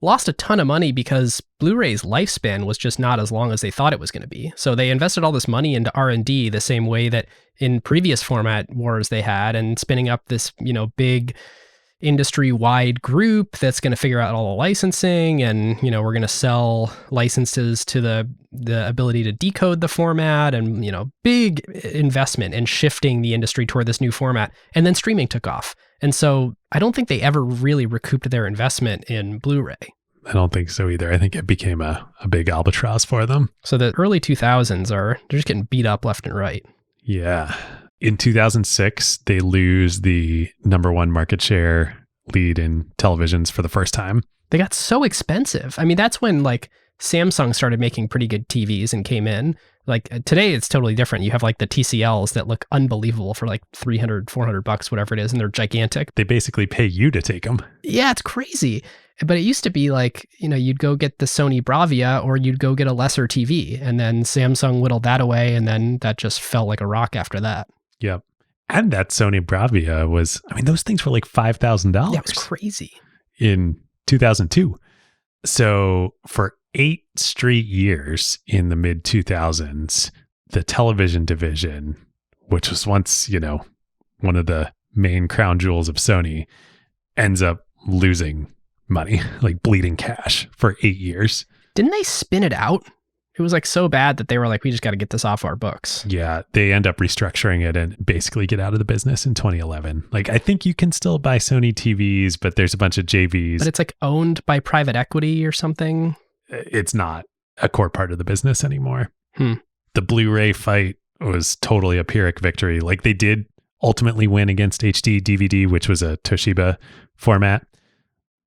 lost a ton of money because Blu-ray's lifespan was just not as long as they thought it was going to be. So they invested all this money into R&D the same way that in previous format wars they had, and spinning up this, big industry-wide group that's going to figure out all the licensing, and we're going to sell licenses to the ability to decode the format, and big investment in shifting the industry toward this new format. And then streaming took off, and so I don't think they ever really recouped their investment in Blu-ray. I don't think so either. I think it became a big albatross for them. So the early 2000s they're just getting beat up left and right. Yeah. In 2006, they lose the #1 market share lead in televisions for the first time. They got so expensive. I mean, that's when like Samsung started making pretty good TVs and came in. Like today, it's totally different. You have like the TCLs that look unbelievable for like $300, $400, whatever it is, and they're gigantic. They basically pay you to take them. Yeah, it's crazy. But it used to be like, you'd go get the Sony Bravia or you'd go get a lesser TV, and then Samsung whittled that away, and then that just fell like a rock after that. Yep. And that Sony Bravia was, those things were like $5,000. Yeah, it was crazy. In 2002. So for 8 straight years in the mid 2000s, the television division, which was once, one of the main crown jewels of Sony, ends up losing money, like bleeding cash for 8 years. Didn't they spin it out? It was like so bad that they were like, we just got to get this off our books. Yeah, they end up restructuring it and basically get out of the business in 2011. Like, I think you can still buy Sony TVs, but there's a bunch of JVs. But it's like owned by private equity or something. It's not a core part of the business anymore. Hmm. The Blu-ray fight was totally a Pyrrhic victory. Like, they did ultimately win against HD DVD, which was a Toshiba format,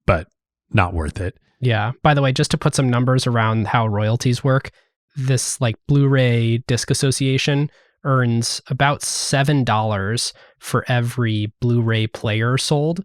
but not worth it. Yeah. By the way, just to put some numbers around how royalties work, this like Blu-ray Disc Association earns about $7 for every Blu-ray player sold.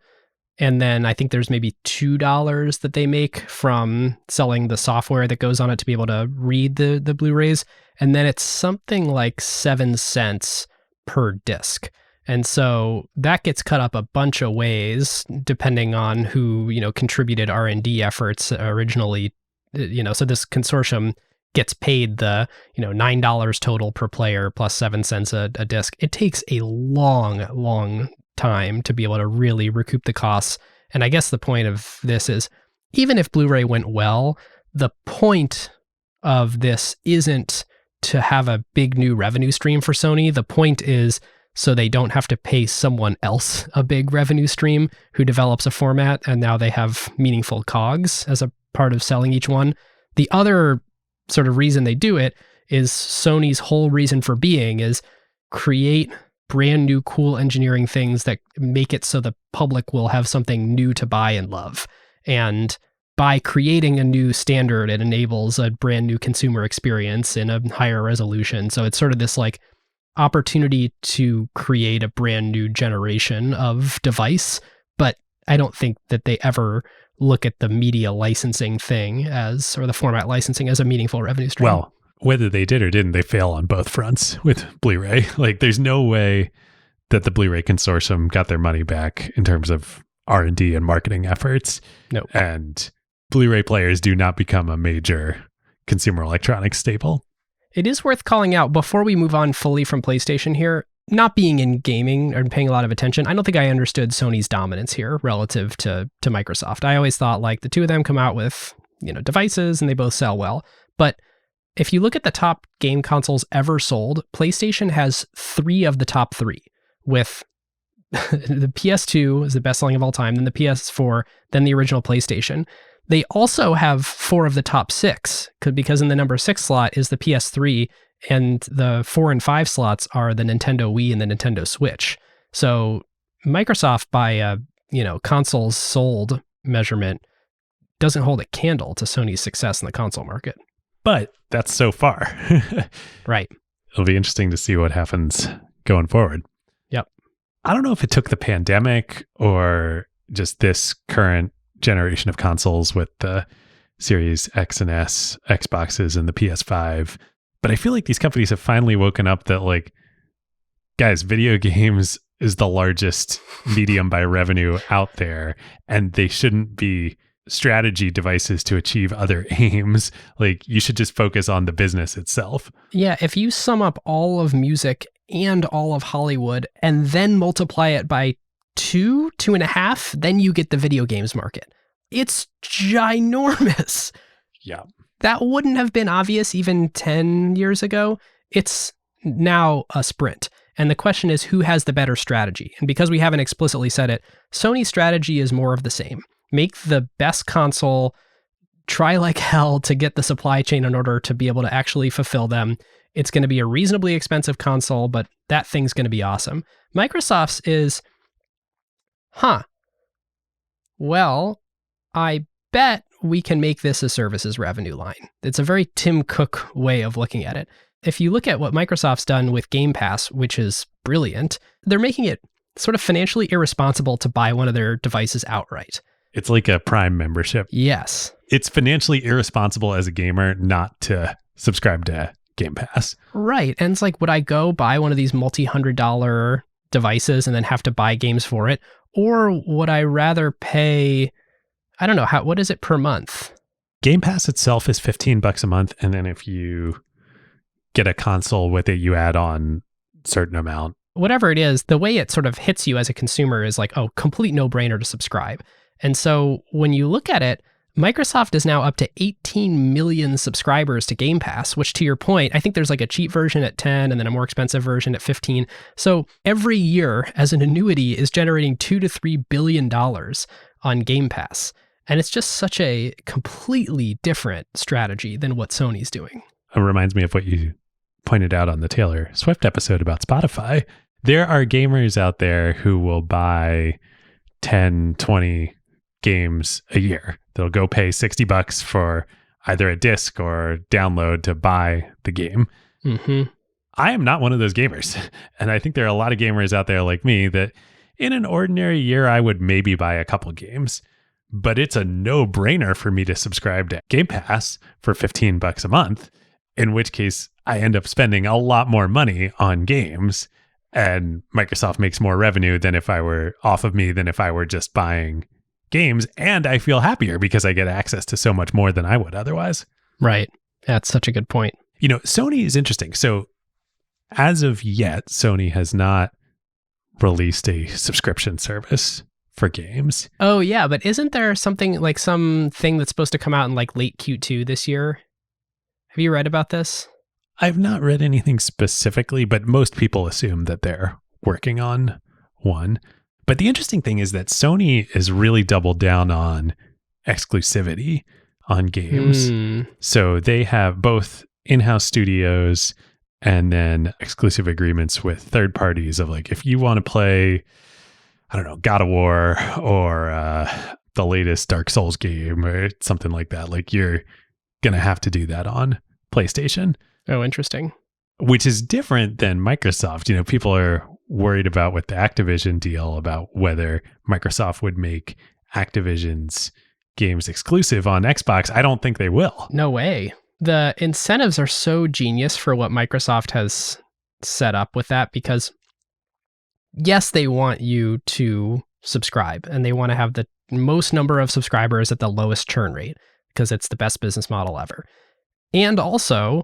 And then I think there's maybe $2 that they make from selling the software that goes on it to be able to read the Blu-rays. And then it's something like 7 cents per disc. And so that gets cut up a bunch of ways depending on who, contributed R&D efforts originally, so this consortium gets paid the, $9 total per player plus 7 cents a disc. It takes a long time to be able to really recoup the costs. And I guess the point of this is, even if Blu-ray went well, the point of this isn't to have a big new revenue stream for Sony. The point is so they don't have to pay someone else a big revenue stream who develops a format, and now they have meaningful COGS as a part of selling each one. The other sort of reason they do it is Sony's whole reason for being is create brand new cool engineering things that make it so the public will have something new to buy and love. And by creating a new standard, it enables a brand new consumer experience in a higher resolution. So it's sort of this like opportunity to create a brand new generation of device. But I don't think that they ever look at the media licensing thing or the format licensing as a meaningful revenue stream. Well, whether they did or didn't, they fail on both fronts with Blu-ray. Like, there's no way that the Blu-ray consortium got their money back in terms of R&D and marketing efforts. No. And Blu-ray players do not become a major consumer electronics staple. It is worth calling out, before we move on fully from PlayStation here, not being in gaming or paying a lot of attention, I don't think I understood Sony's dominance here relative to Microsoft. I always thought like the two of them come out with, devices and they both sell well. But if you look at the top game consoles ever sold, PlayStation has 3 of the top 3, with the PS2 is the best selling of all time, then the PS4, then the original PlayStation. They also have 4 of the top 6, because in the number 6 slot is the PS3, and the 4 and 5 slots are the Nintendo Wii and the Nintendo Switch. So Microsoft, by a consoles sold measurement, doesn't hold a candle to Sony's success in the console market. But that's so far. Right. It'll be interesting to see what happens going forward. Yep. I don't know if it took the pandemic or just this current generation of consoles with the Series X and S, Xboxes, and the PS5. But I feel like these companies have finally woken up that, like, guys, video games is the largest medium by revenue out there, and they shouldn't be strategy devices to achieve other aims. Like, you should just focus on the business itself. Yeah, if you sum up all of music and all of Hollywood and then multiply it by 2.5, then you get the video games market. It's ginormous. Yeah. That wouldn't have been obvious even 10 years ago. It's now a sprint. And the question is, who has the better strategy? And because we haven't explicitly said it, Sony's strategy is more of the same. Make the best console, try like hell to get the supply chain in order to be able to actually fulfill them. It's going to be a reasonably expensive console, but that thing's going to be awesome. Microsoft's is, well, I bet we can make this a services revenue line. It's a very Tim Cook way of looking at it. If you look at what Microsoft's done with Game Pass, which is brilliant, they're making it sort of financially irresponsible to buy one of their devices outright. It's like a Prime membership. Yes. It's financially irresponsible as a gamer not to subscribe to Game Pass. Right. And it's like, would I go buy one of these multi-$100 devices and then have to buy games for it? Or would I rather pay, I don't know, what is it per month? Game Pass itself is $15 a month. And then if you get a console with it, you add on a certain amount. Whatever it is, the way it sort of hits you as a consumer is like, oh, complete no-brainer to subscribe. And so when you look at it, Microsoft is now up to 18 million subscribers to Game Pass, which to your point, I think there's like a cheap version at 10 and then a more expensive version at 15. So every year as an annuity is generating $2 to $3 billion on Game Pass. And it's just such a completely different strategy than what Sony's doing. It reminds me of what you pointed out on the Taylor Swift episode about Spotify. There are gamers out there who will buy 10, 20 games a year. They'll go pay $60 for either a disc or download to buy the game. Mm-hmm. I am not one of those gamers. And I think there are a lot of gamers out there like me that in an ordinary year, I would maybe buy a couple games. But it's a no-brainer for me to subscribe to Game Pass for $15 a month, in which case I end up spending a lot more money on games, and Microsoft makes more revenue than if I were just buying games, and I feel happier because I get access to so much more than I would otherwise. Right. That's such a good point. You know, Sony is interesting. So as of yet, Sony has not released a subscription service for games. Oh, yeah. But isn't there something like something that's supposed to come out in like late Q2 this year? Have you read about this? I've not read anything specifically, but most people assume that they're working on one. But the interesting thing is that Sony is really doubled down on exclusivity on games. So they have both in-house studios and then exclusive agreements with third parties of like, if you want to play, I don't know, God of War or the latest Dark Souls game or something like that, like you're going to have to do that on PlayStation. Oh, interesting. Which is different than Microsoft. You know, people are worried about with the Activision deal about whether Microsoft would make Activision's games exclusive on Xbox. I don't think they will. No way. The incentives are so genius for what Microsoft has set up with that because, yes, they want you to subscribe and they want to have the most number of subscribers at the lowest churn rate because it's the best business model ever. And also,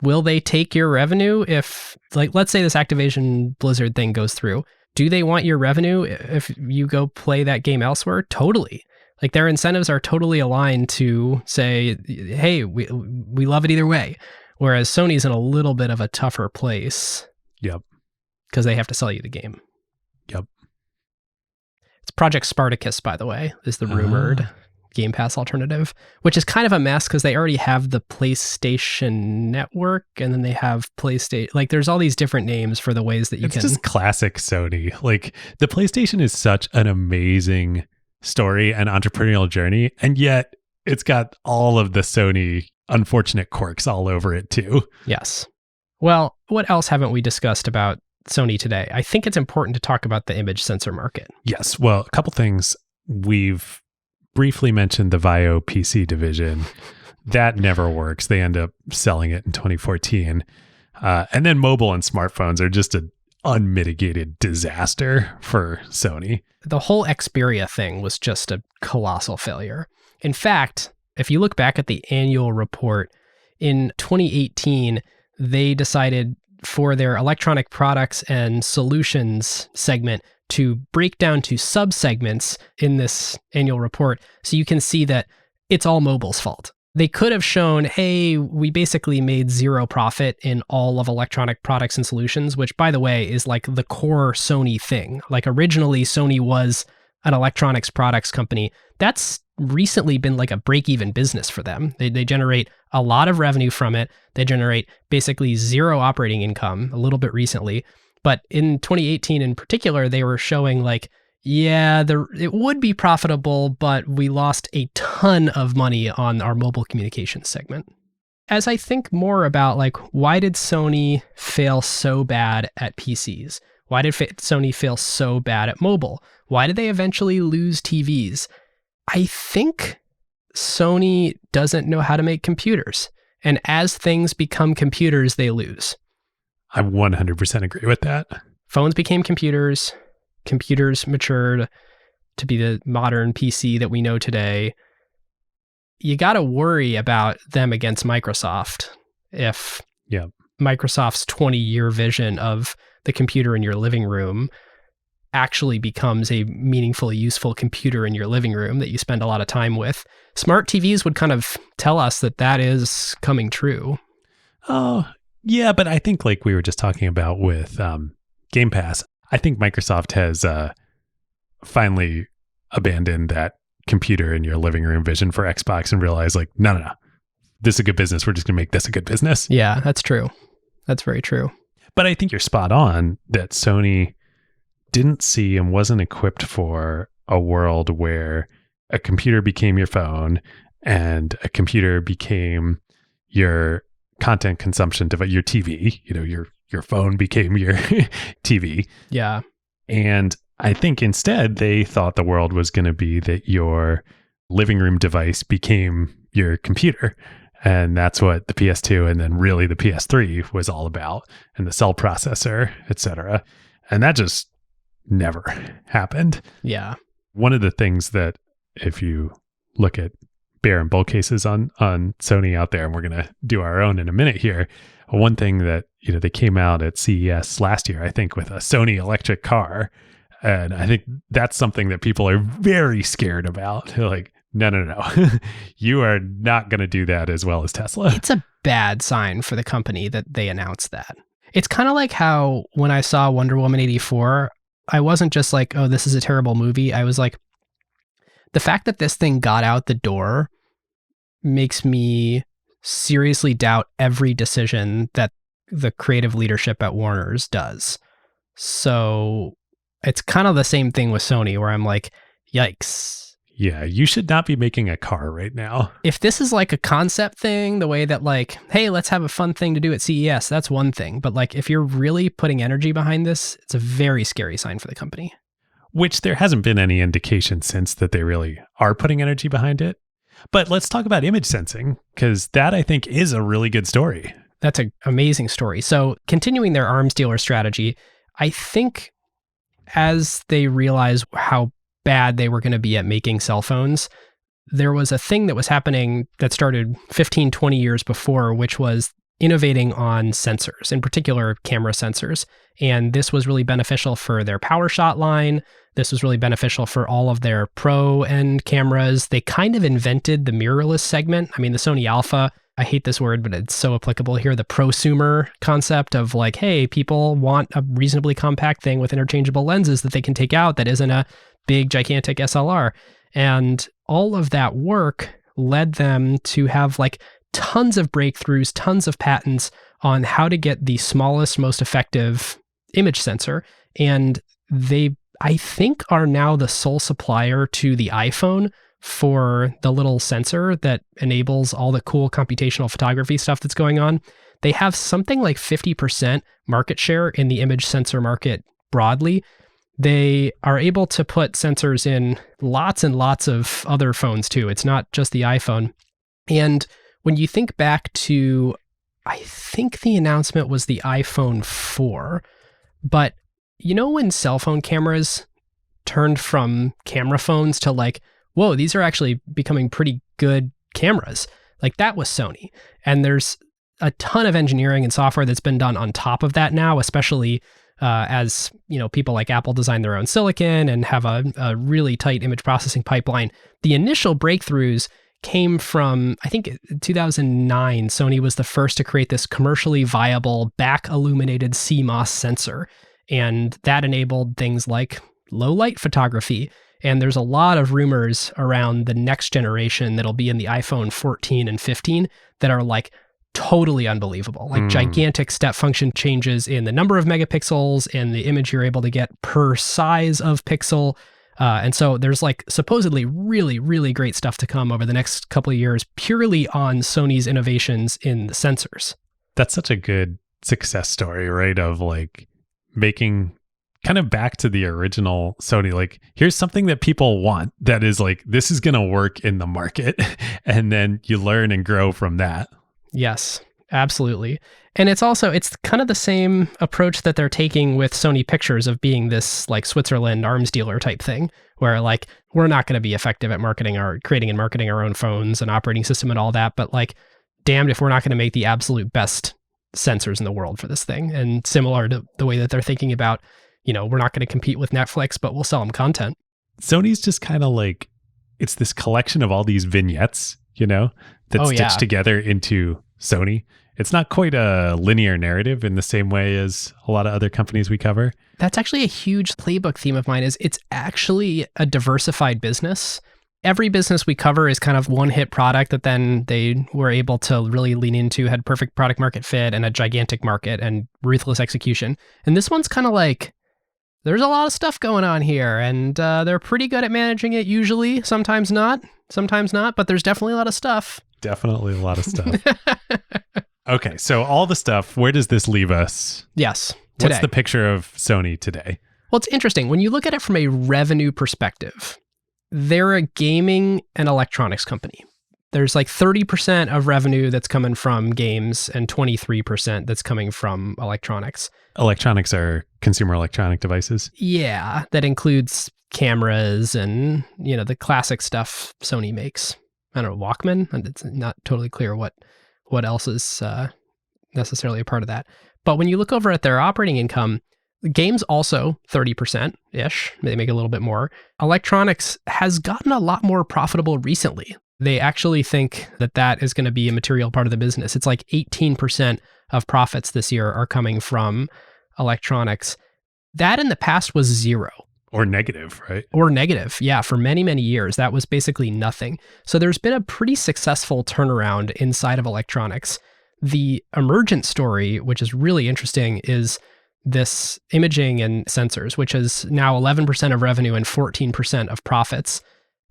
will they take your revenue if, like, let's say this Activision Blizzard thing goes through? Do they want your revenue if you go play that game elsewhere? Totally. Like, their incentives are totally aligned to say, hey, we love it either way. Whereas Sony's in a little bit of a tougher place. Yep. Because they have to sell you the game. Yep. It's Project Spartacus, by the way, is the rumored Game Pass alternative, which is kind of a mess because they already have the PlayStation Network and then they have PlayStation. Like, there's all these different names for the ways that you can. It's just classic Sony. Like, the PlayStation is such an amazing story and entrepreneurial journey, and yet it's got all of the Sony unfortunate quirks all over it too. Yes. Well, what else haven't we discussed about Sony today? I think it's important to talk about the image sensor market. Yes. Well, a couple things. We've briefly mentioned the VAIO PC division. That never works. They end up selling it in 2014. And then mobile and smartphones are just an unmitigated disaster for Sony. The whole Xperia thing was just a colossal failure. In fact, if you look back at the annual report, in 2018, they decided for their electronic products and solutions segment to break down to subsegments in this annual report so you can see that it's all mobile's fault. They could have shown, hey, we basically made zero profit in all of electronic products and solutions, which, by the way, is like the core Sony thing. Like, originally, Sony was an electronics products company. That's recently been like a break-even business for them. They generate a lot of revenue from it. They generate basically zero operating income a little bit recently. But in 2018 in particular, they were showing like, yeah, it would be profitable, but we lost a ton of money on our mobile communications segment. As I think more about like, why did Sony fail so bad at PCs? Why did Sony fail so bad at mobile? Why did they eventually lose TVs? I think Sony doesn't know how to make computers. And as things become computers, they lose. I 100% agree with that. Phones became computers. Computers matured to be the modern PC that we know today. You got to worry about them against Microsoft if Microsoft's 20-year vision of the computer in your living room actually becomes a meaningfully useful computer in your living room that you spend a lot of time with. Smart TVs would kind of tell us that that is coming true. Oh, yeah, but I think like we were just talking about with Game Pass, I think Microsoft has finally abandoned that computer in your living room vision for Xbox and realized like, no. This is a good business. We're just going to make this a good business. Yeah, that's true. That's very true. But I think you're spot on that Sony didn't see and wasn't equipped for a world where a computer became your phone and a computer became your content consumption device, your TV. You know, your phone became your TV. Yeah. And I think instead they thought the world was going to be that your living room device became your computer. And that's what the PS2 and then really the PS3 was all about, and the cell processor, etc. And that just never happened. Yeah. One of the things that if you look at bear and bull cases on Sony out there, and we're going to do our own in a minute here, one thing that, you know, they came out at CES last year, I think, with a Sony electric car. And I think that's something that people are very scared about. They're like, no. You are not going to do that as well as Tesla. It's a bad sign for the company that they announced that. It's kind of like how when I saw Wonder Woman 84, I wasn't just like, oh, this is a terrible movie. I was like, the fact that this thing got out the door makes me seriously doubt every decision that the creative leadership at Warner's does. So it's kind of the same thing with Sony where I'm like, yikes. Yeah, you should not be making a car right now. If this is like a concept thing, the way that like, hey, let's have a fun thing to do at CES, that's one thing. But like, if you're really putting energy behind this, it's a very scary sign for the company. Which there hasn't been any indication since that they really are putting energy behind it. But let's talk about image sensing, because that I think is a really good story. That's an amazing story. So continuing their arms dealer strategy, I think as they realize how bad they were going to be at making cell phones, there was a thing that was happening that started 15, 20 years before, which was innovating on sensors, in particular camera sensors. And this was really beneficial for their PowerShot line. This was really beneficial for all of their pro end cameras. They kind of invented the mirrorless segment. I mean, the Sony Alpha, I hate this word, but it's so applicable here. The prosumer concept of like, hey, people want a reasonably compact thing with interchangeable lenses that they can take out that isn't a big, gigantic SLR. And all of that work led them to have like tons of breakthroughs, tons of patents on how to get the smallest, most effective image sensor. And they, I think, are now the sole supplier to the iPhone for the little sensor that enables all the cool computational photography stuff that's going on. They have something like 50% market share in the image sensor market broadly. They are able to put sensors in lots and lots of other phones too. It's not just the iPhone. And when you think back to, I think the announcement was the iPhone 4, but you know when cell phone cameras turned from camera phones to like, whoa, these are actually becoming pretty good cameras. Like that was Sony. And there's a ton of engineering and software that's been done on top of that now, especially as you know, people like Apple design their own silicon and have a really tight image processing pipeline. The initial breakthroughs came from, I think 2009, Sony was the first to create this commercially viable back illuminated CMOS sensor. And that enabled things like low light photography. And there's a lot of rumors around the next generation that'll be in the iPhone 14 and 15 that are like totally unbelievable, like gigantic step function changes in the number of megapixels and the image you're able to get per size of pixel. And so there's like supposedly really, really great stuff to come over the next couple of years purely on Sony's innovations in the sensors. That's such a good success story, right? Of like making kind of back to the original Sony, like here's something that people want that is like, this is going to work in the market. And then you learn and grow from that. Yes, absolutely. And it's kind of the same approach that they're taking with Sony Pictures of being this like Switzerland arms dealer type thing, where like, we're not going to be effective at creating and marketing our own phones and operating system and all that, but like, damned if we're not going to make the absolute best sensors in the world for this thing. And similar to the way that they're thinking about we're not going to compete with Netflix, but we'll sell them content. Sony's just kind of like, it's this collection of all these vignettes, that stitch together into Sony. It's not quite a linear narrative in the same way as a lot of other companies we cover. That's actually a huge playbook theme of mine. Is it's actually a diversified business. Every business we cover is kind of one hit product that then they were able to really lean into, had perfect product market fit and a gigantic market and ruthless execution. And this one's kind of like, there's a lot of stuff going on here, and they're pretty good at managing it usually. Sometimes not, but there's definitely a lot of stuff. Definitely a lot of stuff. Okay, so all the stuff, where does this leave us? Yes, today. What's the picture of Sony today? Well, it's interesting. When you look at it from a revenue perspective, they're a gaming and electronics company. There's like 30% of revenue that's coming from games and 23% that's coming from electronics. Electronics are consumer electronic devices? Yeah, that includes cameras and, the classic stuff Sony makes. I don't know, Walkman? It's not totally clear what else is necessarily a part of that. But when you look over at their operating income, games also 30%-ish. They make a little bit more. Electronics has gotten a lot more profitable recently. They actually think that is going to be a material part of the business. It's like 18% of profits this year are coming from electronics. That in the past was zero. Or negative, right? Or negative, yeah. For many, many years, that was basically nothing. So there's been a pretty successful turnaround inside of electronics. The emergent story, which is really interesting, is this imaging and sensors, which is now 11% of revenue and 14% of profits.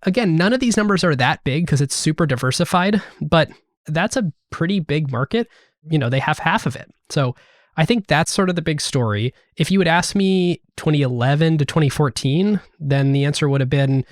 Again, none of these numbers are that big because it's super diversified, but that's a pretty big market. They have half of it. So I think that's sort of the big story. If you had asked me 2011 to 2014, then the answer would have been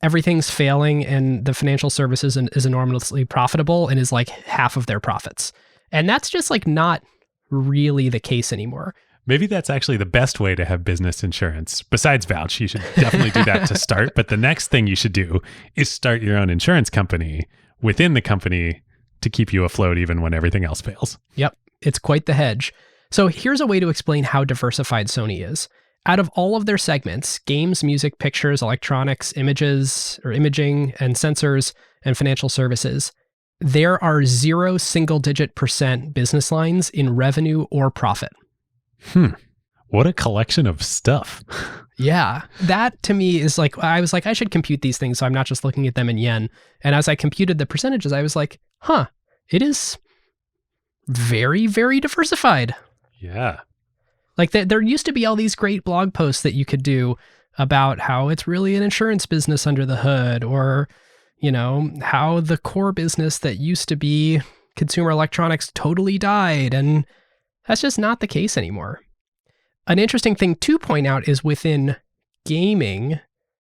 everything's failing and the financial services is enormously profitable and is like half of their profits. And that's just like not really the case anymore. Maybe that's actually the best way to have business insurance. Besides Vouch, you should definitely do that to start. But the next thing you should do is start your own insurance company within the company to keep you afloat even when everything else fails. Yep, it's quite the hedge. So here's a way to explain how diversified Sony is. Out of all of their segments, games, music, pictures, electronics, imaging, and sensors, and financial services, there are 0 single-digit % business lines in revenue or profit. What a collection of stuff. Yeah, that to me is like, I was like, I should compute these things so I'm not just looking at them in yen. And as I computed the percentages, I was like, it is very, very diversified. Yeah. Like there used to be all these great blog posts that you could do about how it's really an insurance business under the hood, or, how the core business that used to be consumer electronics totally died. And that's just not the case anymore. An interesting thing to point out is within gaming,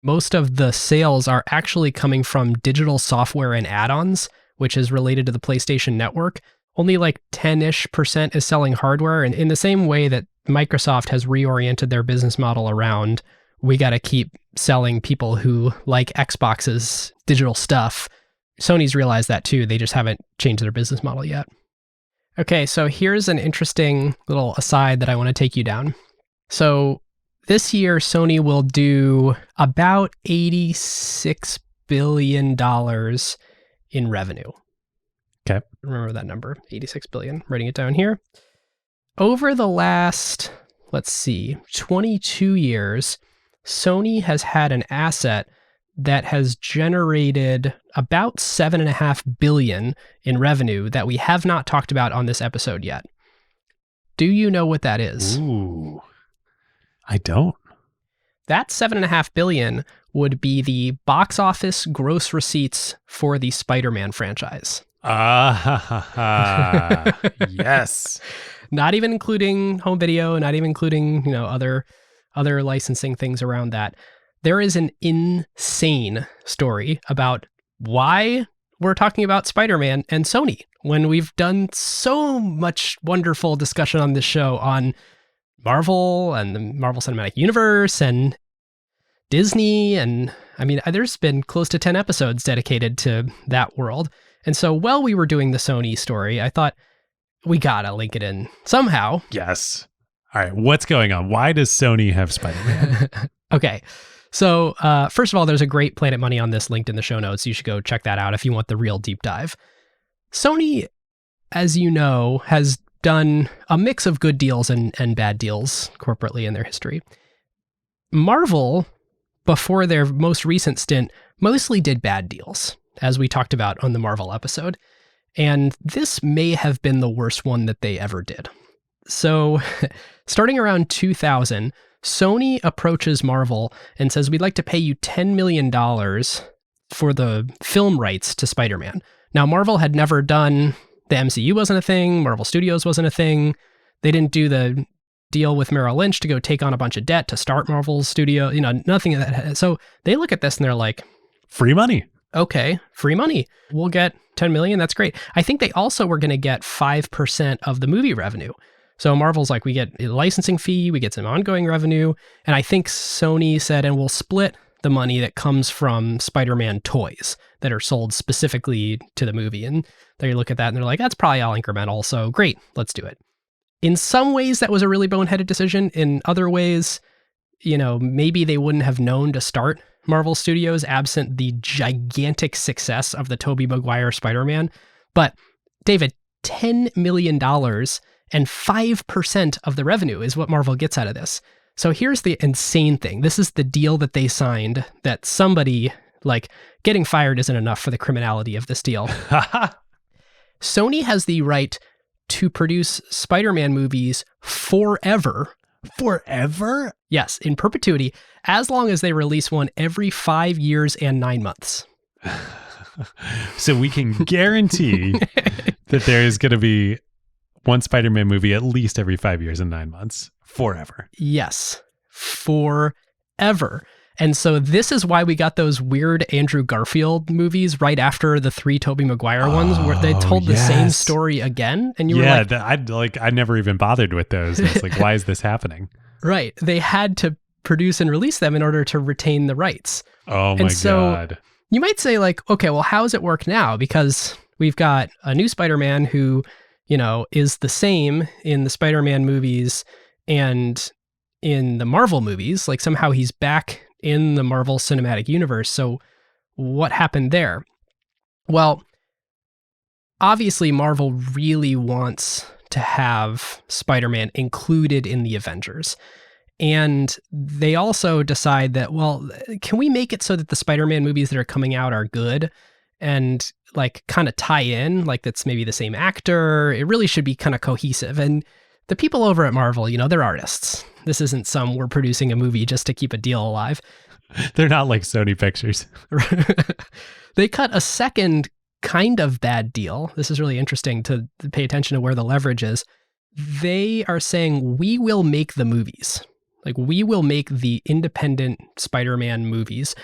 most of the sales are actually coming from digital software and add-ons, which is related to the PlayStation Network. Only like 10-ish% is selling hardware. And in the same way that Microsoft has reoriented their business model around, we got to keep selling people who like Xbox's digital stuff, Sony's realized that too. They just haven't changed their business model yet. Okay, so here's an interesting little aside that I want to take you down. So this year, Sony will do about $86 billion in revenue. Okay. Remember that number, 86 billion. Writing it down here. Over the last, 22 years, Sony has had an asset that has generated about $7.5 billion in revenue that we have not talked about on this episode yet. Do you know what that is? Ooh, I don't. That $7.5 billion would be the box office gross receipts for the Spider-Man franchise. Yes. Not even including home video, not even including, other licensing things around that. There is an insane story about why we're talking about Spider-Man and Sony when we've done so much wonderful discussion on this show on Marvel and the Marvel Cinematic Universe and Disney. And there's been close to 10 episodes dedicated to that world. And so while we were doing the Sony story, I thought we gotta link it in somehow. Yes. All right, what's going on? Why does Sony have Spider-Man? Okay. So, first of all, there's a great Planet Money on this linked in the show notes. You should go check that out if you want the real deep dive. Sony, as you know, has done a mix of good deals and bad deals corporately in their history. Marvel, before their most recent stint, mostly did bad deals, as we talked about on the Marvel episode. And this may have been the worst one that they ever did. So, starting around 2000, Sony approaches Marvel and says, we'd like to pay you $10 million for the film rights to Spider-Man. Now, Marvel had never done, the MCU wasn't a thing, Marvel Studios wasn't a thing. They didn't do the deal with Merrill Lynch to go take on a bunch of debt to start Marvel's studio, nothing of that. So they look at this and they're like, free money. Okay, free money. We'll get 10 million. That's great. I think they also were going to get 5% of the movie revenue. So Marvel's like, we get a licensing fee, we get some ongoing revenue. And I think Sony said, and we'll split the money that comes from Spider-Man toys that are sold specifically to the movie. And they look at that and they're like, that's probably all incremental. So great, let's do it. In some ways, that was a really boneheaded decision. In other ways, maybe they wouldn't have known to start Marvel Studios absent the gigantic success of the Tobey Maguire Spider-Man. But David, $10 million and 5% of the revenue is what Marvel gets out of this. So here's the insane thing. This is the deal that they signed that somebody, getting fired isn't enough for the criminality of this deal. Sony has the right to produce Spider-Man movies forever. Forever? Yes, in perpetuity, as long as they release one every 5 years and 9 months. So we can guarantee that there is going to be one Spider-Man movie at least every 5 years and 9 months. Forever. Yes, forever. And so this is why we got those weird Andrew Garfield movies right after the 3 Tobey Maguire ones where they told the same story again. And you were like, I never even bothered with those. It's like, why is this happening? Right. They had to produce and release them in order to retain the rights. Oh my God. You might say okay, well, how does it work now? Because we've got a new Spider-Man who, is the same in the Spider-Man movies and in the Marvel movies. Somehow he's back in the Marvel Cinematic Universe. So what happened there? Well, obviously Marvel really wants to have Spider-Man included in the Avengers. And they also decide that, well, can we make it so that the Spider-Man movies that are coming out are good and kind of tie in, that's maybe the same actor. It really should be kind of cohesive. And the people over at Marvel, they're artists. This isn't we're producing a movie just to keep a deal alive. They're not like Sony Pictures. They cut a second kind of bad deal. This is really interesting to pay attention to where the leverage is. They are saying, we will make the movies. We will make the independent Spider-Man movies.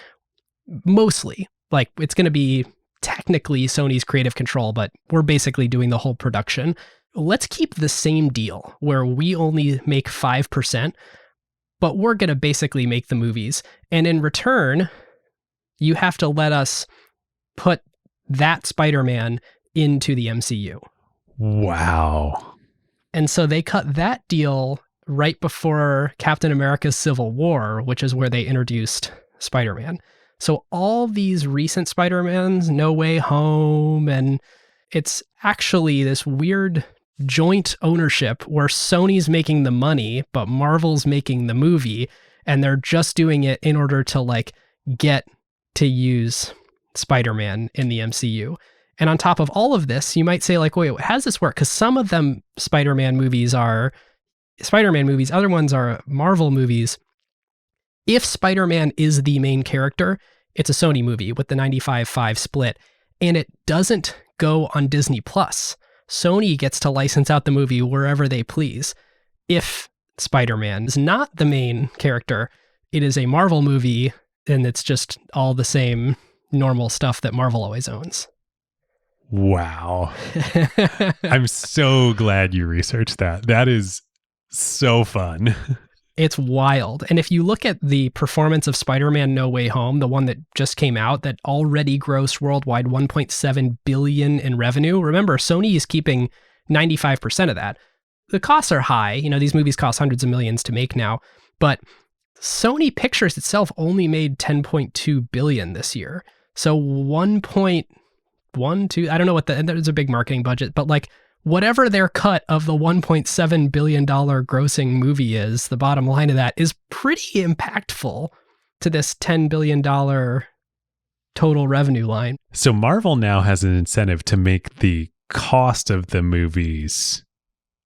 Mostly. It's going to be technically Sony's creative control, but we're basically doing the whole production. Let's keep the same deal where we only make 5%, but we're going to basically make the movies. And in return, you have to let us put that Spider-Man into the MCU. Wow. And so they cut that deal right before Captain America's Civil War, which is where they introduced Spider-Man. So all these recent Spider-Mans, No Way Home, and it's actually this weird joint ownership where Sony's making the money, but Marvel's making the movie, and they're just doing it in order to get to use Spider-Man in the MCU. And on top of all of this, you might say wait, how does this work? Because some of them Spider-Man movies are Spider-Man movies, other ones are Marvel movies. If Spider-Man is the main character, it's a Sony movie with the 95-5 split, and it doesn't go on Disney+. Sony gets to license out the movie wherever they please. If Spider-Man is not the main character, it is a Marvel movie, and it's just all the same normal stuff that Marvel always owns. Wow. I'm so glad you researched that. That is so fun. It's wild. And if you look at the performance of Spider-Man No Way Home, the one that just came out that already grossed worldwide $1.7 billion in revenue, remember, Sony is keeping 95% of that. the costs are high. These movies cost hundreds of millions to make now, but Sony Pictures itself only made $10.2 billion this year. So 1.12, I don't know and there's a big marketing budget, but like whatever their cut of the $1.7 billion grossing movie is, the bottom line of that is pretty impactful to this $10 billion total revenue line. So Marvel now has an incentive to make the cost of the movies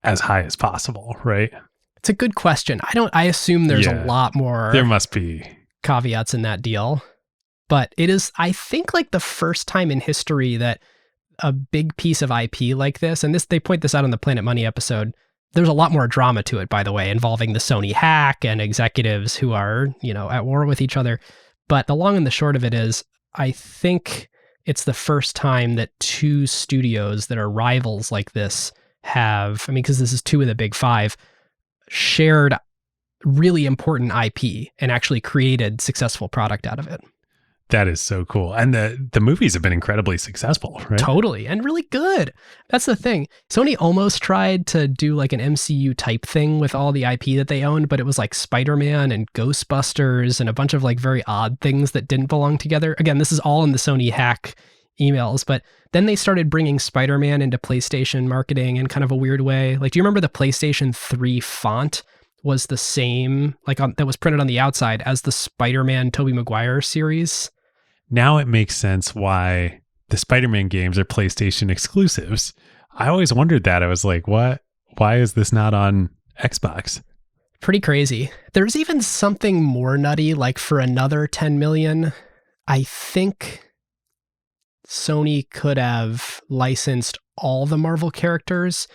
as high as possible, right? It's a good question. I assume there's a lot more. There must be caveats in that deal. But it is, I think, like the first time in history that a big piece of IP like this, and they point this out on the Planet Money episode, there's a lot more drama to it, by the way, involving the Sony hack and executives who are, at war with each other. But the long and the short of it is, I think it's the first time that two studios that are rivals like this have, because this is two of the big five, shared really important IP and actually created successful product out of it. That is so cool. And the movies have been incredibly successful, right? Totally. And really good. That's the thing. Sony almost tried to do like an MCU type thing with all the IP that they owned, but it was like Spider-Man and Ghostbusters and a bunch of like very odd things that didn't belong together. Again, this is all in the Sony hack emails, but then they started bringing Spider-Man into PlayStation marketing in kind of a weird way. Like, do you remember the PlayStation 3 font was the same, like that was printed on the outside as the Spider-Man Tobey Maguire series? Now it makes sense why the Spider-Man games are PlayStation exclusives. I always wondered that. I was like, what? Why is this not on Xbox? Pretty crazy. There's even something more nutty, like for another 10 million, I think Sony could have licensed all the Marvel characters,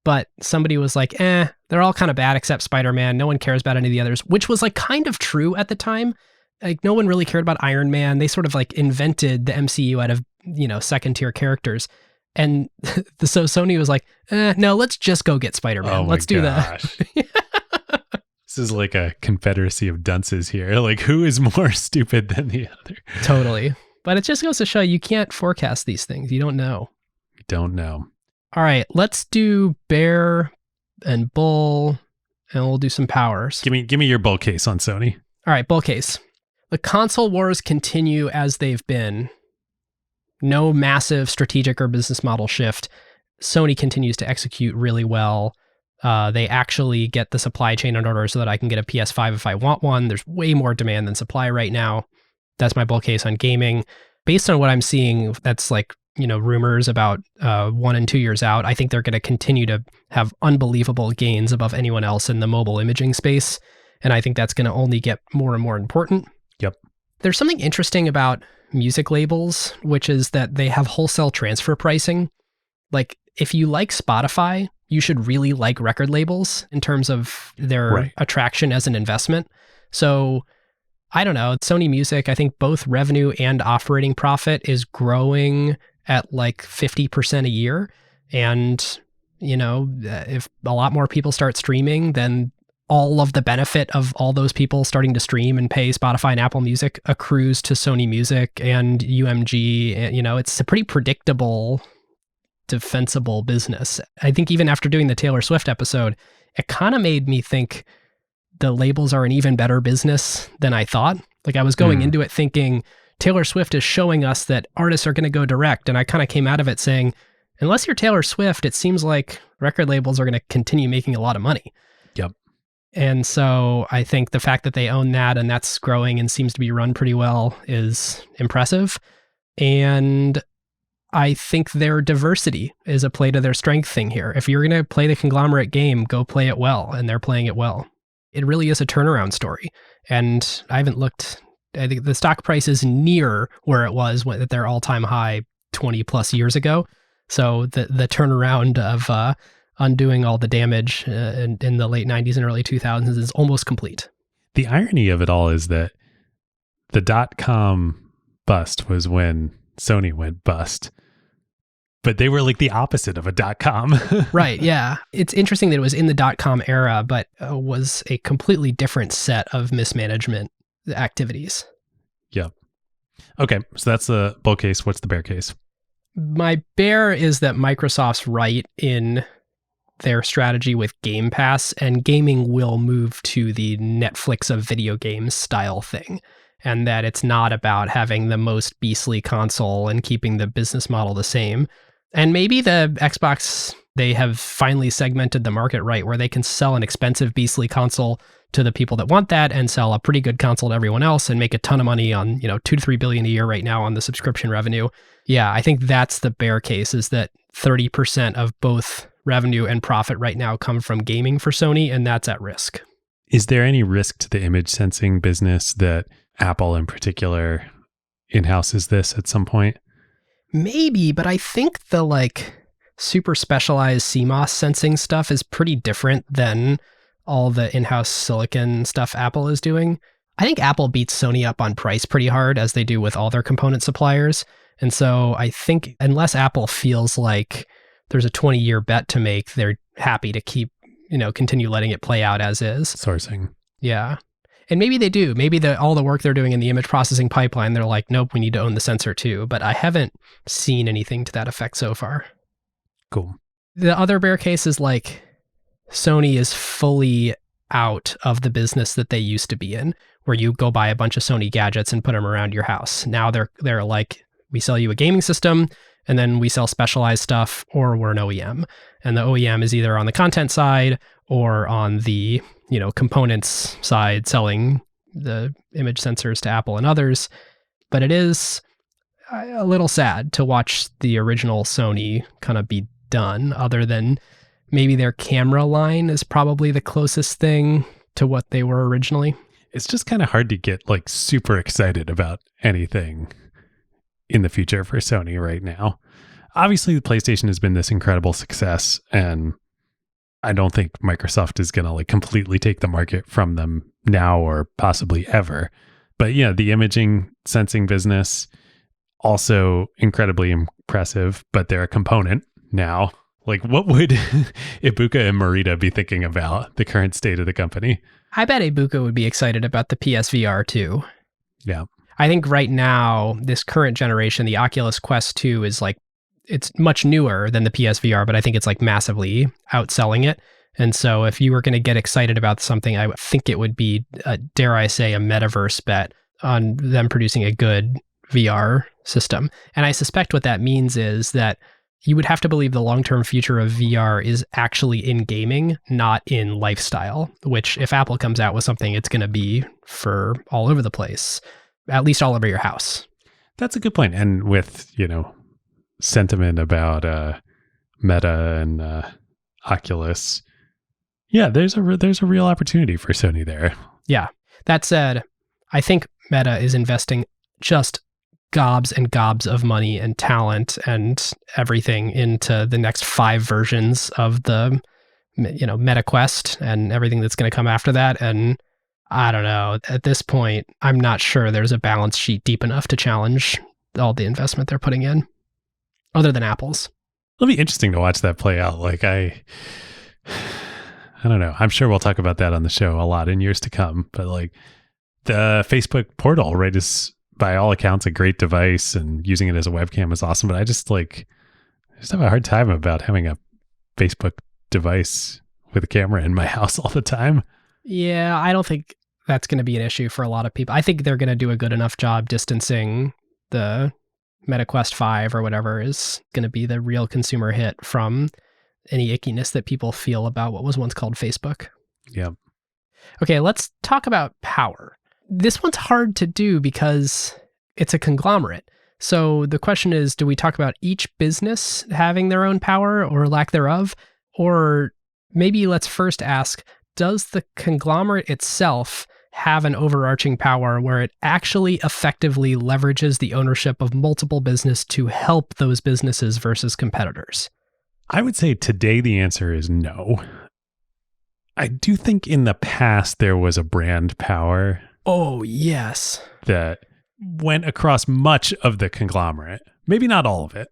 but somebody was like, they're all kind of bad except Spider-Man. No one cares about any of the others, which was like kind of true at the time. Like no one really cared about Iron Man. They sort of like invented the MCU out of, second tier characters. And so Sony was like, no, let's just go get Spider-Man. Oh let's do that. This is like a confederacy of dunces here. Like who is more stupid than the other? Totally. But it just goes to show you can't forecast these things. You don't know. You don't know. All right, let's do bear and bull, and we'll do some powers. Give me your bull case on Sony. All right, bull case. The console wars continue as they've been. No massive strategic or business model shift. Sony continues to execute really well. They actually get the supply chain in order so that I can get a PS5 if I want one. There's way more demand than supply right now. That's my bull case on gaming. Based on what I'm seeing, that's like, rumors about 1 and 2 years out. I think they're going to continue to have unbelievable gains above anyone else in the mobile imaging space. And I think that's going to only get more and more important. Yep. There's something interesting about music labels, which is that they have wholesale transfer pricing. Like if you like Spotify, you should really like record labels in terms of their attraction as an investment. So I don't know, Sony Music, I think both revenue and operating profit is growing at like 50% a year. And, if a lot more people start streaming, then all of the benefit of all those people starting to stream and pay Spotify and Apple Music accrues to Sony Music and UMG. And, it's a pretty predictable, defensible business. I think even after doing the Taylor Swift episode, it kind of made me think the labels are an even better business than I thought. Like I was going into it thinking Taylor Swift is showing us that artists are going to go direct. And I kind of came out of it saying, unless you're Taylor Swift, it seems like record labels are going to continue making a lot of money. Yep. And so I think the fact that they own that and that's growing and seems to be run pretty well is impressive. And I think their diversity is a play to their strength thing here. If you're going to play the conglomerate game, go play it well. And they're playing it well. It really is a turnaround story. And I haven't looked, I think the stock price is near where it was at their all-time high 20 plus years ago. So the turnaround of undoing all the damage in the late 90s and early 2000s is almost complete. The irony of it all is that the .com bust was when Sony went bust. But they were like the opposite of a .com. Right, yeah. It's interesting that it was in the .com era, but was a completely different set of mismanagement activities. Yep. Okay, so that's the bull case. What's the bear case? My bear is that Microsoft's right in their strategy with Game Pass, and gaming will move to the Netflix of video games style thing. And that it's not about having the most beastly console and keeping the business model the same. And maybe the Xbox, they have finally segmented the market right, where they can sell an expensive beastly console to the people that want that and sell a pretty good console to everyone else and make a ton of money on, $2 to $3 billion a year right now on the subscription revenue. Yeah, I think that's the bear case, is that 30% of both revenue and profit right now come from gaming for Sony, and that's at risk. Is there any risk to the image sensing business that Apple in particular in-houses this at some point? Maybe, but I think the super specialized CMOS sensing stuff is pretty different than all the in-house silicon stuff Apple is doing. I think Apple beats Sony up on price pretty hard, as they do with all their component suppliers. And so I think unless Apple feels like there's a 20-year bet to make, they're happy to keep, continue letting it play out as is. Sourcing. Yeah. And maybe they do. Maybe all the work they're doing in the image processing pipeline, they're like, nope, we need to own the sensor too. But I haven't seen anything to that effect so far. Cool. The other bear case is Sony is fully out of the business that they used to be in, where you go buy a bunch of Sony gadgets and put them around your house. Now they're like, we sell you a gaming system, and then we sell specialized stuff, or we're an OEM. And the OEM is either on the content side or on the components side, selling the image sensors to Apple and others. But it is a little sad to watch the original Sony kind of be done, other than maybe their camera line is probably the closest thing to what they were originally. It's just kind of hard to get super excited about anything in the future for Sony right now. Obviously, the PlayStation has been this incredible success, and I don't think Microsoft is going to completely take the market from them now or possibly ever. But yeah, the imaging sensing business, also incredibly impressive, but they're a component now. What would Ibuka and Morita be thinking about the current state of the company? I bet Ibuka would be excited about the PSVR too. Yeah. I think right now, this current generation, the Oculus Quest 2 is it's much newer than the PSVR, but I think it's massively outselling it. And so if you were going to get excited about something, I think it would be, dare I say, a metaverse bet on them producing a good VR system. And I suspect what that means is that you would have to believe the long-term future of VR is actually in gaming, not in lifestyle, which if Apple comes out with something, it's going to be for all over the place, at least all over your house. That's a good point. And with, sentiment about Meta and Oculus, yeah, there's a real opportunity for Sony there. Yeah. That said, I think Meta is investing just gobs and gobs of money and talent and everything into the next 5 versions of the Meta Quest and everything that's going to come after that. And I don't know, at this point, I'm not sure there's a balance sheet deep enough to challenge all the investment they're putting in, other than Apple's. It'll be interesting to watch that play out. I don't know. I'm sure we'll talk about that on the show a lot in years to come. But the Facebook portal, right, is by all accounts a great device, and using it as a webcam is awesome. But I just have a hard time about having a Facebook device with a camera in my house all the time. Yeah, I don't think that's going to be an issue for a lot of people. I think they're going to do a good enough job distancing the Meta Quest 5 or whatever is going to be the real consumer hit from any ickiness that people feel about what was once called Facebook. Yeah. Okay, let's talk about power. This one's hard to do because it's a conglomerate. So the question is, do we talk about each business having their own power or lack thereof? Or maybe let's first ask, does the conglomerate itself have an overarching power where it actually effectively leverages the ownership of multiple business to help those businesses versus competitors? I would say today the answer is no. I do think in the past there was a brand power. Oh, yes. That went across much of the conglomerate. Maybe not all of it.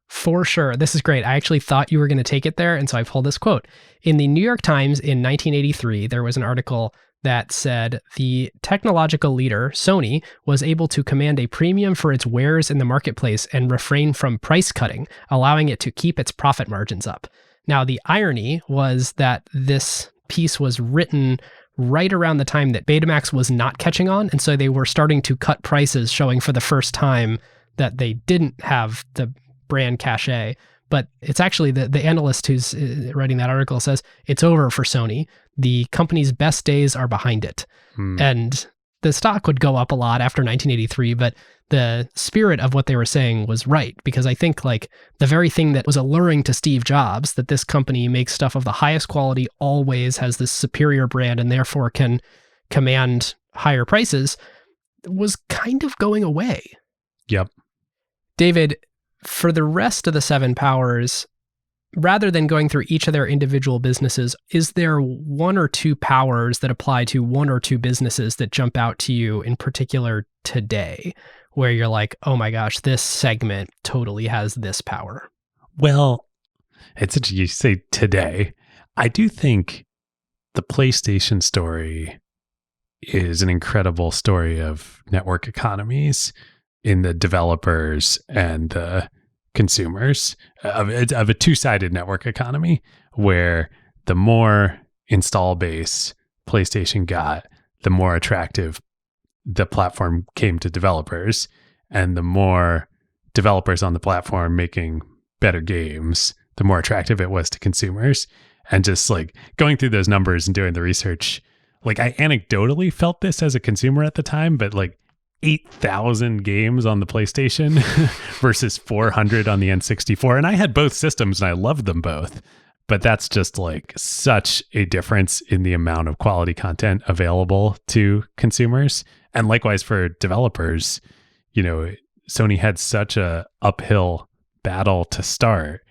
For sure. This is great. I actually thought you were going to take it there, and so I pulled this quote. In the New York Times in 1983, there was an article that said the technological leader, Sony, was able to command a premium for its wares in the marketplace and refrain from price cutting, allowing it to keep its profit margins up. Now, the irony was that this piece was written right around the time that Betamax was not catching on. And so they were starting to cut prices, showing for the first time that they didn't have the brand cachet. But it's actually the analyst who's writing that article says it's over for Sony. The company's best days are behind it. And the stock would go up a lot after 1983, but the spirit of what they were saying was right, because I think like the very thing that was alluring to Steve Jobs, that this company makes stuff of the highest quality, always has this superior brand and therefore can command higher prices, was kind of going away. Yep. David, for the rest of the seven powers, rather than going through each of their individual businesses, is there one or two powers that apply to one or two businesses that jump out to you in particular today, where you're like, oh my gosh, this segment totally has this power? Well, it's interesting you say today. I do think the PlayStation story is an incredible story of network economies in the developers and the consumers of a two-sided network economy, where the more install base PlayStation got, the more attractive the platform came to developers, and the more developers on the platform making better games, the more attractive it was to consumers. And just like going through those numbers and doing the research, like I anecdotally felt this as a consumer at the time, but like 8,000 games on the PlayStation versus 400 on the N64. And I had both systems and I loved them both. But that's just like such a difference in the amount of quality content available to consumers. And likewise for developers, you know, Sony had such a uphill battle to start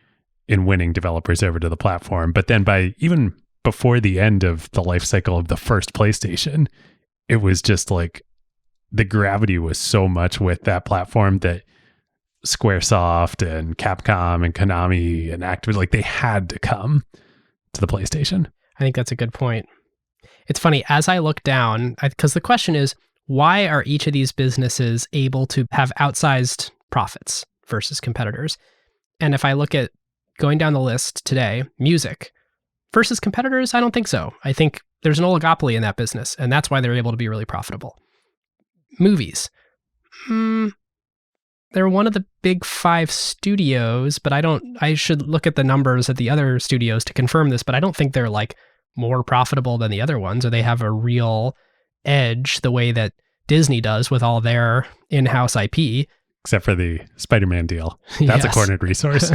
in winning developers over to the platform. But then by even before the end of the life cycle of the first PlayStation, it was just like the gravity was so much with that platform that Squaresoft and Capcom and Konami and Activision, like they had to come to the PlayStation. I think that's a good point. It's funny, as I look down, because the question is, why are each of these businesses able to have outsized profits versus competitors? And if I look at going down the list today, music versus competitors, I don't think so. I think there's an oligopoly in that business, and that's why they're able to be really profitable. Movies. They're one of the big five studios, but I should look at the numbers at the other studios to confirm this, but I don't think they're like more profitable than the other ones, or they have a real edge the way that Disney does with all their in-house IP. Except for the Spider-Man deal. That's a cornered resource.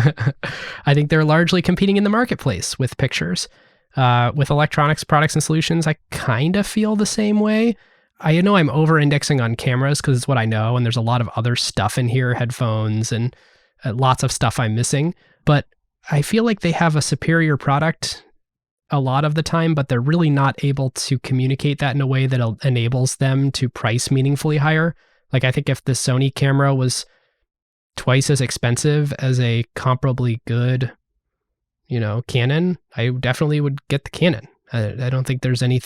I think they're largely competing in the marketplace with pictures. With electronics products and solutions, I kind of feel the same way. I know I'm over-indexing on cameras because it's what I know, and there's a lot of other stuff in here, headphones and lots of stuff I'm missing. But I feel like they have a superior product a lot of the time, but they're really not able to communicate that in a way that enables them to price meaningfully higher. Like I think if the Sony camera was twice as expensive as a comparably good, Canon, I definitely would get the Canon. I don't think there's any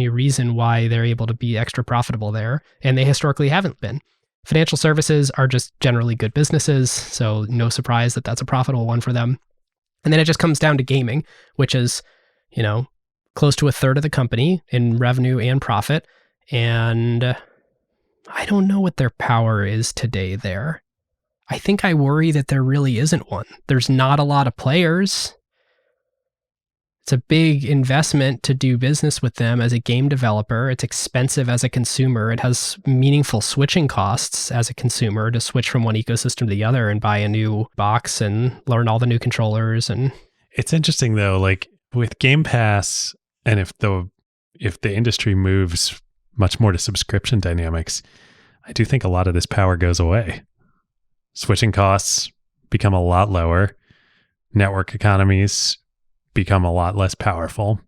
reason why they're able to be extra profitable there, and they historically haven't been. Financial services are just generally good businesses, so no surprise that that's a profitable one for them. And then it just comes down to gaming, which is, close to a third of the company in revenue and profit. And I don't know what their power is today there. I think I worry that there really isn't one. There's not a lot of players. It's a big investment to do business with them as a game developer. It's expensive as a consumer. It has meaningful switching costs as a consumer to switch from one ecosystem to the other and buy a new box and learn all the new controllers. And it's interesting though, like with Game Pass, and if the industry moves much more to subscription dynamics, I do think a lot of this power goes away. Switching costs become a lot lower. Network economies become a lot less powerful.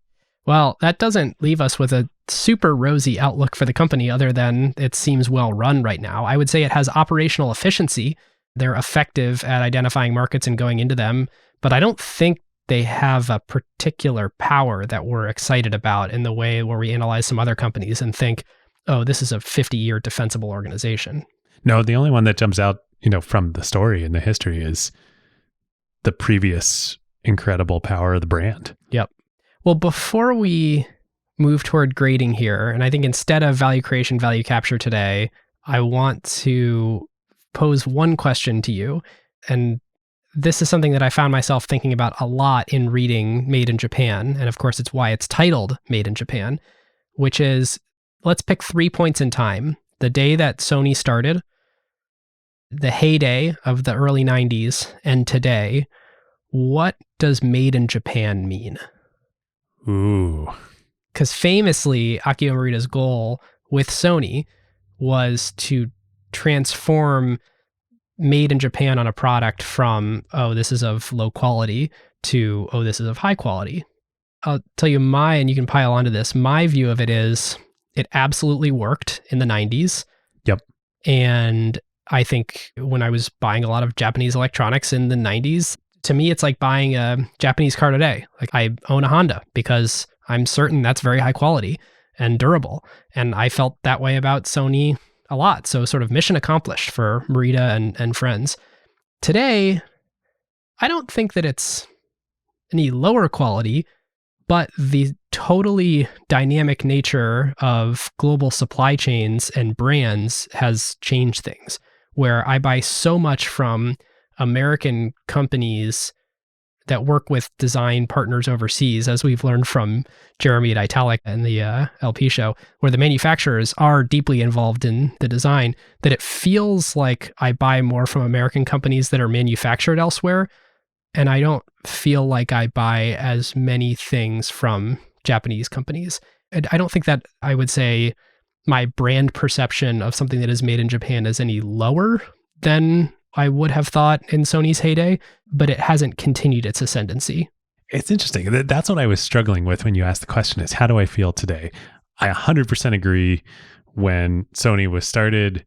Well, that doesn't leave us with a super rosy outlook for the company other than it seems well run right now. I would say it has operational efficiency. They're effective at identifying markets and going into them, but I don't think they have a particular power that we're excited about in the way where we analyze some other companies and think, oh, this is a 50-year defensible organization. No, the only one that jumps out, from the story and the history is the previous incredible power of the brand. Yep. Well, before we move toward grading here, and I think instead of value creation, value capture today, I want to pose one question to you. And this is something that I found myself thinking about a lot in reading Made in Japan. And of course, it's why it's titled Made in Japan, which is, let's pick 3 points in time. The day that Sony started, the heyday of the early 90s, and today. What does Made in Japan mean? Ooh. Because famously, Akio Morita's goal with Sony was to transform Made in Japan on a product from, oh, this is of low quality, to, oh, this is of high quality. I'll tell you and you can pile onto this, my view of it is it absolutely worked in the 90s. Yep. And I think when I was buying a lot of Japanese electronics in the 90s, to me, it's like buying a Japanese car today. Like I own a Honda because I'm certain that's very high quality and durable. And I felt that way about Sony a lot. So sort of mission accomplished for Morita and friends. Today, I don't think that it's any lower quality, but the totally dynamic nature of global supply chains and brands has changed things, where I buy so much from American companies that work with design partners overseas, as we've learned from Jeremy at Italic and the LP show, where the manufacturers are deeply involved in the design, that it feels like I buy more from American companies that are manufactured elsewhere. And I don't feel like I buy as many things from Japanese companies. And I don't think that I would say my brand perception of something that is made in Japan is any lower than I would have thought in Sony's heyday, but it hasn't continued its ascendancy. It's interesting. That's what I was struggling with when you asked the question is, how do I feel today? I 100% agree. When Sony was started,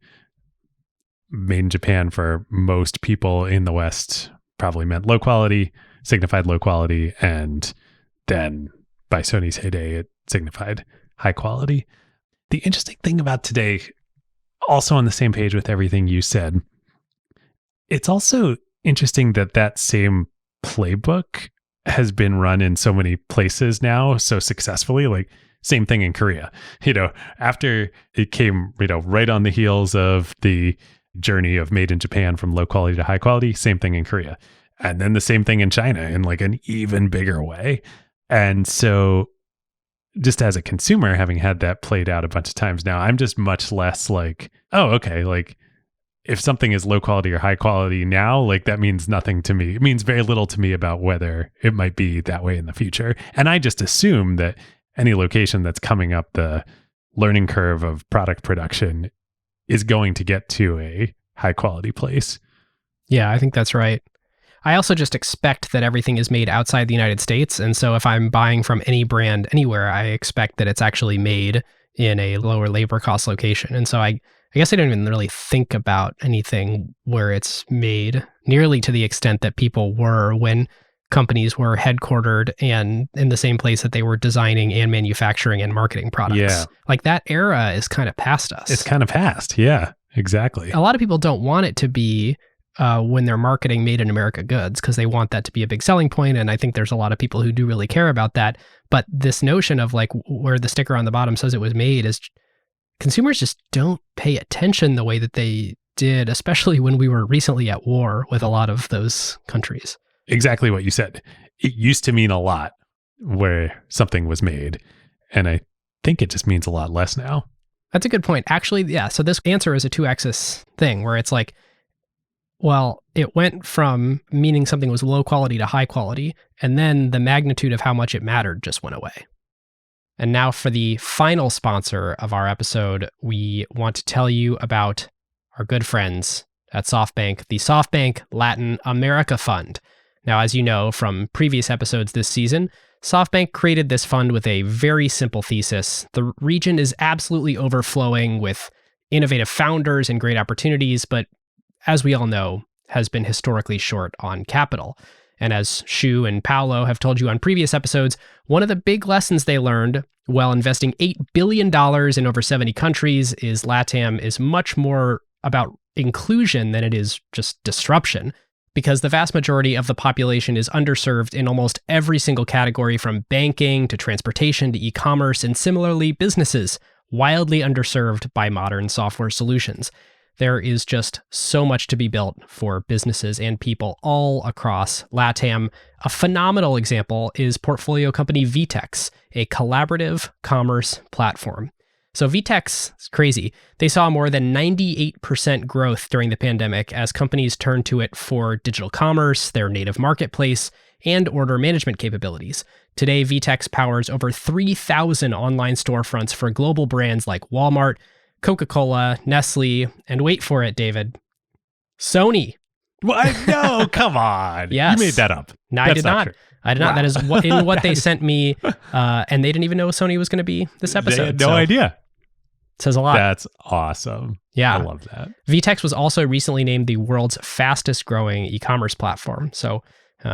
Made in Japan for most people in the West probably meant low quality, signified low quality, and then by Sony's heyday, it signified high quality. The interesting thing about today, also on the same page with everything you said, it's also interesting that that same playbook has been run in so many places now so successfully. Like same thing in Korea, after it came, right on the heels of the journey of Made in Japan from low quality to high quality, same thing in Korea. And then the same thing in China in like an even bigger way. And so just as a consumer, having had that played out a bunch of times now, I'm just much less like, oh, okay, like if something is low quality or high quality now, like that means nothing to me. It means very little to me about whether it might be that way in the future. And I just assume that any location that's coming up the learning curve of product production is going to get to a high quality place. Yeah, I think that's right. I also just expect that everything is made outside the United States. And so if I'm buying from any brand anywhere, I expect that it's actually made in a lower labor cost location. And so I guess I don't even really think about anything where it's made nearly to the extent that people were when companies were headquartered and in the same place that they were designing and manufacturing and marketing products. Yeah. Like that era is kind of past us. It's kind of past. Yeah, exactly. A lot of people don't want it to be when they're marketing made in America goods because they want that to be a big selling point. And I think there's a lot of people who do really care about that. But this notion of like where the sticker on the bottom says it was made is consumers just don't pay attention the way that they did, especially when we were recently at war with a lot of those countries. Exactly what you said. It used to mean a lot where something was made. And I think it just means a lot less now. That's a good point. Actually, yeah. So this answer is a two-axis thing where it's like, well, it went from meaning something was low quality to high quality, and then the magnitude of how much it mattered just went away. And now for the final sponsor of our episode, we want to tell you about our good friends at SoftBank, the SoftBank Latin America Fund. Now, as you know from previous episodes this season, SoftBank created this fund with a very simple thesis. The region is absolutely overflowing with innovative founders and great opportunities, but as we all know, has been historically short on capital. And as Shu and Paolo have told you on previous episodes, one of the big lessons they learned while investing $8 billion in over 70 countries is LATAM is much more about inclusion than it is just disruption. because the vast majority of the population is underserved in almost every single category, from banking to transportation to e-commerce, and similarly, businesses wildly underserved by modern software solutions. There is just so much to be built for businesses and people all across LATAM. A phenomenal example is portfolio company Vtex, a collaborative commerce platform. So Vtex is crazy. They saw more than 98% growth during the pandemic as companies turned to it for digital commerce, their native marketplace, and order management capabilities. Today, Vtex powers over 3,000 online storefronts for global brands like Walmart, Coca-Cola, Nestle, and wait for it, David, Sony. What? No, come on. Yes. You made that up. No, I did not. True. I did not. That is in what they sent me, and they didn't even know Sony was going to be this episode. They had no idea. It says a lot. That's awesome. Yeah. I love that. Vtex was also recently named the world's fastest growing e-commerce platform. So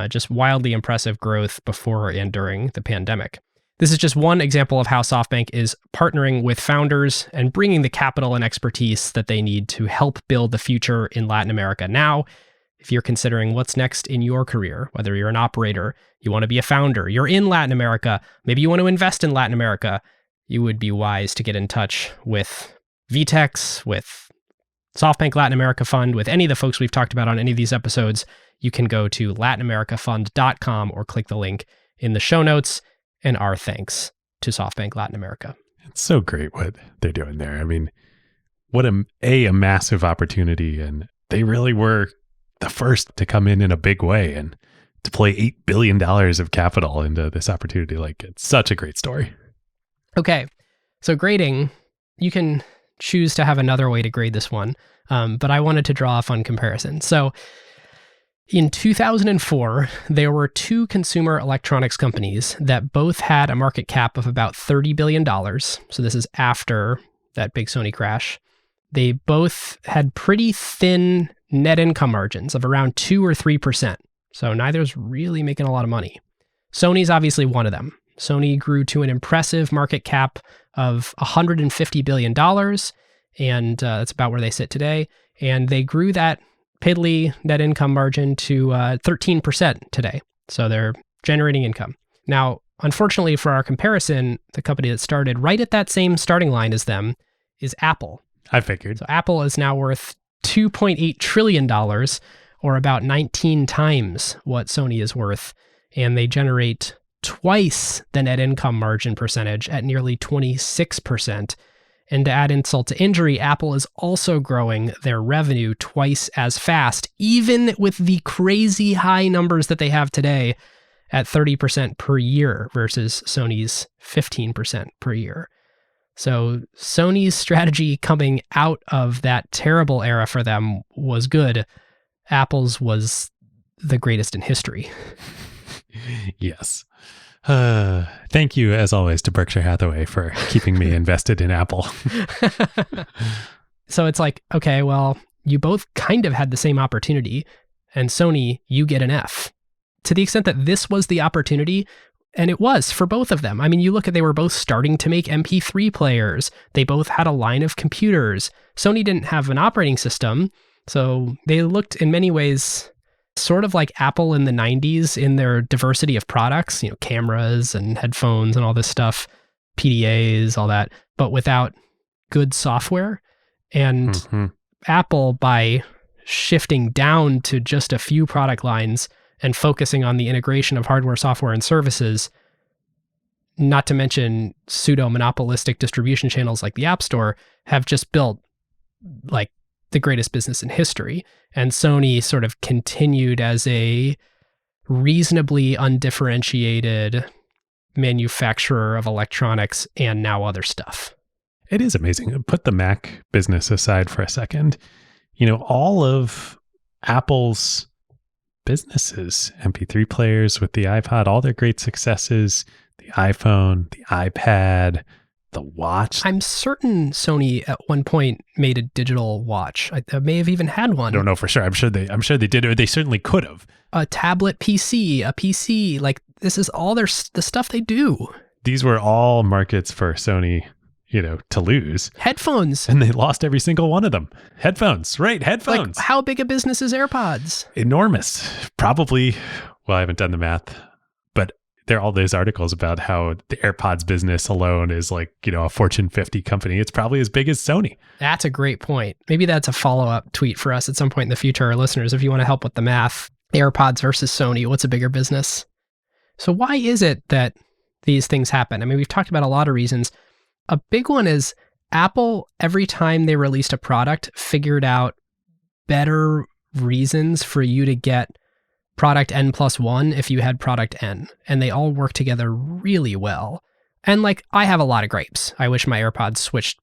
just wildly impressive growth before and during the pandemic. This is just one example of how SoftBank is partnering with founders and bringing the capital and expertise that they need to help build the future in Latin America. Now, if you're considering what's next in your career, whether you're an operator, you want to be a founder, you're in Latin America, maybe you want to invest in Latin America, you would be wise to get in touch with Vtex, with SoftBank Latin America Fund, with any of the folks we've talked about on any of these episodes. You can go to latinamericafund.com or click the link in the show notes. And our thanks to SoftBank Latin America. It's so great what they're doing there. I mean, what a massive opportunity. And they really were the first to come in a big way and to play $8 billion of capital into this opportunity. Like, it's such a great story. Okay. So grading, you can choose to have another way to grade this one. But I wanted to draw a fun comparison. So in 2004, there were two consumer electronics companies that both had a market cap of about $30 billion. So this is after that big Sony crash. They both had pretty thin net income margins of around 2 or 3%. So neither's really making a lot of money. Sony's obviously one of them. Sony grew to an impressive market cap of $150 billion, and that's about where they sit today. And they grew that piddly net income margin to 13% today. So they're generating income. Now, unfortunately for our comparison, the company that started right at that same starting line as them is Apple. I figured. So Apple is now worth $2.8 trillion, or about 19 times what Sony is worth. And they generate twice the net income margin percentage at nearly 26%. And to add insult to injury, Apple is also growing their revenue twice as fast, even with the crazy high numbers that they have today at 30% per year versus Sony's 15% per year. So Sony's strategy coming out of that terrible era for them was good. Apple's was the greatest in history. Yes. Thank you, as always, to Berkshire Hathaway for keeping me invested in Apple. So it's like, okay, well, you both kind of had the same opportunity, and Sony, you get an F. To the extent that this was the opportunity, and it was for both of them. I mean, you look at, they were both starting to make MP3 players. They both had a line of computers. Sony didn't have an operating system, so they looked in many ways sort of like Apple in the 90s in their diversity of products, you know, cameras and headphones and all this stuff, PDAs, all that, but without good software. And Apple, by shifting down to just a few product lines and focusing on the integration of hardware, software, and services, not to mention pseudo-monopolistic distribution channels like the App Store, have just built like the greatest business in history. And Sony sort of continued as a reasonably undifferentiated manufacturer of electronics and now other stuff. It is amazing. Put the Mac business aside for a second. You know, all of Apple's businesses, MP3 players with the iPod, all their great successes, the iPhone, the iPad, the watch. I'm certain Sony at one point made a digital watch. I may have even had one. I don't know for sure. I'm sure they did, or they certainly could have. A tablet PC, a PC. Like, this is all the stuff they do. These were all markets for Sony to lose. Headphones. And they lost every single one of them. Headphones, right? Headphones. Like, how big a business is AirPods? Enormous. Probably, well, I haven't done the math, but there are all those articles about how the AirPods business alone is like, a Fortune 50 company. It's probably as big as Sony. That's a great point. Maybe that's a follow-up tweet for us at some point in the future, our listeners, if you want to help with the math. AirPods versus Sony, what's a bigger business? So why is it that these things happen? I mean, we've talked about a lot of reasons. A big one is Apple, every time they released a product, figured out better reasons for you to get product N+1 if you had product N. And they all work together really well. And like, I have a lot of gripes. I wish my AirPods switched,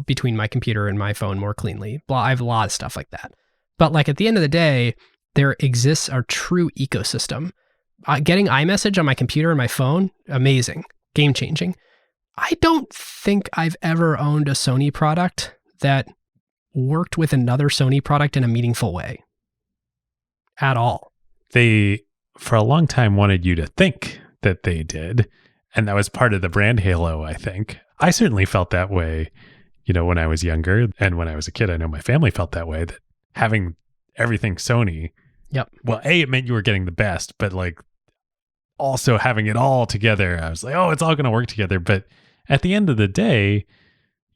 between my computer and my phone more cleanly. I have a lot of stuff like that. But like at the end of the day, there exists a true ecosystem. Getting iMessage on my computer and my phone, amazing, game-changing. I don't think I've ever owned a Sony product that worked with another Sony product in a meaningful way at all. They, for a long time, wanted you to think that they did. And that was part of the brand halo, I think. I certainly felt that way, when I was younger. And when I was a kid, I know my family felt that way, that having everything Sony, well, A, it meant you were getting the best, but like also having it all together, I was like, oh, it's all going to work together. But at the end of the day,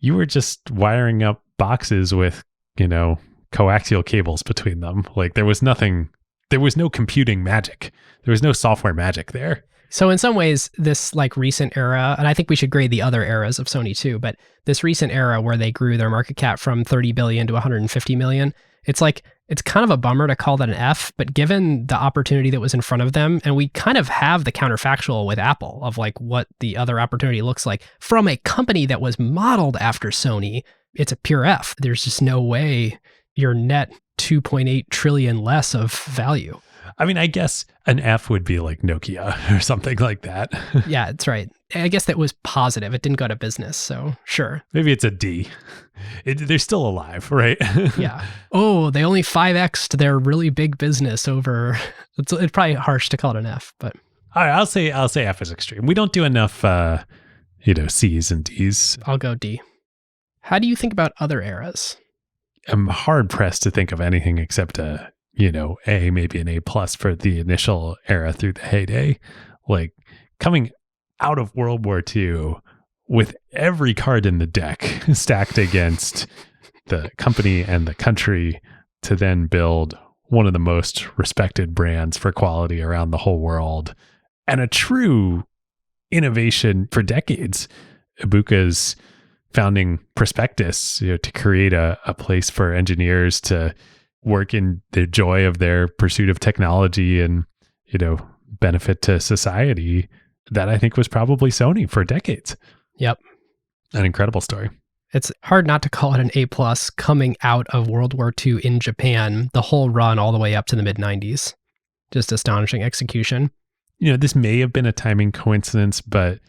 you were just wiring up boxes with, coaxial cables between them. Like there was no computing magic. There was no software magic there. So in some ways, this like recent era, and I think we should grade the other eras of Sony too, but this recent era where they grew their market cap from 30 billion to 150 million, it's kind of a bummer to call that an F, but given the opportunity that was in front of them, and we kind of have the counterfactual with Apple of like what the other opportunity looks like from a company that was modeled after Sony, it's a pure F. There's just no way you're net 2.8 trillion less of value. I mean, I guess an F would be like Nokia or something like that. Yeah, that's right. I guess that was positive. It didn't go to business, so sure. Maybe it's a D. They're still alive, right? Yeah. Oh, they only 5x'd their really big business over. It's probably harsh to call it an F, but. All right, I'll say F is extreme. We don't do enough, C's and D's. I'll go D. How do you think about other eras? I'm hard pressed to think of anything except A, maybe an A+ for the initial era through the heyday. Like coming out of World War II with every card in the deck stacked against the company and the country to then build one of the most respected brands for quality around the whole world and a true innovation for decades. Ibuka's founding prospectus, to create a place for engineers to work in the joy of their pursuit of technology and, benefit to society. That I think was probably Sony for decades. Yep. An incredible story. It's hard not to call it an A+ coming out of World War II in Japan, the whole run all the way up to the mid-90s. Just astonishing execution. This may have been a timing coincidence, but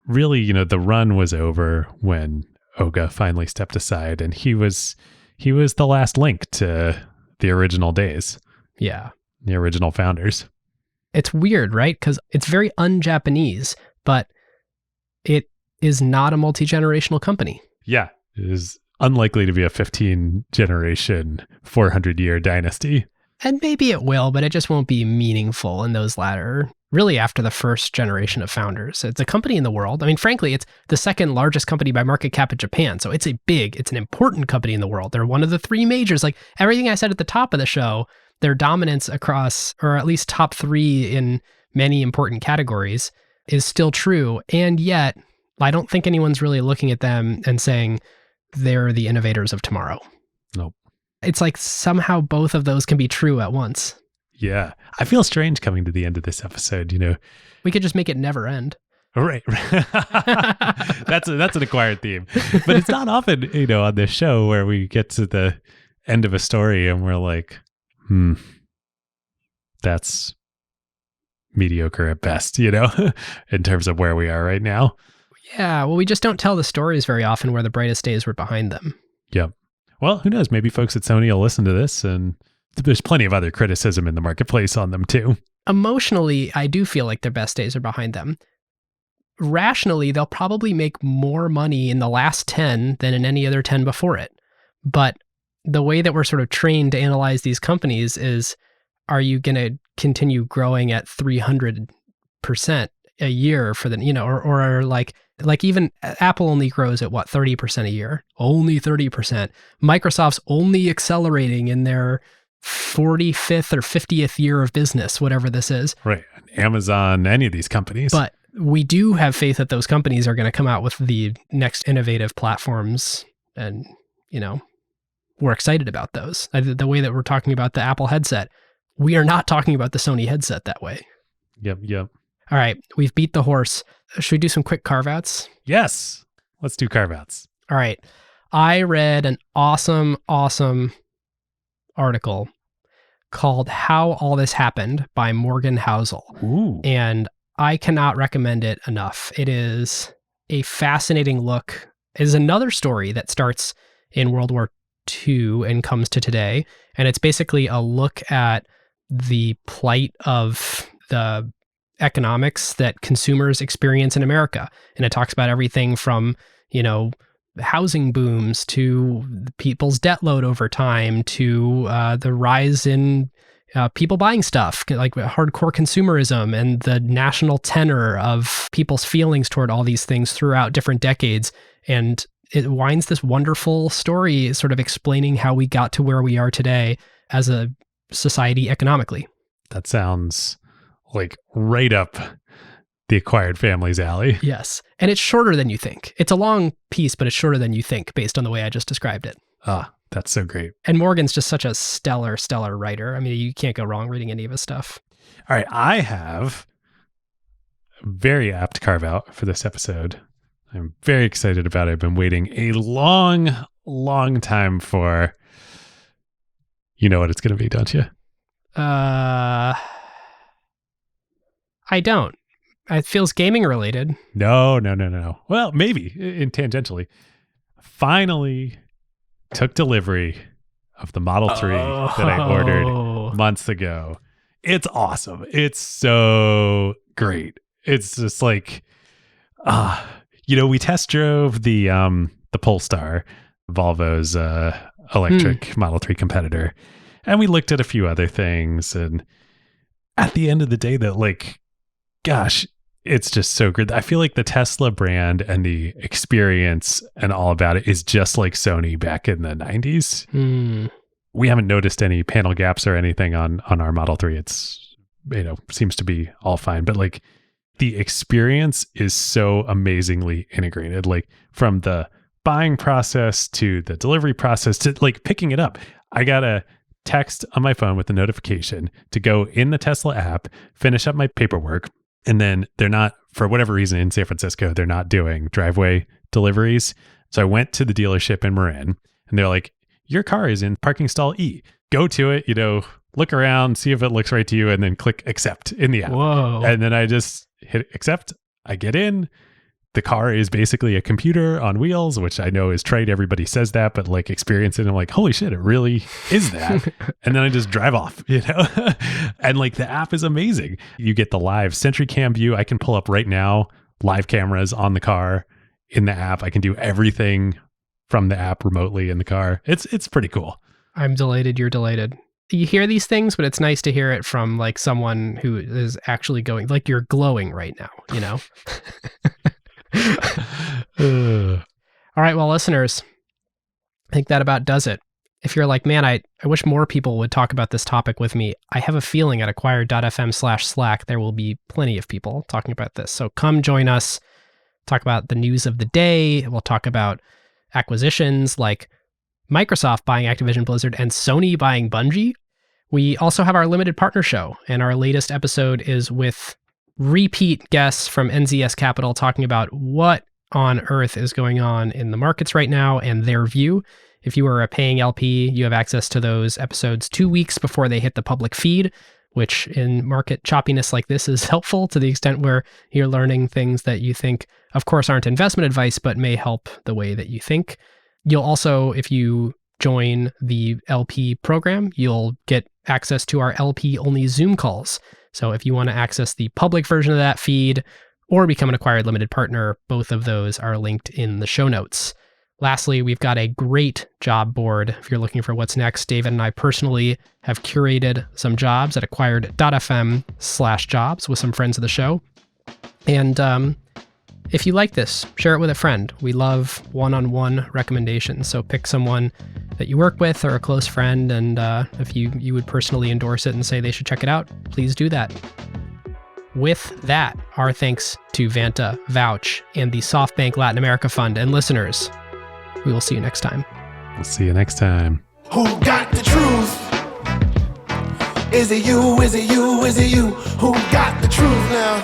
really, the run was over when Oga finally stepped aside, and he was the last link to the original days. Yeah. The original founders. It's weird, right? Because it's very un-Japanese, but it is not a multi-generational company. Yeah. It is unlikely to be a 15-generation, 400-year dynasty. And maybe it will, but it just won't be meaningful in those latter, really after the first generation of founders. It's a company in the world. I mean, frankly, it's the second largest company by market cap in Japan. So it's an important company in the world. They're one of the three majors. Like everything I said at the top of the show, their dominance across, or at least top three in many important categories is still true. And yet, I don't think anyone's really looking at them and saying they're the innovators of tomorrow. Nope. It's like somehow both of those can be true at once. Yeah. I feel strange coming to the end of this episode, We could just make it never end. Right. That's an acquired theme. But it's not often, on this show where we get to the end of a story and we're like, that's mediocre at best, in terms of where we are right now. Yeah, well, we just don't tell the stories very often where the brightest days were behind them. Yep. Well, who knows? Maybe folks at Sony will listen to this, and there's plenty of other criticism in the marketplace on them too. Emotionally, I do feel like their best days are behind them. rationally, they'll probably make more money in the last 10 than in any other 10 before it. But the way that we're sort of trained to analyze these companies is, are you going to continue growing at 300% a year for the, or like even Apple only grows at what, 30% a year, only 30%. Microsoft's only accelerating in their 45th or 50th year of business, whatever this is. Right. Amazon, any of these companies. But we do have faith that those companies are going to come out with the next innovative platforms. And, we're excited about those. The way that we're talking about the Apple headset, we are not talking about the Sony headset that way. Yep. All right. We've beat the horse. Should we do some quick Carve Outs? Yes. Let's do Carve Outs. All right. I read an awesome article called How All This Happened by Morgan Housel. Ooh. And I cannot recommend it enough. It is a fascinating look. It is another story that starts in World War II and comes to today. And it's basically a look at the plight of the economics that consumers experience in America. And it talks about everything from, housing booms to people's debt load over time to the rise in people buying stuff, like hardcore consumerism and the national tenor of people's feelings toward all these things throughout different decades. And it winds this wonderful story sort of explaining how we got to where we are today as a society economically. That sounds like right up the Acquired Families alley. Yes. And it's shorter than you think. It's a long piece, but it's shorter than you think based on the way I just described it. Ah, that's so great. And Morgan's just such a stellar writer. I mean, you can't go wrong reading any of his stuff. All right. I have a very apt carve out for this episode. I'm very excited about it. I've been waiting a long time for. You know what it's going to be, don't you? I don't. It feels gaming related. No. Well, maybe in tangentially. Finally took delivery of the Model 3 that I ordered months ago. It's awesome. It's so great. It's just like, we test drove the Polestar, Volvo's electric Model 3 competitor, and we looked at a few other things. And at the end of the day, gosh, it's just so good. I feel like the Tesla brand and the experience and all about it is just like Sony back in the 90s. We haven't noticed any panel gaps or anything on our Model 3. It's, seems to be all fine. But the experience is so amazingly integrated, from the buying process to the delivery process to picking it up. I got a text on my phone with a notification to go in the Tesla app, finish up my paperwork. And then they're not, for whatever reason in San Francisco, they're not doing driveway deliveries. So I went to the dealership in Marin and they're like, your car is in parking stall E. Go to it, look around, see if it looks right to you, and then click accept in the app. Whoa. And then I just hit accept. I get in. The car is basically a computer on wheels, which I know is trite. Everybody says that, but experience it. And I'm like, holy shit, it really is that. And then I just drive off, and the app is amazing. You get the live Sentry Cam view. I can pull up right now, live cameras on the car in the app. I can do everything from the app remotely in the car. It's pretty cool. I'm delighted. You're delighted. You hear these things, but it's nice to hear it from someone who is actually going, you're glowing right now, All right, well, listeners, I think that about does it. If you're like, man, I wish more people would talk about this topic with me, I have a feeling at acquired.fm/Slack, there will be plenty of people talking about this. So come join us, talk about the news of the day. We'll talk about acquisitions like Microsoft buying Activision Blizzard and Sony buying Bungie. We also have our limited partner show, and our latest episode is with repeat guests from NZS Capital talking about what on earth is going on in the markets right now and their view. If you are a paying LP, you have access to those episodes 2 weeks before they hit the public feed, which in market choppiness like this is helpful to the extent where you're learning things that you think, of course, aren't investment advice, but may help the way that you think. You'll also, if you join the LP program, you'll get access to our LP-only Zoom calls. So if you want to access the public version of that feed or become an acquired limited partner. Both of those are linked in the show notes. Lastly, we've got a great job board. If you're looking for what's next, David and I personally have curated some jobs at acquired.fm/jobs with some friends of the show. And if you like this, share it with a friend. We love one-on-one recommendations. So pick someone that you work with or a close friend, and if you would personally endorse it and say they should check it out, please do that. With that, our thanks to Vanta, Vouch, and the SoftBank Latin America Fund, and listeners. We will see you next time. We'll see you next time. Who got the truth? Is it you? Is it you? Is it you? Who got the truth now?